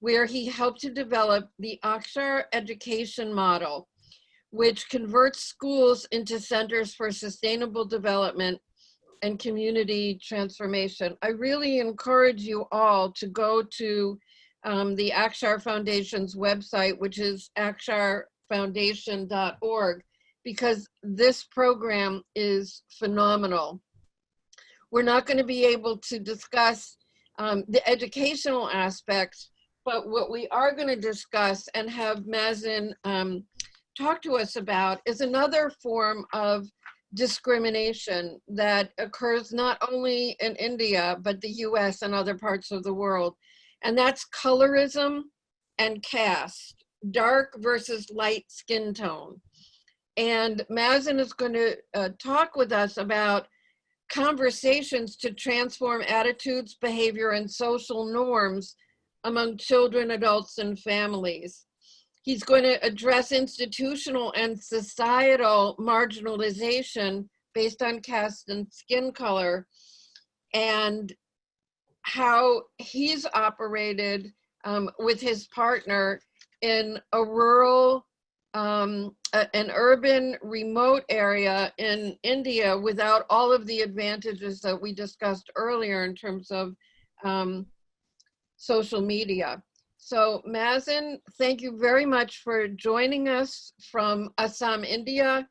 Speaker 4: where he helped to develop the Akshar education model, which converts schools into centers for sustainable development and community transformation. I really encourage you all to go to the Akshar Foundation's website, which is aksharfoundation.org, because this program is phenomenal. We're not going to be able to discuss the educational aspects, but what we are going to discuss and have Mazen talk to us about is another form of discrimination that occurs not only in India, but the US and other parts of the world. And that's colorism and caste, dark versus light skin tone. And Mazen is going to talk with us about conversations to transform attitudes, behavior, and social norms among children, adults, and families. He's going to address institutional and societal marginalization based on caste and skin color, and how he's operated with his partner in a rural, an urban, remote area in India without all of the advantages that we discussed earlier in terms of social media. So Mazen, thank you very much for joining us from Assam, India.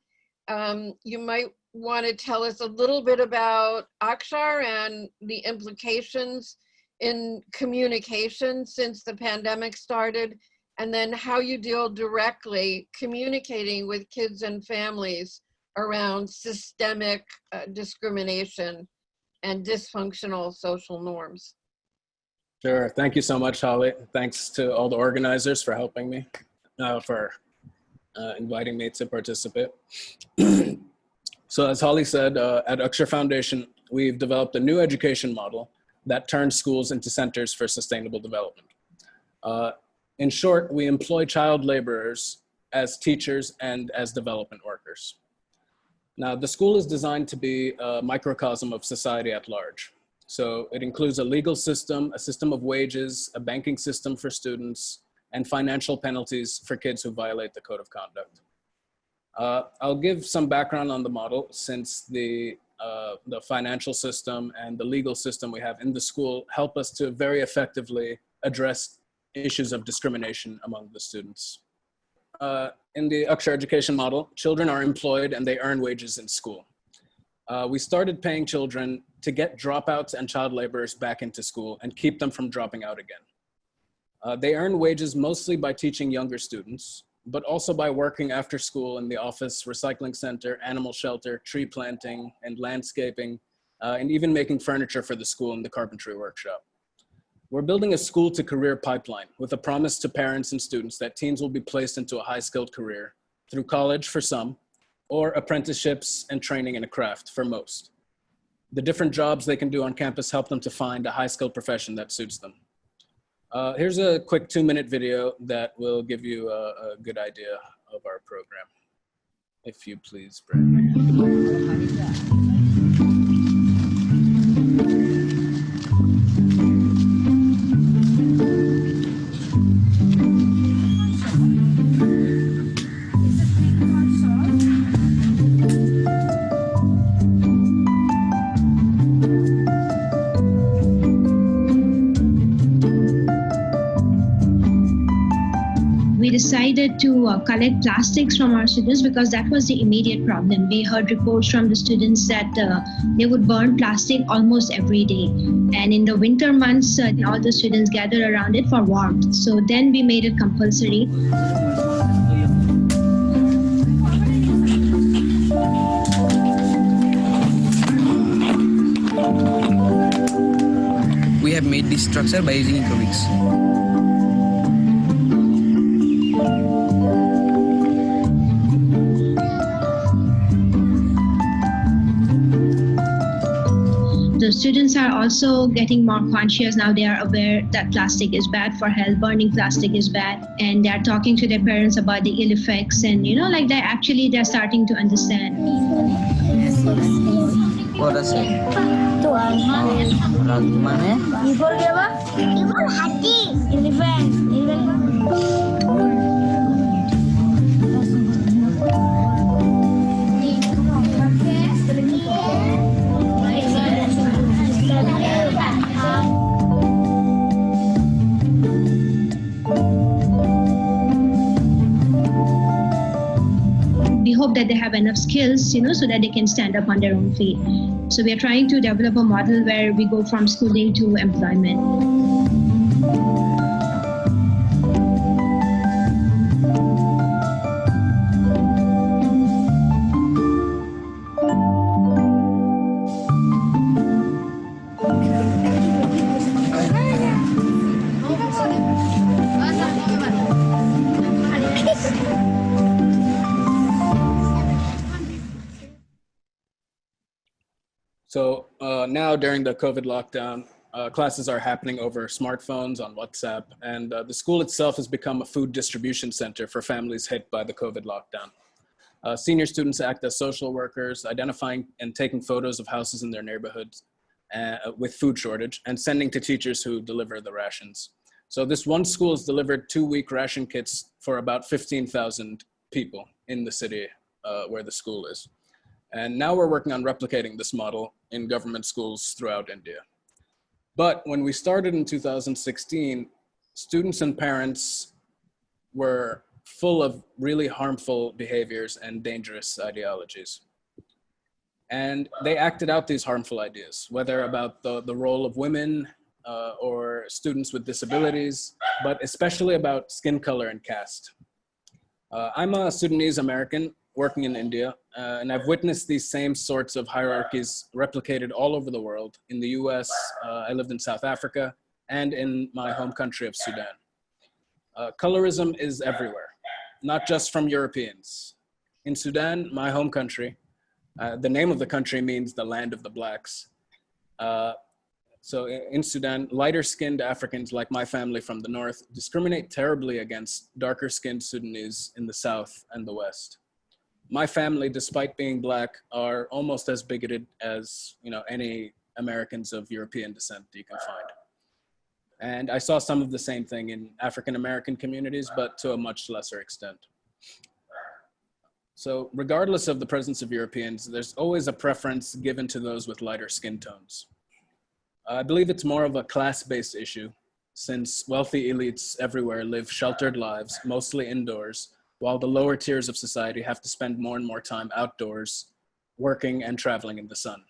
Speaker 4: You might want to tell us a little bit about Akshar and the implications in communication since the pandemic started, and then how you deal directly communicating with kids and families around systemic discrimination and dysfunctional social norms.
Speaker 9: Sure. Thank you so much, Holly. Thanks to all the organizers for helping me, for inviting me to participate. So as Holly said, at Akshar Foundation, we've developed a new education model that turns schools into centers for sustainable development. In short, we employ child laborers as teachers and as development workers. Now, the school is designed to be a microcosm of society at large. So it includes a legal system, a system of wages, a banking system for students, and financial penalties for kids who violate the code of conduct. I'll give some background on the model, since the financial system and the legal system we have in the school help us to very effectively address issues of discrimination among the students. In the Akshar education model, children are employed and they earn wages in school. We started paying children to get dropouts and child laborers back into school and keep them from dropping out again. They earn wages mostly by teaching younger students, but also by working after school in the office, recycling center, animal shelter, tree planting, and landscaping, and even making furniture for the school in the carpentry workshop. We're building a school to career pipeline with a promise to parents and students that teens will be placed into a high-skilled career through college for some, or apprenticeships and training in a craft for most. The different jobs they can do on campus help them to find a high-skilled profession that suits them. Here's a quick 2-minute video that will give you a good idea of our program. If you please, Brandon.
Speaker 10: We decided to collect plastics from our students because that was the immediate problem. We heard reports from the students that they would burn plastic almost every day. And in the winter months, all the students gathered around it for warmth. So then we made it compulsory.
Speaker 11: structure by using economics.
Speaker 10: The students are also getting more conscious now. They are aware that plastic is bad for health, burning plastic is bad, and they are talking to their parents about the ill effects, and like they're starting to understand.
Speaker 11: Orang gimana ya? Evil dia apa? Evil hati. Elephant.
Speaker 10: We hope that they have enough skills, so that they can stand up on their own feet. So we are trying to develop a model where we go from schooling to employment.
Speaker 9: So now during the COVID lockdown, classes are happening over smartphones on WhatsApp, and the school itself has become a food distribution center for families hit by the COVID lockdown. Senior students act as social workers, identifying and taking photos of houses in their neighborhoods with food shortage and sending to teachers who deliver the rations. So this one school has delivered 2-week ration kits for about 15,000 people in the city where the school is. And now we're working on replicating this model in government schools throughout India. But when we started in 2016, students and parents were full of really harmful behaviors and dangerous ideologies. And they acted out these harmful ideas, whether about the role of women or students with disabilities, but especially about skin color and caste. I'm a Sudanese American working in India, and I've witnessed these same sorts of hierarchies replicated all over the world. In the US, I lived in South Africa, and in my home country of Sudan. Colorism is everywhere, not just from Europeans. In Sudan, my home country, the name of the country means the land of the blacks. So in Sudan, lighter-skinned Africans like my family from the north discriminate terribly against darker-skinned Sudanese in the south and the west. My family, despite being black, are almost as bigoted as any Americans of European descent you can find. And I saw some of the same thing in African American communities, but to a much lesser extent. So regardless of the presence of Europeans, there's always a preference given to those with lighter skin tones. I believe it's more of a class-based issue, since wealthy elites everywhere live sheltered lives, mostly indoors, while the lower tiers of society have to spend more and more time outdoors, working and traveling in the sun.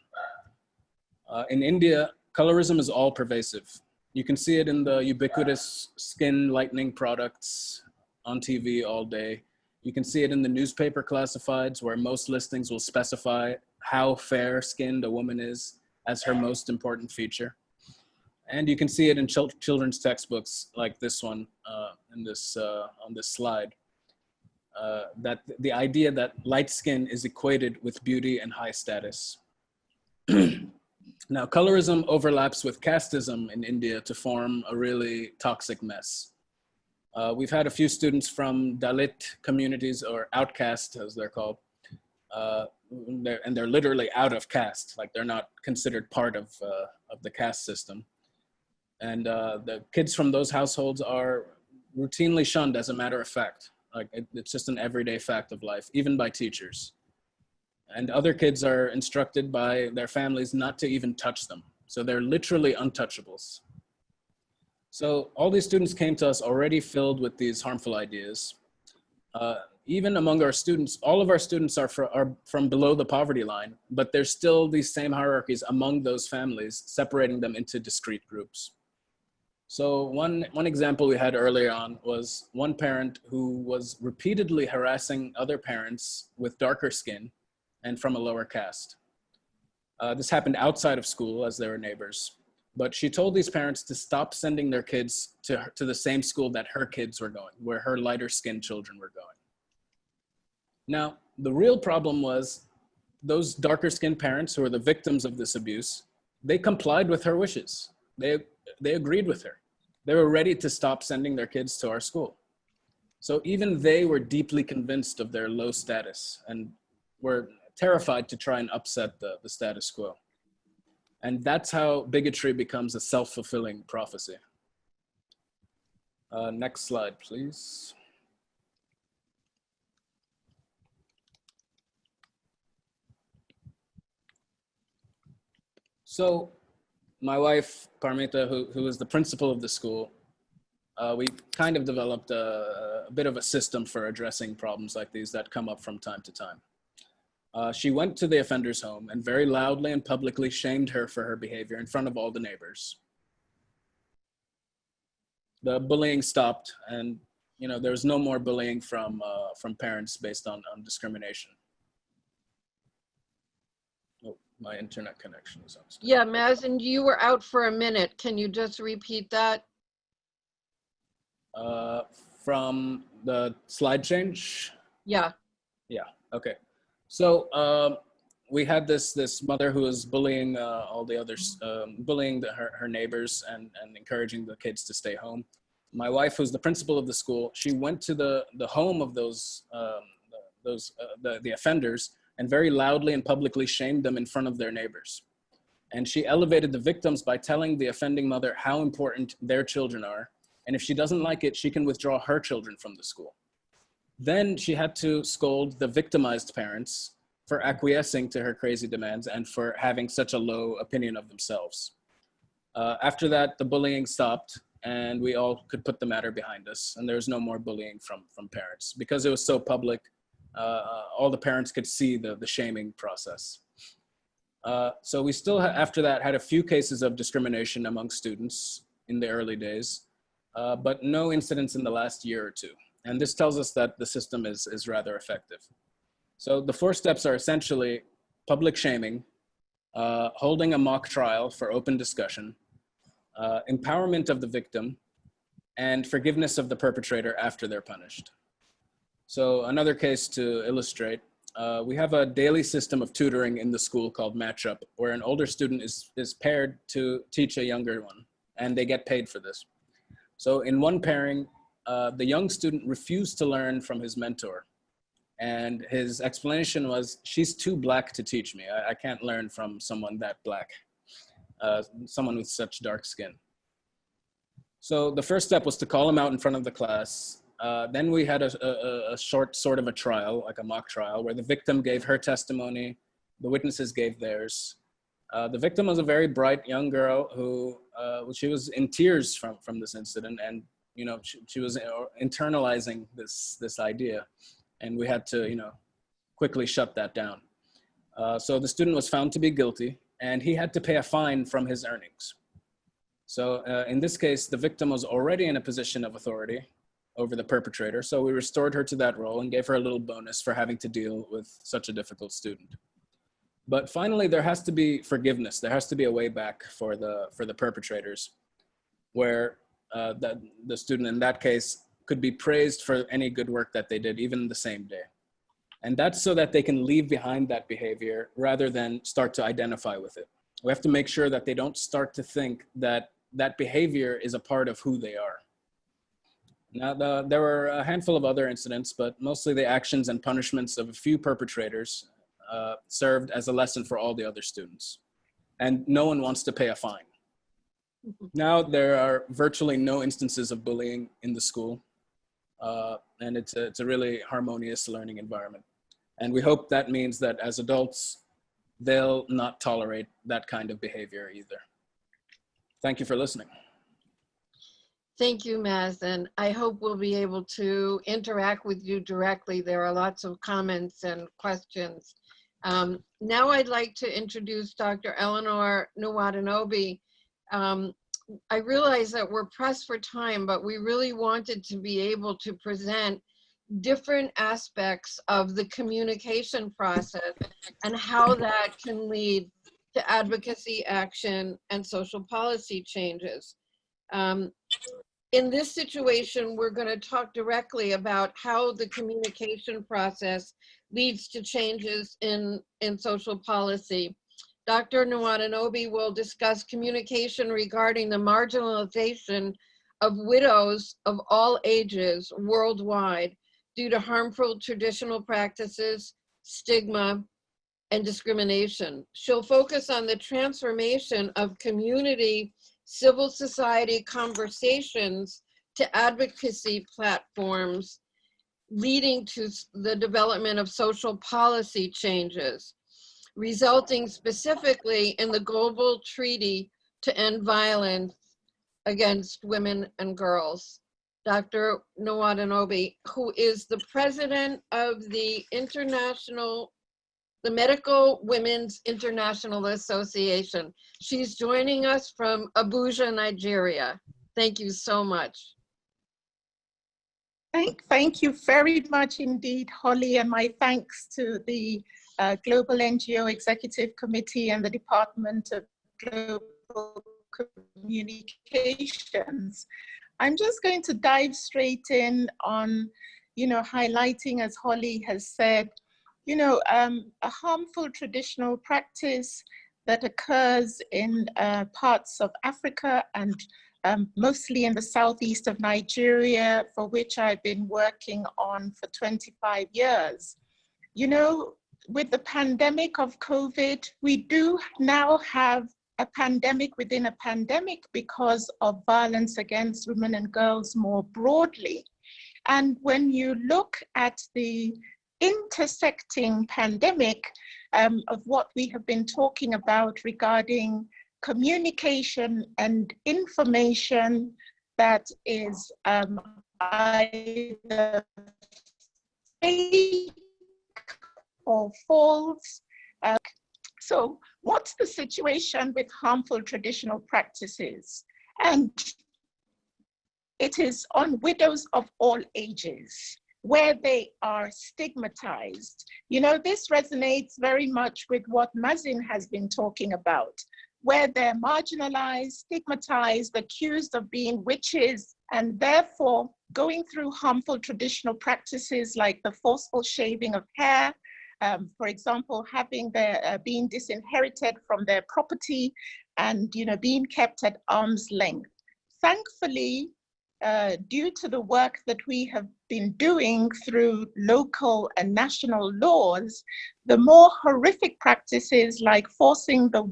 Speaker 9: In India, colorism is all pervasive. You can see it in the ubiquitous skin lightening products on TV all day. You can see it in the newspaper classifieds, where most listings will specify how fair-skinned a woman is as her most important feature. And you can see it in children's textbooks like this one on this slide. That the idea that light skin is equated with beauty and high status. Now, colorism overlaps with casteism in India to form a really toxic mess. We've had a few students from Dalit communities, or outcast as they're called, and they're literally out of caste, like they're not considered part of the caste system. And the kids from those households are routinely shunned as a matter of fact. Like it's just an everyday fact of life, even by teachers. And other kids are instructed by their families not to even touch them. So they're literally untouchables. So all these students came to us already filled with these harmful ideas. Even among our students, all of our students are from below the poverty line, but there's still these same hierarchies among those families, separating them into discrete groups. So one example we had earlier on was one parent who was repeatedly harassing other parents with darker skin and from a lower caste. This happened outside of school as they were neighbors. But she told these parents to stop sending their kids to the same school that her kids were going, where her lighter skinned children were going. Now, the real problem was those darker skinned parents who were the victims of this abuse, they complied with her wishes. They agreed with her. They were ready to stop sending their kids to our school. So even they were deeply convinced of their low status and were terrified to try and upset the status quo. And that's how bigotry becomes a self-fulfilling prophecy. Next slide, please. So my wife, Parmita, who is the principal of the school, we kind of developed a bit of a system for addressing problems like these that come up from time to time. She went to the offender's home and very loudly and publicly shamed her for her behavior in front of all the neighbors. The bullying stopped, and there was no more bullying from parents based on discrimination. Oh, my internet connection is unstable.
Speaker 4: Yeah, Mazen, you were out for a minute. Can you just repeat that?
Speaker 9: From the slide change?
Speaker 4: Yeah.
Speaker 9: Yeah, okay. So we had this mother who was bullying all the others, bullying her neighbors and encouraging the kids to stay home. My wife, who's the principal of the school, she went to the home of the offenders and very loudly and publicly shamed them in front of their neighbors. And she elevated the victims by telling the offending mother how important their children are. And if she doesn't like it, she can withdraw her children from the school. Then she had to scold the victimized parents for acquiescing to her crazy demands and for having such a low opinion of themselves. After that, the bullying stopped and we all could put the matter behind us, and there was no more bullying from parents. Because it was so public, all the parents could see the shaming process. So we still, after that, had a few cases of discrimination among students in the early days, but no incidents in the last year or two. And this tells us that the system is rather effective. So the 4 steps are essentially public shaming, holding a mock trial for open discussion, empowerment of the victim, and forgiveness of the perpetrator after they're punished. So another case to illustrate, we have a daily system of tutoring in the school called Matchup, where an older student is paired to teach a younger one, and they get paid for this. So in one pairing, the young student refused to learn from his mentor. And his explanation was, she's too black to teach me. I can't learn from someone that black, someone with such dark skin. So the first step was to call him out in front of the class. Then we had a short sort of a trial, like a mock trial, where the victim gave her testimony, the witnesses gave theirs. The victim was a very bright young girl who, she was in tears from this incident, and she was internalizing this idea, and we had to quickly shut that down. So the student was found to be guilty, and he had to pay a fine from his earnings. So in this case, the victim was already in a position of authority over the perpetrator, so we restored her to that role and gave her a little bonus for having to deal with such a difficult student. But finally, there has to be forgiveness. There has to be a way back for the perpetrators, where the student in that case could be praised for any good work that they did, even the same day. And that's so that they can leave behind that behavior rather than start to identify with it. We have to make sure that they don't start to think that that behavior is a part of who they are. Now, there were a handful of other incidents, but mostly the actions and punishments of a few perpetrators served as a lesson for all the other students. And no one wants to pay a fine. Now there are virtually no instances of bullying in the school, and it's a really harmonious learning environment. And we hope that means that as adults, they'll not tolerate that kind of behavior either. Thank you for listening.
Speaker 4: Thank you, Mazen. I hope we'll be able to interact with you directly. There are lots of comments and questions. Now I'd like to introduce Dr. Eleanor Nwatanobi. I realize that we're pressed for time, but we really wanted to be able to present different aspects of the communication process and how that can lead to advocacy, action, and social policy changes. In this situation, we're going to talk directly about how the communication process leads to changes in social policy. Dr. Nwatanobi will discuss communication regarding the marginalization of widows of all ages worldwide due to harmful traditional practices, stigma, and discrimination. She'll focus on the transformation of community civil society conversations to advocacy platforms, leading to the development of social policy changes, resulting specifically in the global treaty to end violence against women and girls. Dr. Nwatanobi, who is the president of the Medical Women's International Association. She's joining us from Abuja, Nigeria. Thank you so much.
Speaker 12: Thank you very much indeed, Holly, and my thanks to the Global NGO Executive Committee and the Department of Global Communications. I'm just going to dive straight in on, highlighting, as Holly has said, a harmful traditional practice that occurs in parts of Africa and mostly in the southeast of Nigeria, for which I've been working on for 25 years. With the pandemic of COVID, we do now have a pandemic within a pandemic because of violence against women and girls more broadly. And when you look at the intersecting pandemic of what we have been talking about regarding communication and information that is either fake or false. So what's the situation with harmful traditional practices? And it is on widows of all ages, where they are stigmatized. This resonates very much with what Mazin has been talking about, where they're marginalized, stigmatized, accused of being witches, and therefore going through harmful traditional practices like the forceful shaving of hair, for example, having their being disinherited from their property and being kept at arm's length. Thankfully, due to the work that we have been doing through local and national laws, the more horrific practices like forcing the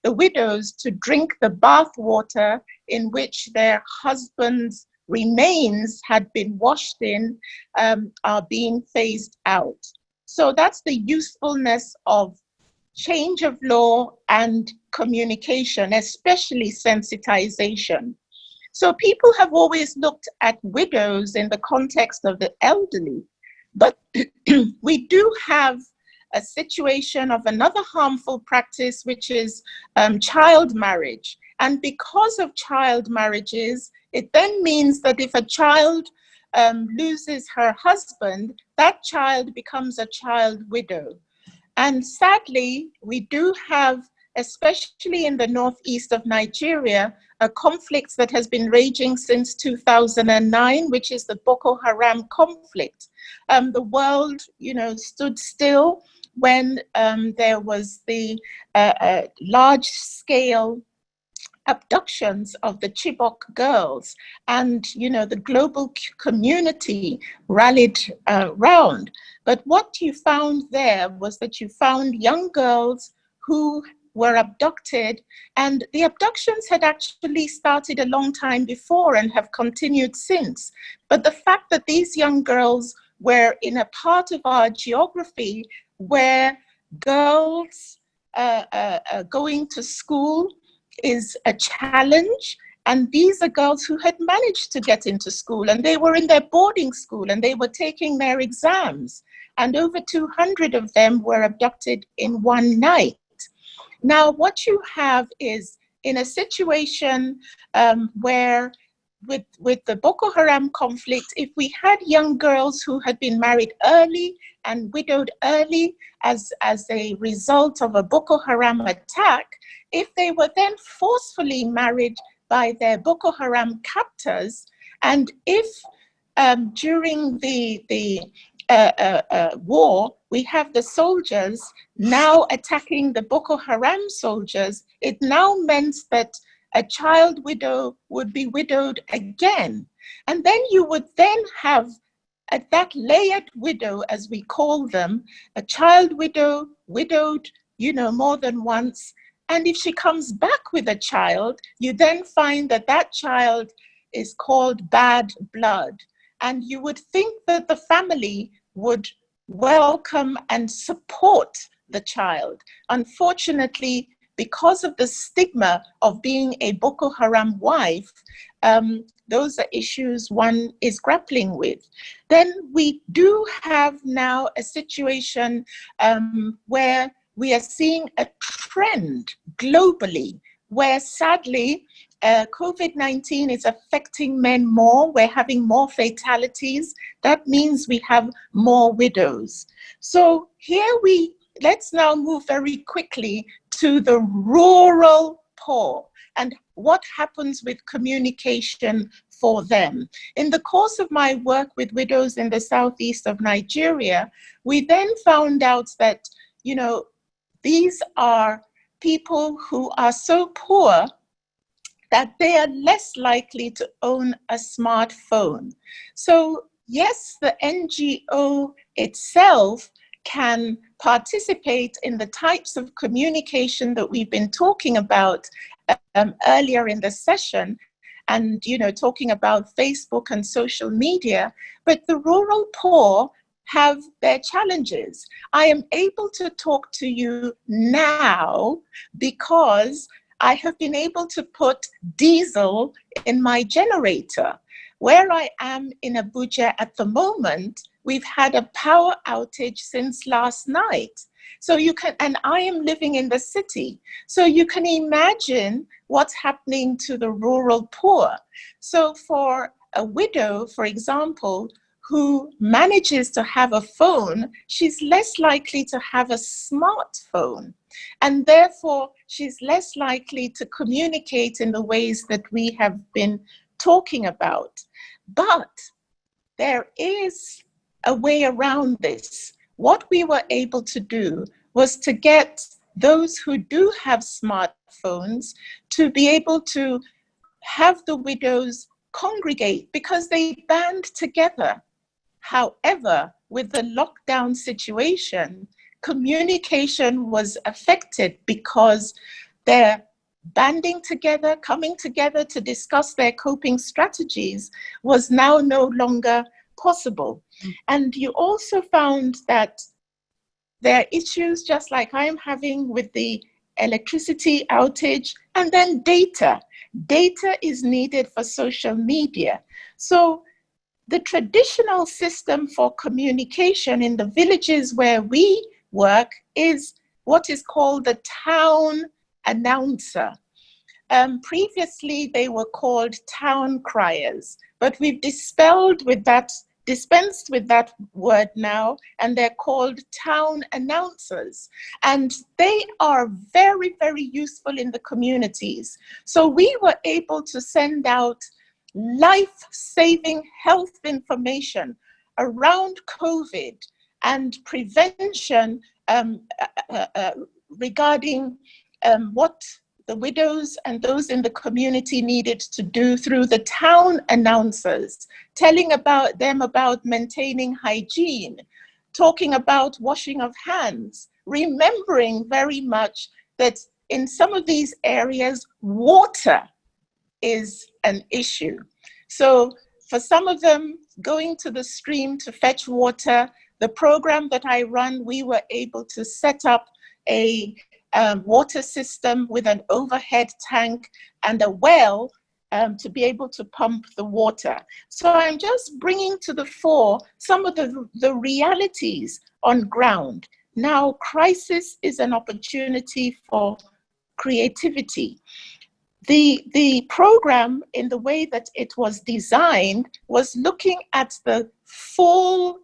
Speaker 12: widows to drink the bath water in which their husbands' remains had been washed in are being phased out. So that's the usefulness of change of law and communication, especially sensitization. So people have always looked at widows in the context of the elderly, but we do have a situation of another harmful practice, which is child marriage. And because of child marriages, it then means that if a child loses her husband, that child becomes a child widow. And sadly, we do have, especially in the northeast of Nigeria, a conflict that has been raging since 2009, which is the Boko Haram conflict. The world, stood still when there was the large-scale abductions of the Chibok girls, and the global community rallied round. But what you found there was that you found young girls who were abducted, and the abductions had actually started a long time before and have continued since. But the fact that these young girls were in a part of our geography where girls going to school is a challenge, and these are girls who had managed to get into school, and they were in their boarding school, and they were taking their exams, and over 200 of them were abducted in one night. Now, what you have is, in a situation where with the Boko Haram conflict, if we had young girls who had been married early and widowed early as a result of a Boko Haram attack, if they were then forcefully married by their Boko Haram captors, and if during the war, we have the soldiers now attacking the Boko Haram soldiers, it now meant that a child widow would be widowed again. And then you would then have that layered widow, as we call them, a child widow, widowed, more than once. And if she comes back with a child, you then find that that child is called bad blood. And you would think that the family would welcome and support the child. Unfortunately, because of the stigma of being a Boko Haram wife, those are issues one is grappling with. Then we do have now a situation where we are seeing a trend globally, where sadly, COVID-19 is affecting men more. We're having more fatalities. That means we have more widows. So let's now move very quickly to the rural poor and what happens with communication for them. In the course of my work with widows in the southeast of Nigeria, we then found out that, these are people who are so poor that they are less likely to own a smartphone. So yes, the NGO itself can participate in the types of communication that we've been talking about earlier in the session, and talking about Facebook and social media, but the rural poor have their challenges. I am able to talk to you now because I have been able to put diesel in my generator. Where I am in Abuja at the moment, we've had a power outage since last night. So and I am living in the city. So you can imagine what's happening to the rural poor. So for a widow, for example, who manages to have a phone, she's less likely to have a smartphone. And therefore, she's less likely to communicate in the ways that we have been talking about. But there is a way around this. What we were able to do was to get those who do have smartphones to be able to have the widows congregate because they band together. However, with the lockdown situation, communication was affected because their banding together, coming together to discuss their coping strategies was now no longer possible. And you also found that there are issues just like I'm having with the electricity outage, and then data. Data is needed for social media. So the traditional system for communication in the villages where we work is what is called the town announcer. Previously, they were called town criers, but we've dispensed with that word now, and they're called town announcers. And they are very, very useful in the communities. So we were able to send out life-saving health information around COVID and prevention regarding what the widows and those in the community needed to do through the town announcers, telling them about maintaining hygiene, talking about washing of hands, remembering very much that in some of these areas, water is an issue. So for some of them, going to the stream to fetch water, the program that I run, we were able to set up a water system with an overhead tank and a well to be able to pump the water. So I'm just bringing to the fore some of the realities on ground. Now, crisis is an opportunity for creativity. the program, in the way that it was designed, was looking at the full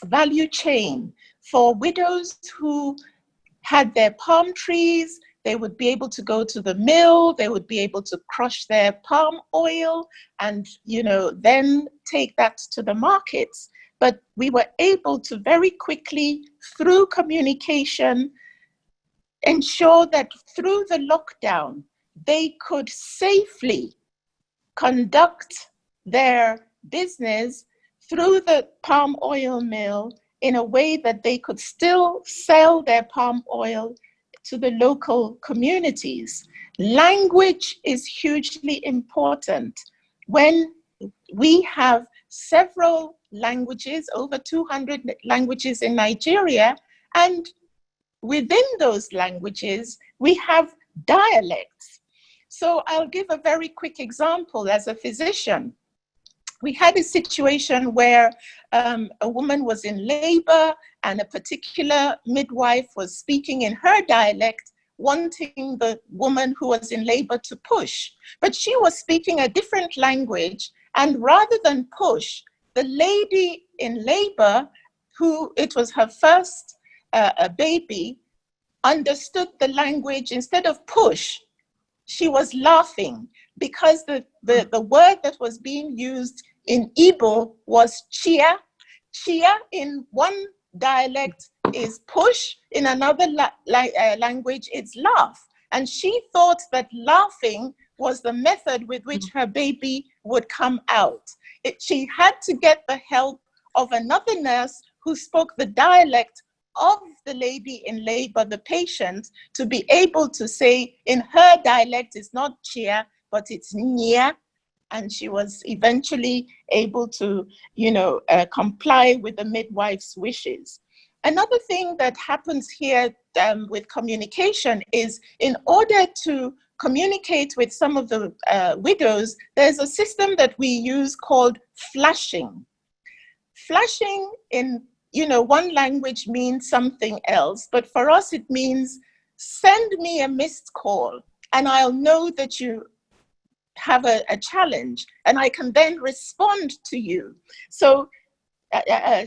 Speaker 12: value chain for widows who had their palm trees. They would be able to go to the mill, they would be able to crush their palm oil and, you know, then take that to the markets. But we were able to very quickly, through communication, ensure that through the lockdown, they could safely conduct their business through the palm oil mill in a way that they could still sell their palm oil to the local communities. Language is hugely important. When we have several languages, over 200 languages in Nigeria, and within those languages, we have dialects. So I'll give a very quick example. As a physician, we had a situation where a woman was in labor and a particular midwife was speaking in her dialect, wanting the woman who was in labor to push. But she was speaking a different language, and rather than push, the lady in labor, who it was her first baby, understood the language. Instead of push, she was laughing, because the word that was being used in Igbo was chia. Chia in one dialect is push, in another language it's laugh. And she thought that laughing was the method with which her baby would come out. She had to get the help of another nurse who spoke the dialect of the lady in labor, the patient, to be able to say in her dialect, it's not chia, but it's nya. And she was eventually able to, you know, comply with the midwife's wishes. Another thing that happens here with communication is, in order to communicate with some of the widows, there's a system that we use called flashing. Flashing in, you know, one language means something else, but for us it means send me a missed call and I'll know that you have a challenge and I can then respond to you. So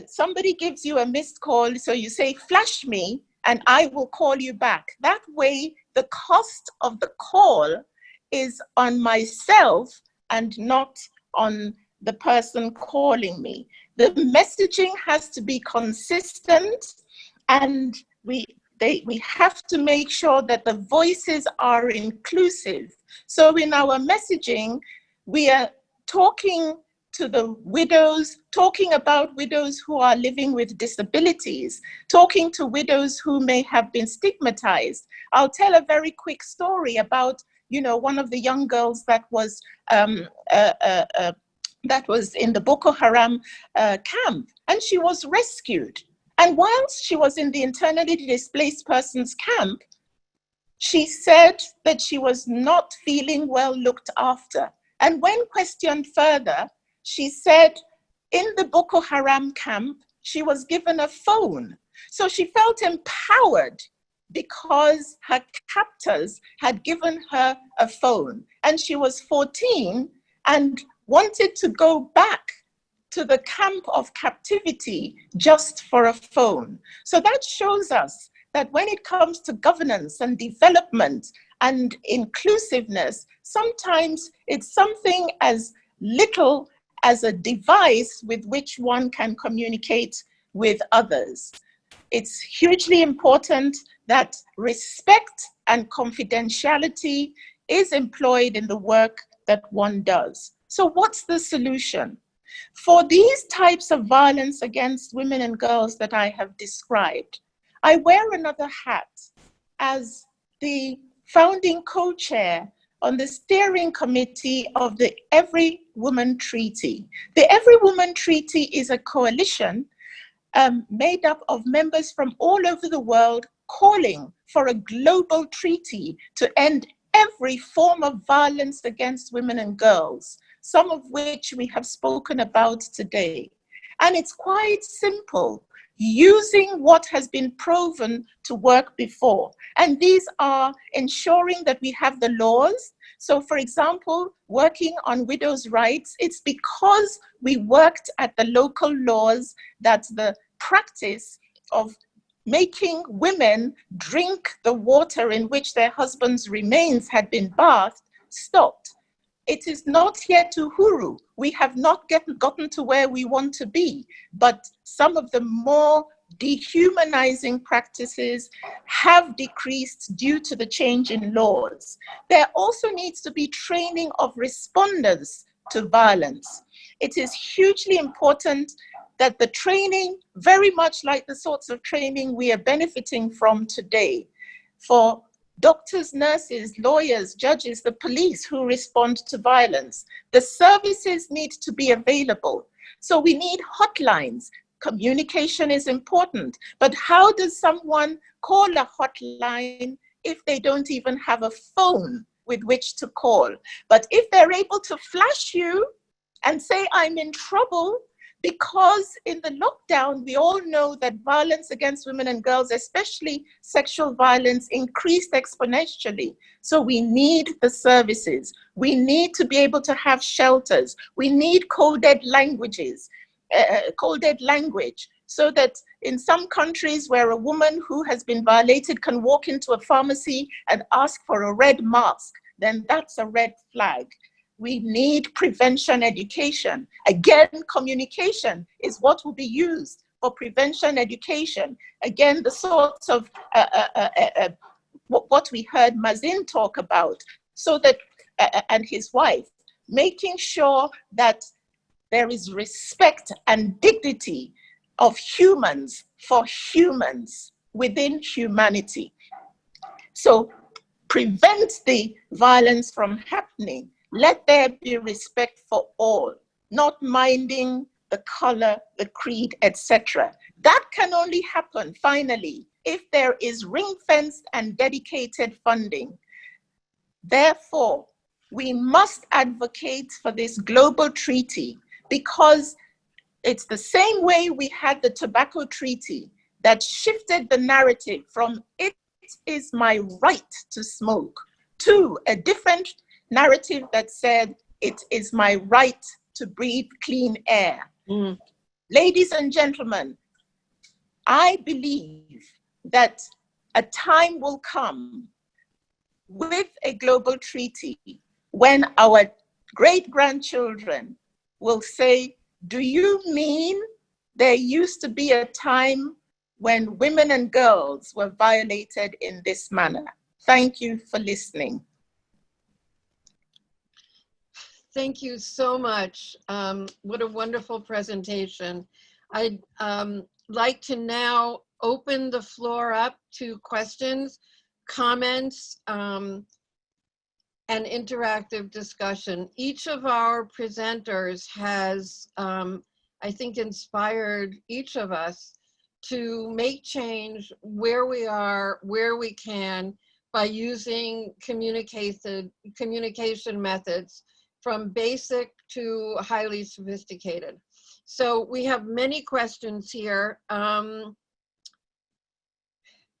Speaker 12: somebody gives you a missed call, so you say, flash me and I will call you back. That way the cost of the call is on myself and not on the person calling me. The messaging has to be consistent, and we have to make sure that the voices are inclusive. So in our messaging, we are talking to the widows, talking about widows who are living with disabilities, talking to widows who may have been stigmatized. I'll tell a very quick story about, you know, one of the young girls that was in the Boko Haram camp, and she was rescued. And whilst she was in the internally displaced persons camp, she said that she was not feeling well looked after. And when questioned further, she said in the Boko Haram camp, she was given a phone. So she felt empowered because her captors had given her a phone. And she was 14 and wanted to go back to the camp of captivity just for a phone. So that shows us that when it comes to governance and development and inclusiveness, sometimes it's something as little as a device with which one can communicate with others. It's hugely important that respect and confidentiality is employed in the work that one does. So what's the solution? For these types of violence against women and girls that I have described, I wear another hat as the founding co-chair on the steering committee of the Every Woman Treaty. The Every Woman Treaty is a coalition made up of members from all over the world calling for a global treaty to end every form of violence against women and girls, some of which we have spoken about today. And it's quite simple. using what has been proven to work before. And these are ensuring that we have the laws. So for example, working on widows' rights, it's because we worked at the local laws that the practice of making women drink the water in which their husbands' remains had been bathed stopped. It is not yet Uhuru. We have not gotten to where we want to be, but some of the more dehumanizing practices have decreased due to the change in laws. There also needs to be training of responders to violence. It is hugely important that the training, very much like the sorts of training we are benefiting from today, for doctors, nurses, lawyers, judges, the police who respond to violence, the services need to be available. So we need hotlines. Communication is important, but how does someone call a hotline if they don't even have a phone with which to call? But if they're able to flash you and say, I'm in trouble, because in the lockdown, we all know that violence against women and girls, especially sexual violence, increased exponentially. So we need the services. We need to be able to have shelters. We need coded languages, coded language, so that in some countries where a woman who has been violated can walk into a pharmacy and ask for a red mask, then that's a red flag. We need prevention education. Again, communication is what will be used for prevention education. Again, the sorts of what we heard Mazin talk about, so that, and his wife, making sure that there is respect and dignity of humans for humans within humanity. So prevent the violence from happening. Let there be respect for all, not minding the color, the creed, etc. That can only happen, finally, if there is ring-fenced and dedicated funding. Therefore, we must advocate for this global treaty, because it's the same way we had the tobacco treaty that shifted the narrative from it is my right to smoke to a different narrative that said it is my right to breathe clean air. Ladies and gentlemen, I believe that a time will come with a global treaty when our great-grandchildren will say, do you mean there used to be a time when women and girls were violated in this manner? Thank you for listening.
Speaker 4: Thank you so much. What a wonderful presentation. I'd like to now open the floor up to questions, comments, and interactive discussion. Each of our presenters has, I think, inspired each of us to make change where we are, where we can, by using communication methods from basic to highly sophisticated. So we have many questions here.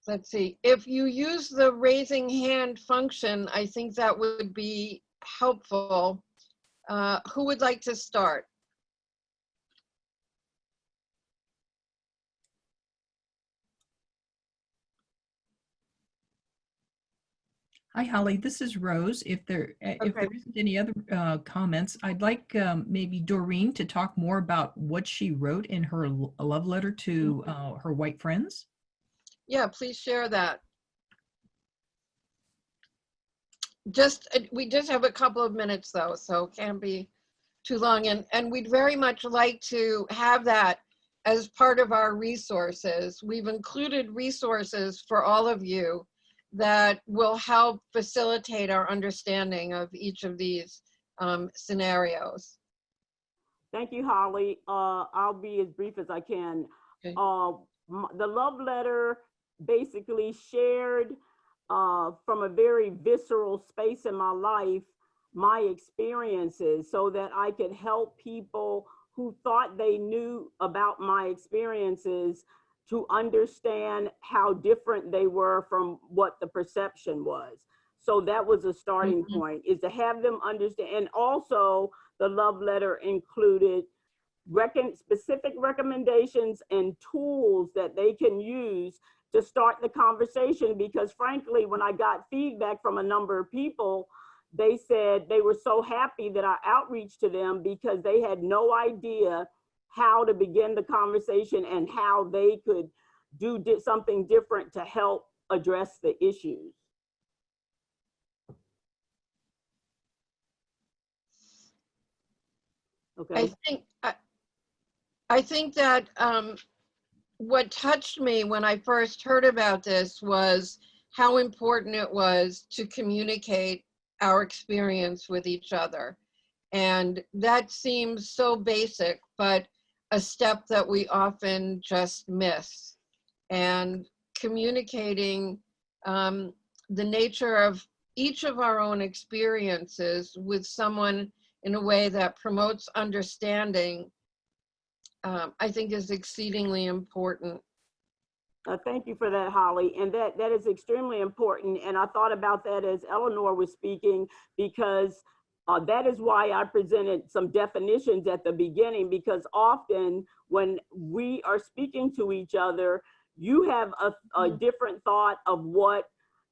Speaker 4: Let's see, if you use the raising hand function, I think that would be helpful. Who would like to start?
Speaker 7: Hi, Holly. This is Rose. If there isn't any other comments, I'd like maybe Doreen to talk more about what she wrote in her love letter to her white friends.
Speaker 4: Yeah, please share that. We just have a couple of minutes though, so it can't be too long. And we'd very much like to have that as part of our resources. We've included resources for all of you that will help facilitate our understanding of each of these scenarios.
Speaker 8: Thank you, Holly. I'll be as brief as I can. Okay. The love letter basically shared from a very visceral space in my life, my experiences, so that I could help people who thought they knew about my experiences to understand how different they were from what the perception was. So that was a starting point, is to have them understand. And also the love letter included specific recommendations and tools that they can use to start the conversation. Because frankly, when I got feedback from a number of people, they said they were so happy that I outreach to them because they had no idea how to begin the conversation and how they could do something different to help address the issues. Okay.
Speaker 4: I think that what touched me when I first heard about this was how important it was to communicate our experience with each other. And that seems so basic, but a step that we often just miss. And communicating the nature of each of our own experiences with someone in a way that promotes understanding, I think is exceedingly important.
Speaker 8: Thank you for that, Holly. And that is extremely important. And I thought about that as Eleanor was speaking, because that is why I presented some definitions at the beginning, because often when we are speaking to each other, you have a different thought of what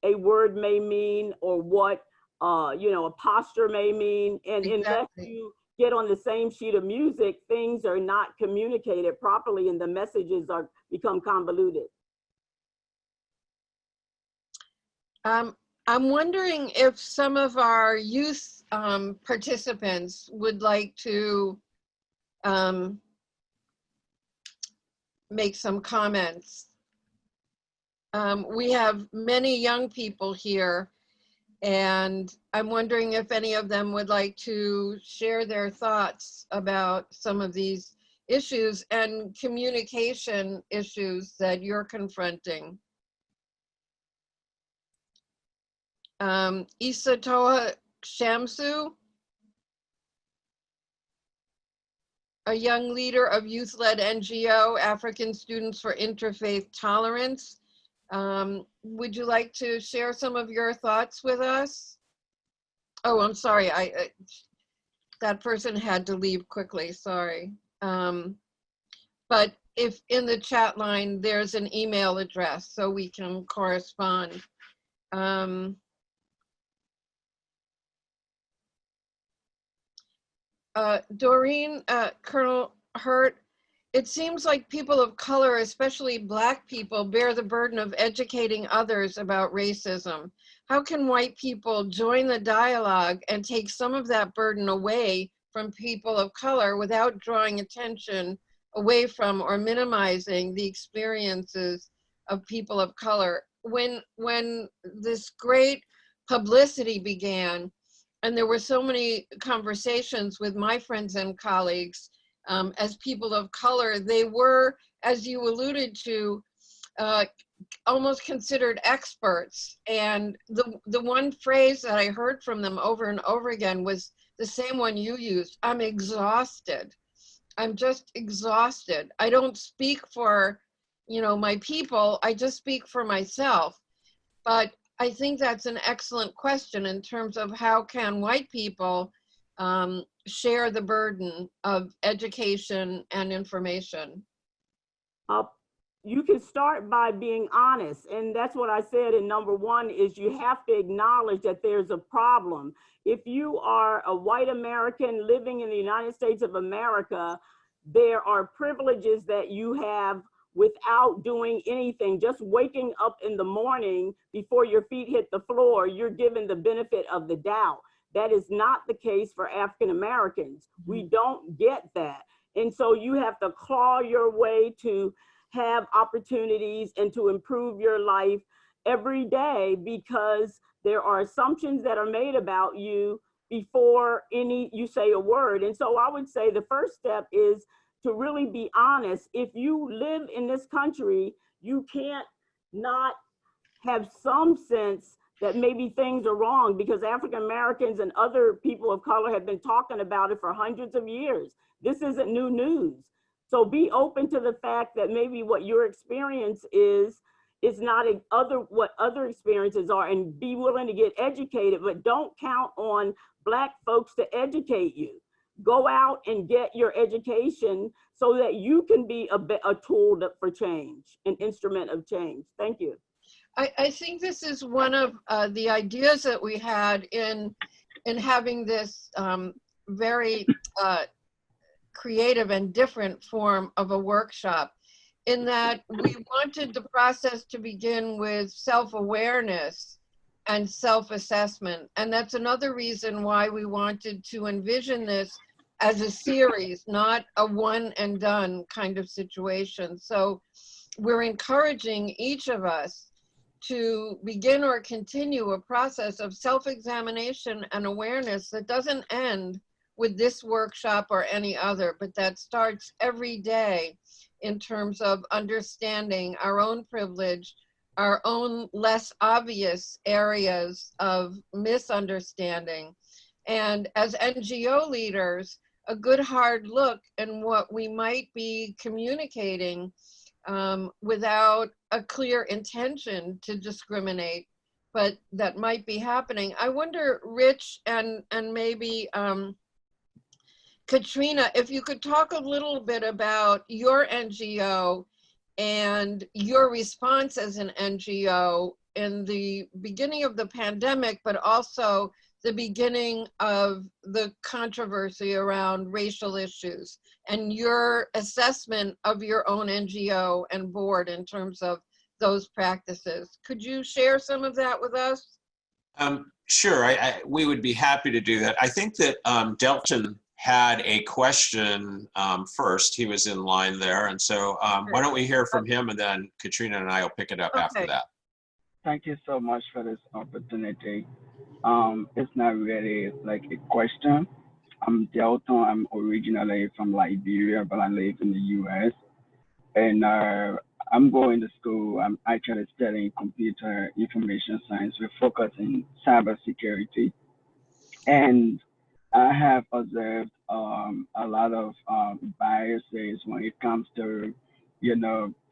Speaker 8: a word may mean, or what a posture may mean. And unless you get on the same sheet of music, things are not communicated properly and the messages become convoluted.
Speaker 4: I'm wondering if some of our youth participants would like to make some comments. We have many young people here, and I'm wondering if any of them would like to share their thoughts about some of these issues and communication issues that you're confronting. Isatoa Shamsu, a young leader of youth-led NGO, African Students for Interfaith Tolerance. Would you like to share some of your thoughts with us? Oh, I'm sorry, that person had to leave quickly, sorry. But if in the chat line, there's an email address so we can correspond. Doreen, Colonel Hurt, it seems like people of color, especially Black people, bear the burden of educating others about racism. How can white people join the dialogue and take some of that burden away from people of color without drawing attention away from or minimizing the experiences of people of color? When this great publicity began, and there were so many conversations with my friends and colleagues, as people of color, they were, as you alluded to, almost considered experts. And the one phrase that I heard from them over and over again was the same one you used: I'm exhausted. I'm just exhausted. I don't speak for, my people, I just speak for myself. But I think that's an excellent question in terms of how can white people share the burden of education and information.
Speaker 8: You can start by being honest. And that's what I said in number one, is you have to acknowledge that there's a problem. If you are a white American living in the United States of America, there are privileges that you have without doing anything. Just waking up in the morning before your feet hit the floor, you're given the benefit of the doubt. That is not the case for African Americans. We don't get that. And so you have to claw your way to have opportunities and to improve your life every day, because there are assumptions that are made about you before you say a word. And so I would say the first step is to really be honest. If you live in this country, you can't not have some sense that maybe things are wrong, because African Americans and other people of color have been talking about it for hundreds of years. This isn't new news. So be open to the fact that maybe what your experience is not what other experiences are, and be willing to get educated, but don't count on Black folks to educate you. Go out and get your education so that you can be a tool for change, an instrument of change. Thank you.
Speaker 4: I think this is one of the ideas that we had in having this very creative and different form of a workshop, in that we wanted the process to begin with self-awareness and self-assessment. And that's another reason why we wanted to envision this as a series, not a one and done kind of situation. So we're encouraging each of us to begin or continue a process of self-examination and awareness that doesn't end with this workshop or any other, but that starts every day in terms of understanding our own privilege, our own less obvious areas of misunderstanding. And as NGO leaders, a good hard look in what we might be communicating without a clear intention to discriminate, but that might be happening. I wonder, Rich, and maybe Katrina, if you could talk a little bit about your NGO and your response as an NGO in the beginning of the pandemic, but also the beginning of the controversy around racial issues, and your assessment of your own NGO and board in terms of those practices. Could you share some of that with us?
Speaker 1: Sure, we would be happy to do that. I think that Delton had a question first. He was in line there. And so why don't we hear from him, and then Katrina and I will pick it up after that.
Speaker 13: Thank you so much for this opportunity. It's not really like a question. I'm Delton. I'm originally from Liberia, but I live in the US. And I'm going to school. I'm actually studying computer information science with focus in cybersecurity. And I have observed a lot of biases when it comes to,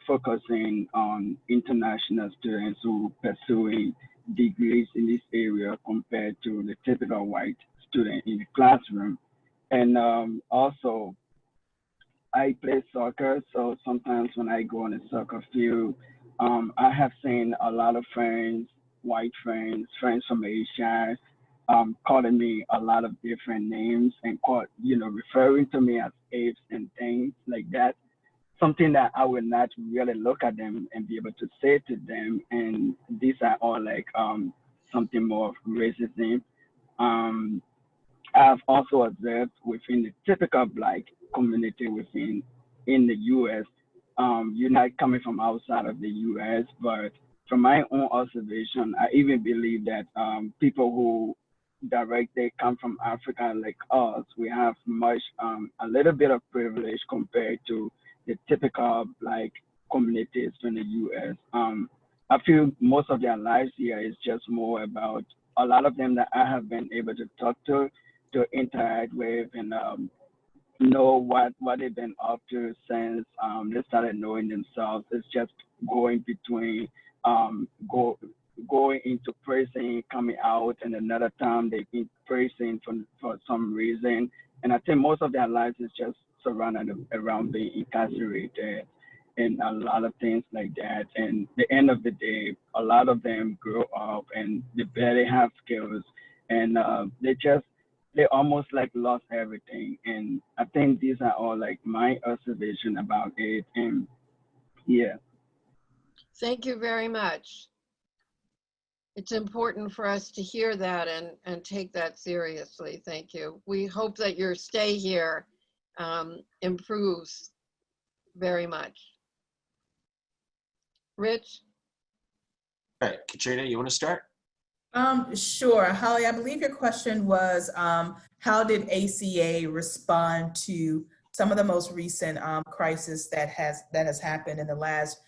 Speaker 13: focusing on international students who pursuing degrees in this area compared to the typical white student in the classroom. And also, I play soccer, so sometimes when I go on a soccer field, I have seen a lot of friends, white friends, friends from Asia, calling me a lot of different names and referring to me as apes and things like that. Something that I would not really look at them and be able to say to them. And these are all like something more of racism. I've also observed within the typical Black community in the US, you're not coming from outside of the US, but from my own observation, I even believe that people who directly come from Africa like us, we have a little bit of privilege compared to the typical Black communities in the US. I feel most of their lives here is just more about a lot of them that I have been able to talk to interact with, and know what they've been up to since they started knowing themselves. It's just going between going into prison, coming out, and another time they've been prison for some reason. And I think most of their lives is just surrounded around being incarcerated and a lot of things like that. And at the end of the day, a lot of them grow up and they barely have skills, and they almost like lost everything. And I think these are all like my observation about it. And yeah.
Speaker 4: Thank you very much. It's important for us to hear that and take that seriously. Thank you. We hope that your stay here improves very much. Rich?
Speaker 1: All right, Katrina, you want to start?
Speaker 5: Sure. Holly, I believe your question was, how did ACA respond to some of the most recent crisis that has happened in the last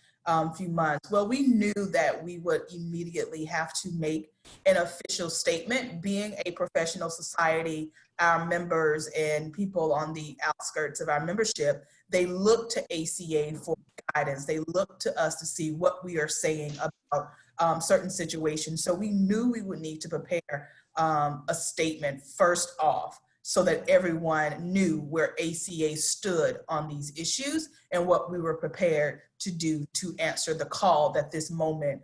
Speaker 5: few months? Well, we knew that we would immediately have to make an official statement. Being a professional society, our members and people on the outskirts of our membership they look to ACA for guidance. They look to us to see what we are saying about certain situations. So we knew we would need to prepare a statement first off, so that everyone knew where ACA stood on these issues and what we were prepared to do to answer the call that this moment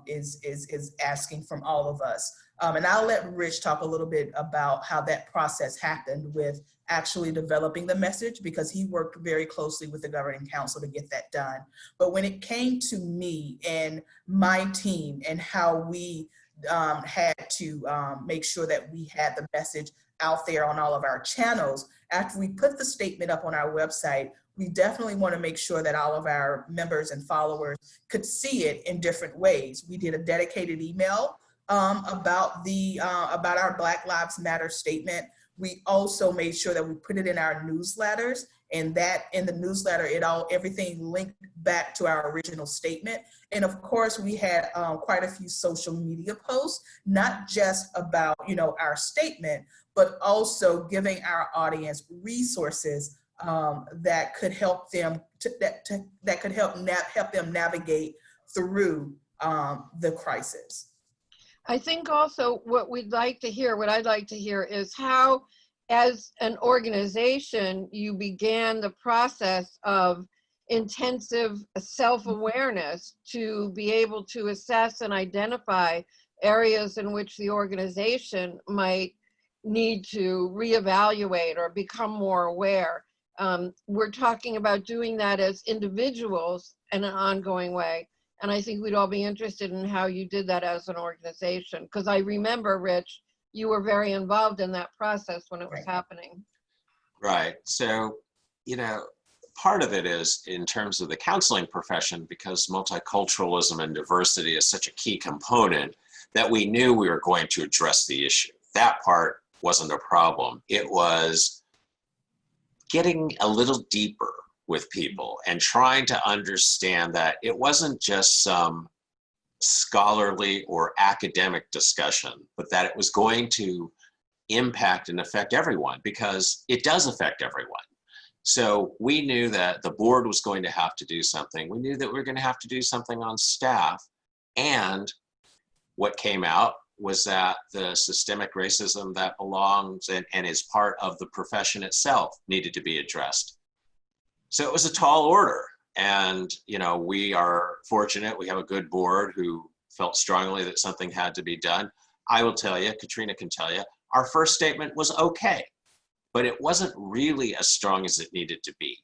Speaker 5: is asking from all of us. And I'll let Rich talk a little bit about how that process happened with actually developing the message, because he worked very closely with the governing council to get that done. But when it came to me and my team and how we had to make sure that we had the message out there on all of our channels, after we put the statement up on our website, we definitely want to make sure that all of our members and followers could see it in different ways. We did a dedicated email about our Black Lives Matter statement. We also made sure that we put it in our newsletters, and that in the newsletter, everything linked back to our original statement. And of course, we had quite a few social media posts, not just about our statement, but also giving our audience resources that could help them help them navigate through the crisis.
Speaker 4: I think also what I'd like to hear is how, as an organization, you began the process of intensive self-awareness to be able to assess and identify areas in which the organization might need to reevaluate or become more aware. We're talking about doing that as individuals in an ongoing way. And I think we'd all be interested in how you did that as an organization. Because I remember, Rich, you were very involved in that process when it was happening.
Speaker 1: Right. So, part of it is in terms of the counseling profession, because multiculturalism and diversity is such a key component, that we knew we were going to address the issue. That part wasn't a problem. It was getting a little deeper with people and trying to understand that it wasn't just some scholarly or academic discussion, but that it was going to impact and affect everyone, because it does affect everyone. So we knew that the board was going to have to do something. We knew that we were going to have to do something on staff. And what came out was that the systemic racism that belongs and is part of the profession itself needed to be addressed. So it was a tall order. And, we are fortunate. We have a good board who felt strongly that something had to be done. I will tell you, Katrina can tell you, our first statement was okay, but it wasn't really as strong as it needed to be.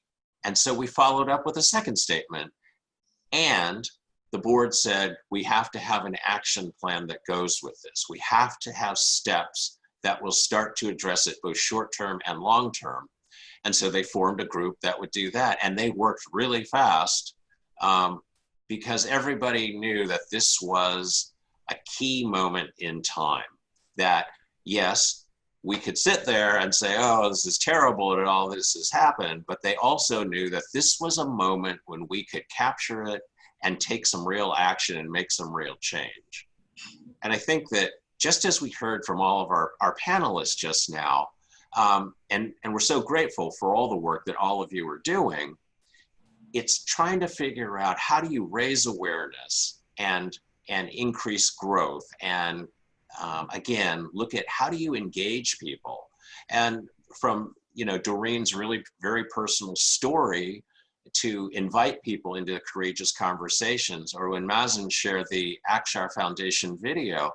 Speaker 1: And so we followed up with a second statement, and the board said, we have to have an action plan that goes with this. We have to have steps that will start to address it both short-term and long-term. And so they formed a group that would do that. And they worked really fast because everybody knew that this was a key moment in time. That, yes, we could sit there and say, oh, this is terrible and all this has happened. But they also knew that this was a moment when we could capture it and take some real action and make some real change. And I think that just as we heard from all of our panelists just now, and we're so grateful for all the work that all of you are doing, it's trying to figure out how do you raise awareness and increase growth, and again, look at how do you engage people. And from Doreen's really very personal story to invite people into courageous conversations, or when Mazen shared the Akshar Foundation video.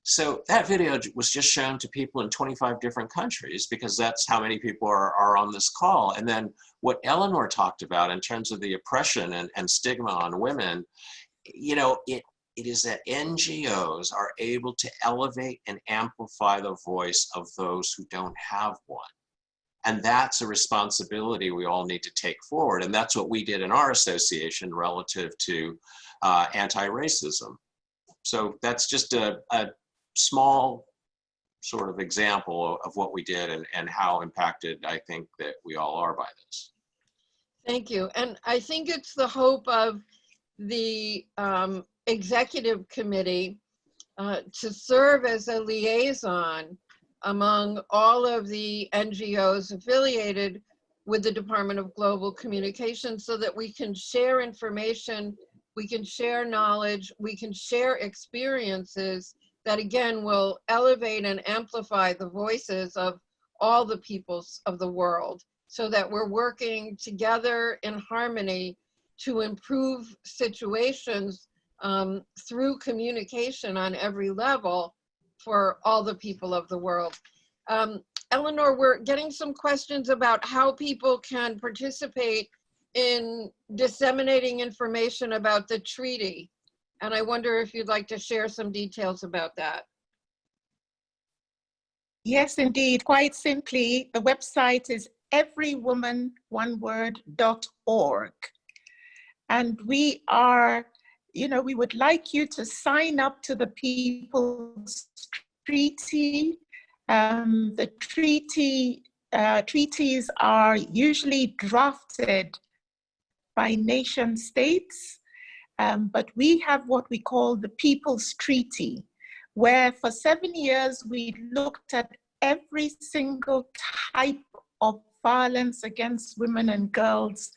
Speaker 1: So that video was just shown to people in 25 different countries, because that's how many people are on this call. And then what Eleanor talked about in terms of the oppression and stigma on women, it is that NGOs are able to elevate and amplify the voice of those who don't have one. And that's a responsibility we all need to take forward. And that's what we did in our association relative to anti-racism. So that's just a small sort of example of what we did and how impacted I think that we all are by this.
Speaker 4: Thank you. And I think it's the hope of the executive committee to serve as a liaison among all of the NGOs affiliated with the Department of Global Communications so that we can share information, we can share knowledge, we can share experiences that again will elevate and amplify the voices of all the peoples of the world, so that we're working together in harmony to improve situations through communication on every level for all the people of the world. Eleanor, we're getting some questions about how people can participate in disseminating information about the treaty. And I wonder if you'd like to share some details about that.
Speaker 12: Yes, indeed. Quite simply, the website is everywomanoneword.org. And we are, we would like you to sign up to the People's Treaty. The treaties are usually drafted by nation states, but we have what we call the People's Treaty, where for 7 years we looked at every single type of violence against women and girls.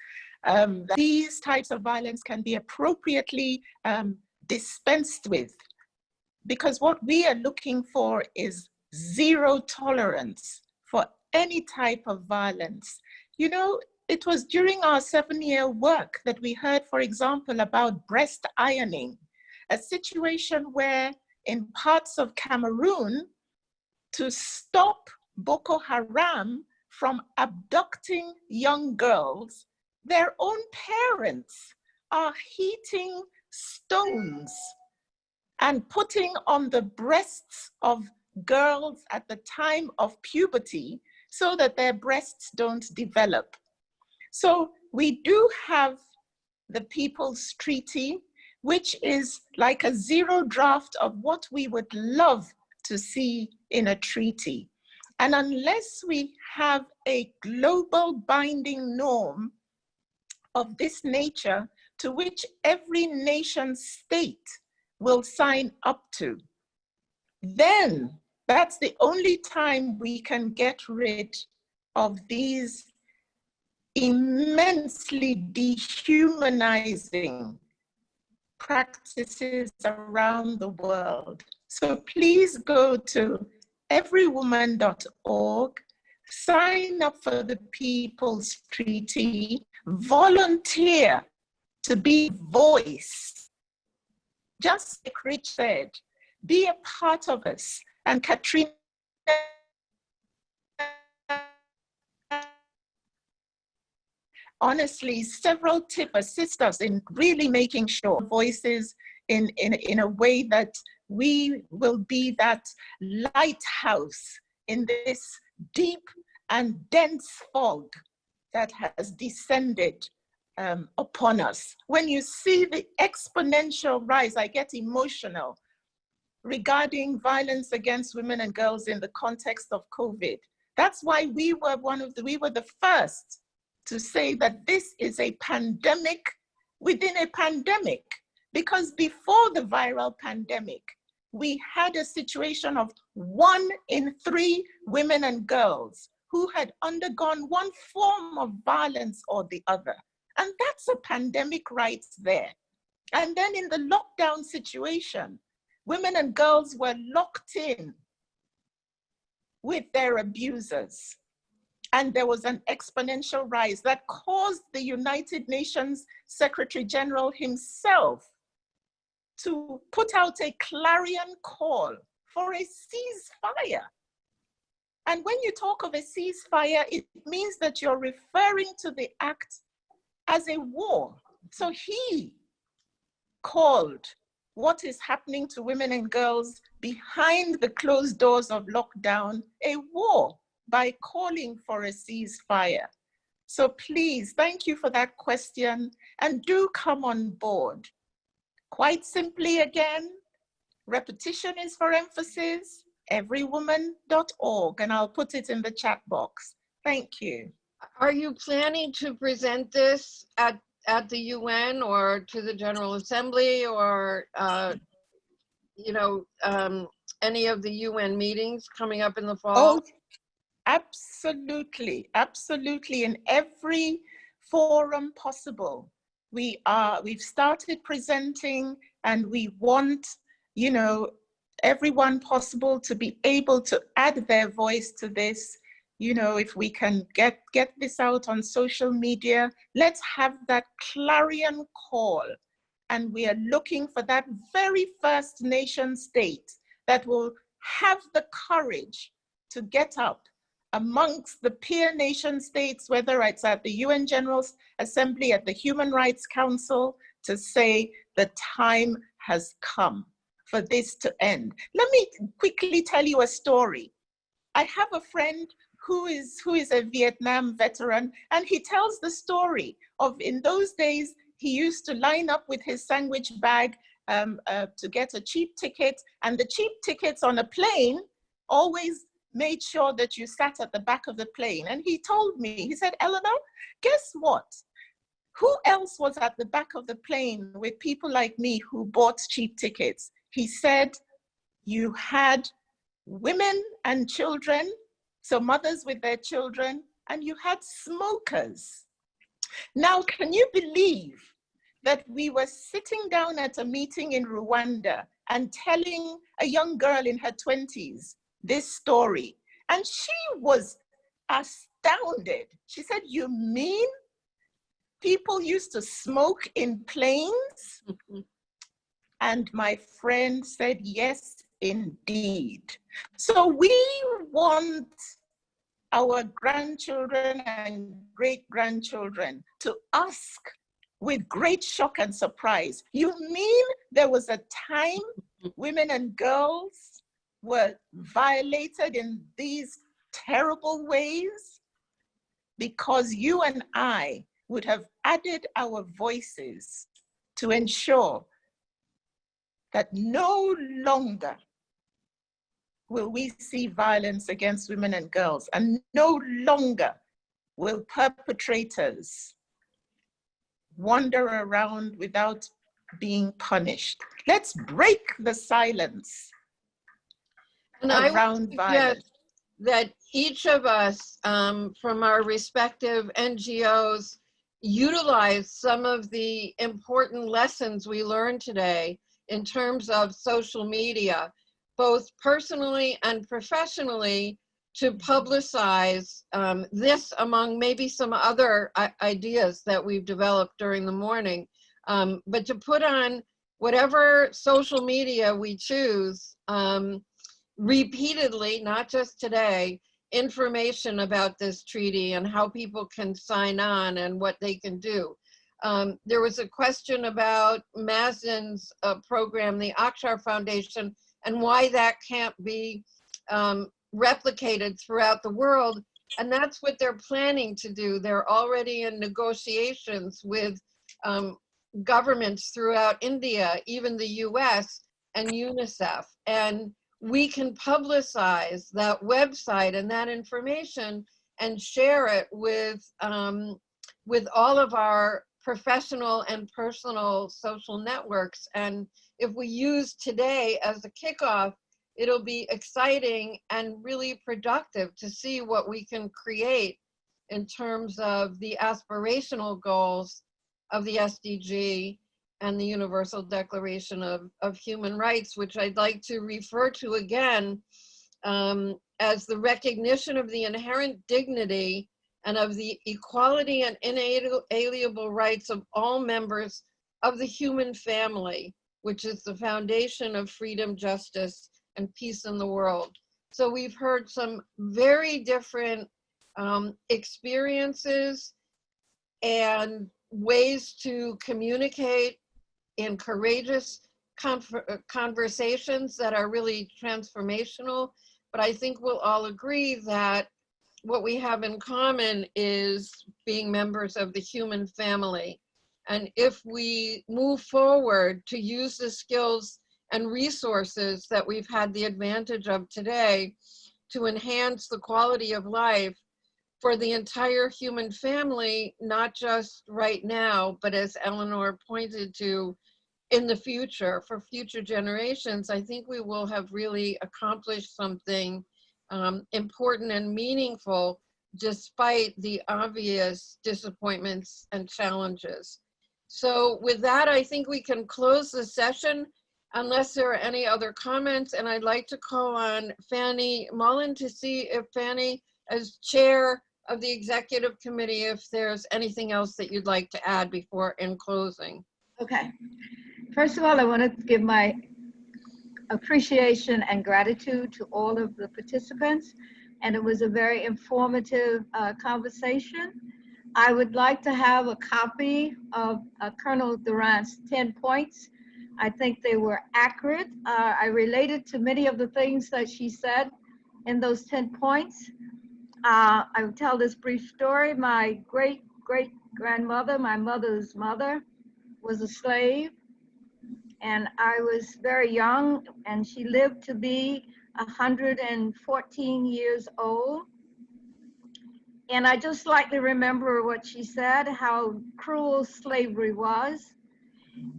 Speaker 12: These types of violence can be appropriately dispensed with, because what we are looking for is zero tolerance for any type of violence. It was during our 7-year work that we heard, for example, about breast ironing, a situation where in parts of Cameroon, to stop Boko Haram from abducting young girls, their own parents are heating stones and putting on the breasts of girls at the time of puberty so that their breasts don't develop. So we do have the People's Treaty, which is like a zero draft of what we would love to see in a treaty. And unless we have a global binding norm of this nature to which every nation state will sign up to, then that's the only time we can get rid of these immensely dehumanizing practices around the world. So please go to everywoman.org, sign up for the People's Treaty, volunteer to be a voice. Just like Rich said, be a part of us. And Katrina, honestly, several tips assist us in really making sure voices in a way that we will be that lighthouse in this deep and dense fog that has descended upon us. When you see the exponential rise, I get emotional regarding violence against women and girls in the context of COVID. That's why we were the first to say that this is a pandemic within a pandemic, because before the viral pandemic, we had a situation of 1 in 3 women and girls who had undergone one form of violence or the other. And that's a pandemic right there. And then in the lockdown situation, women and girls were locked in with their abusers. And there was an exponential rise that caused the United Nations Secretary General himself to put out a clarion call for a ceasefire. And when you talk of a ceasefire, it means that you're referring to the act as a war. So he called what is happening to women and girls behind the closed doors of lockdown a war by calling for a ceasefire. So please, thank you for that question, and do come on board. Quite simply again, repetition is for emphasis, everywoman.org, and I'll put it in the chat box. Thank you.
Speaker 4: Are you planning to present this at the UN or to the General Assembly or, any of the UN meetings coming up in the fall?
Speaker 12: Oh, Absolutely, absolutely. In every forum possible, we've started presenting, and we want, you know, everyone possible to be able to add their voice to this. You know, if we can get this out on social media, let's have that clarion call. And we are looking for that very first nation state that will have the courage to get up amongst the peer nation states, whether it's at the UN General Assembly, at the Human Rights Council, to say the time has come for this to end. Let me quickly tell you a story. I have a friend who is a Vietnam veteran, and he tells the story of, in those days, he used to line up with his sandwich bag to get a cheap ticket, and the cheap tickets on a plane always made sure that you sat at the back of the plane. And he told me, he said, Eleanor, guess what? Who else was at the back of the plane with people like me who bought cheap tickets? He said, you had women and children, so mothers with their children, and you had smokers. Now, can you believe that we were sitting down at a meeting in Rwanda and telling a young girl in her 20s this story? And she was astounded. She said, you mean people used to smoke in planes? And my friend said, yes, indeed. So we want our grandchildren and great-grandchildren to ask with great shock and surprise, you mean there was a time women and girls were violated in these terrible ways? Because you and I would have added our voices to ensure that no longer will we see violence against women and girls, and no longer will perpetrators wander around without being punished. Let's break the silence around violence.
Speaker 4: That each of us from our respective NGOs utilize some of the important lessons we learned today in terms of social media, both personally and professionally, to publicize this among maybe some other ideas that we've developed during the morning, but to put on whatever social media we choose repeatedly, not just today, information about this treaty and how people can sign on and what they can do. There was a question about Mazin's program, the Akhtar Foundation, and why that can't be replicated throughout the world. And that's what they're planning to do. They're already in negotiations with governments throughout India, even the US and UNICEF. And we can publicize that website and that information and share it with all of our professional and personal social networks. And if we use today as a kickoff, it'll be exciting and really productive to see what we can create in terms of the aspirational goals of the SDG and the Universal Declaration of Human Rights, which I'd like to refer to again as the recognition of the inherent dignity and of the equality and inalienable rights of all members of the human family, which is the foundation of freedom, justice, and peace in the world. So we've heard some very different experiences and ways to communicate in courageous conversations that are really transformational. But I think we'll all agree that what we have in common is being members of the human family. And if we move forward to use the skills and resources that we've had the advantage of today to enhance the quality of life for the entire human family, not just right now, but as Eleanor pointed to, in the future, for future generations, I think we will have really accomplished something important and meaningful despite the obvious disappointments and challenges. So with that, I think we can close the session unless there are any other comments. And I'd like to call on Fanny Mullen to see if Fanny, as chair of the executive committee, if there's anything else that you'd like to add before in closing.
Speaker 3: Okay. First of all, I want to give my appreciation and gratitude to all of the participants. And it was a very informative conversation. I would like to have a copy of Colonel Durant's 10 points. I think they were accurate. I related to many of the things that she said in those 10 points. I will tell this brief story. My great-great-grandmother, my mother's mother, was a slave. And I was very young, and she lived to be 114 years old. And I just slightly remember what she said, how cruel slavery was.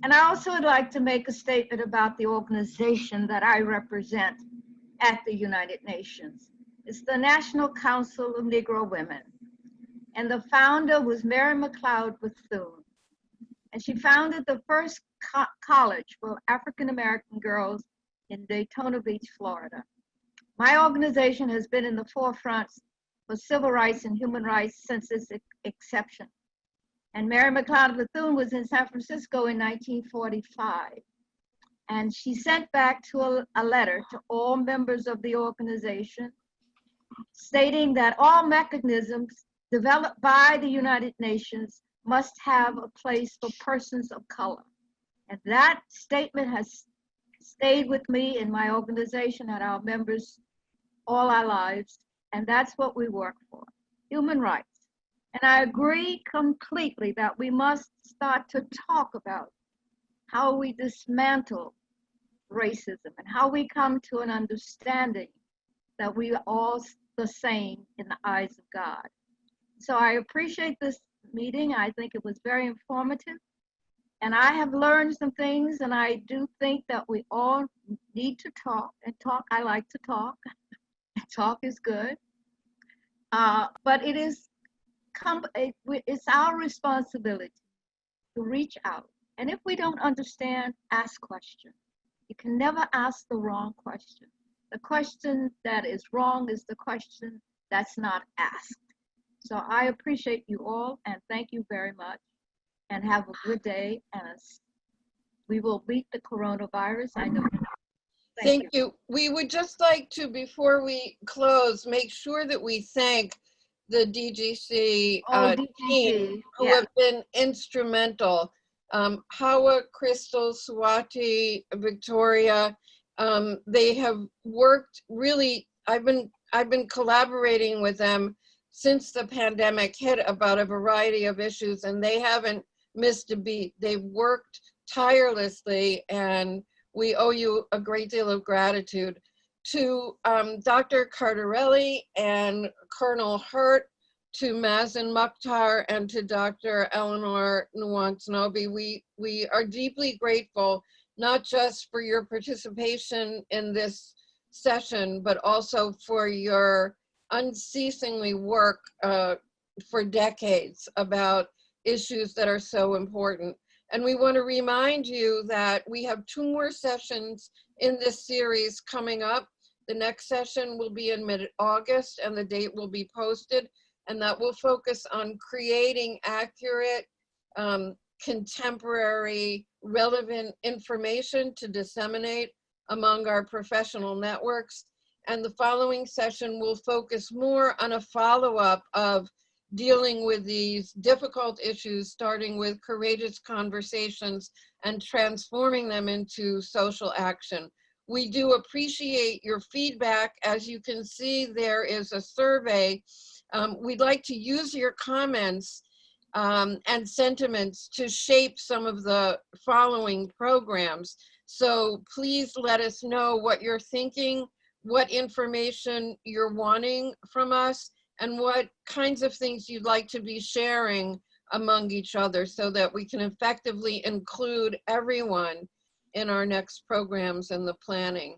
Speaker 3: And I also would like to make a statement about the organization that I represent at the United Nations. It's the National Council of Negro Women. And the founder was Mary McLeod Bethune. And she founded the first college for African-American girls in Daytona Beach, Florida. My organization has been in the forefront for civil rights and human rights since its inception. And Mary McLeod Bethune was in San Francisco in 1945. And she sent back a letter to all members of the organization stating that all mechanisms developed by the United Nations must have a place for persons of color. And that statement has stayed with me in my organization and our members all our lives. And that's what we work for, human rights. And I agree completely that we must start to talk about how we dismantle racism and how we come to an understanding that we are all the same in the eyes of God. So I appreciate this meeting. I think it was very informative. And I have learned some things, and I do think that we all need to talk and talk. I like to talk. Talk is good. But it's our responsibility to reach out. And if we don't understand, ask questions. You can never ask the wrong question. The question that is wrong is the question that's not asked. So I appreciate you all, and thank you very much. And have a good day. And we will beat the coronavirus. I know.
Speaker 4: Thank you. We would just like to, before we close, make sure that we thank the DGC team who have been instrumental. Hawa, Crystal, Swati, Victoria, they have worked really, I've been collaborating with them since the pandemic hit about a variety of issues, and they haven't missed a beat. They've worked tirelessly, and we owe you a great deal of gratitude. To Dr. Cardarelli and Colonel Hurt, to Mazen Mukhtar, and to Dr. Eleanor Nwansnobi, we are deeply grateful, not just for your participation in this session, but also for your unceasingly work for decades about issues that are so important. And we want to remind you that we have 2 more sessions in this series coming up. The next session will be in mid-August, and the date will be posted, and that will focus on creating accurate, contemporary, relevant information to disseminate among our professional networks. And the following session will focus more on a follow-up of dealing with these difficult issues, starting with courageous conversations and transforming them into social action. We do appreciate your feedback. As you can see, there is a survey. We'd like to use your comments and sentiments to shape some of the following programs. So please let us know what you're thinking, what information you're wanting from us, and what kinds of things you'd like to be sharing among each other so that we can effectively include everyone in our next programs and the planning.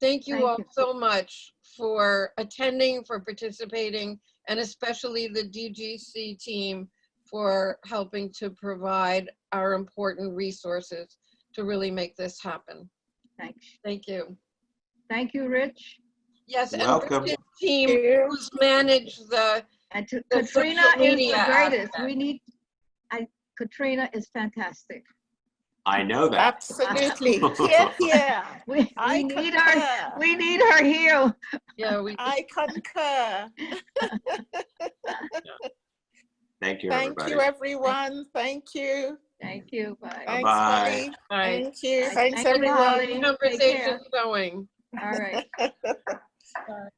Speaker 4: Thank you
Speaker 3: Thank
Speaker 4: all
Speaker 3: you.
Speaker 4: so much for attending, for participating, and especially the DGC team for helping to provide our important resources to really make this happen.
Speaker 3: Thanks.
Speaker 4: Thank you.
Speaker 3: Thank you, Rich.
Speaker 4: Yes, and
Speaker 1: Welcome.
Speaker 4: Rich's team who's managed the
Speaker 3: And
Speaker 4: the
Speaker 3: Katrina
Speaker 4: social
Speaker 3: is
Speaker 4: media
Speaker 3: the greatest.
Speaker 4: aspect.
Speaker 3: Katrina is fantastic.
Speaker 1: I know that.
Speaker 12: Absolutely. Here, here.
Speaker 3: We
Speaker 12: I
Speaker 3: need her.
Speaker 12: concur.
Speaker 3: We need her here.
Speaker 4: Yeah,
Speaker 12: I concur.
Speaker 1: Thank you,
Speaker 12: Thank
Speaker 1: everybody.
Speaker 12: you, everyone. Thank you.
Speaker 3: Thank you. Bye.
Speaker 12: Thanks,
Speaker 1: Bye-bye.
Speaker 12: Holly.
Speaker 4: All right.
Speaker 12: Thank you.
Speaker 3: Bye.
Speaker 12: Thanks,
Speaker 3: Thank you,
Speaker 12: everyone.
Speaker 3: Holly. Take care.
Speaker 4: Conversation's going.
Speaker 3: All right.
Speaker 12: Bye.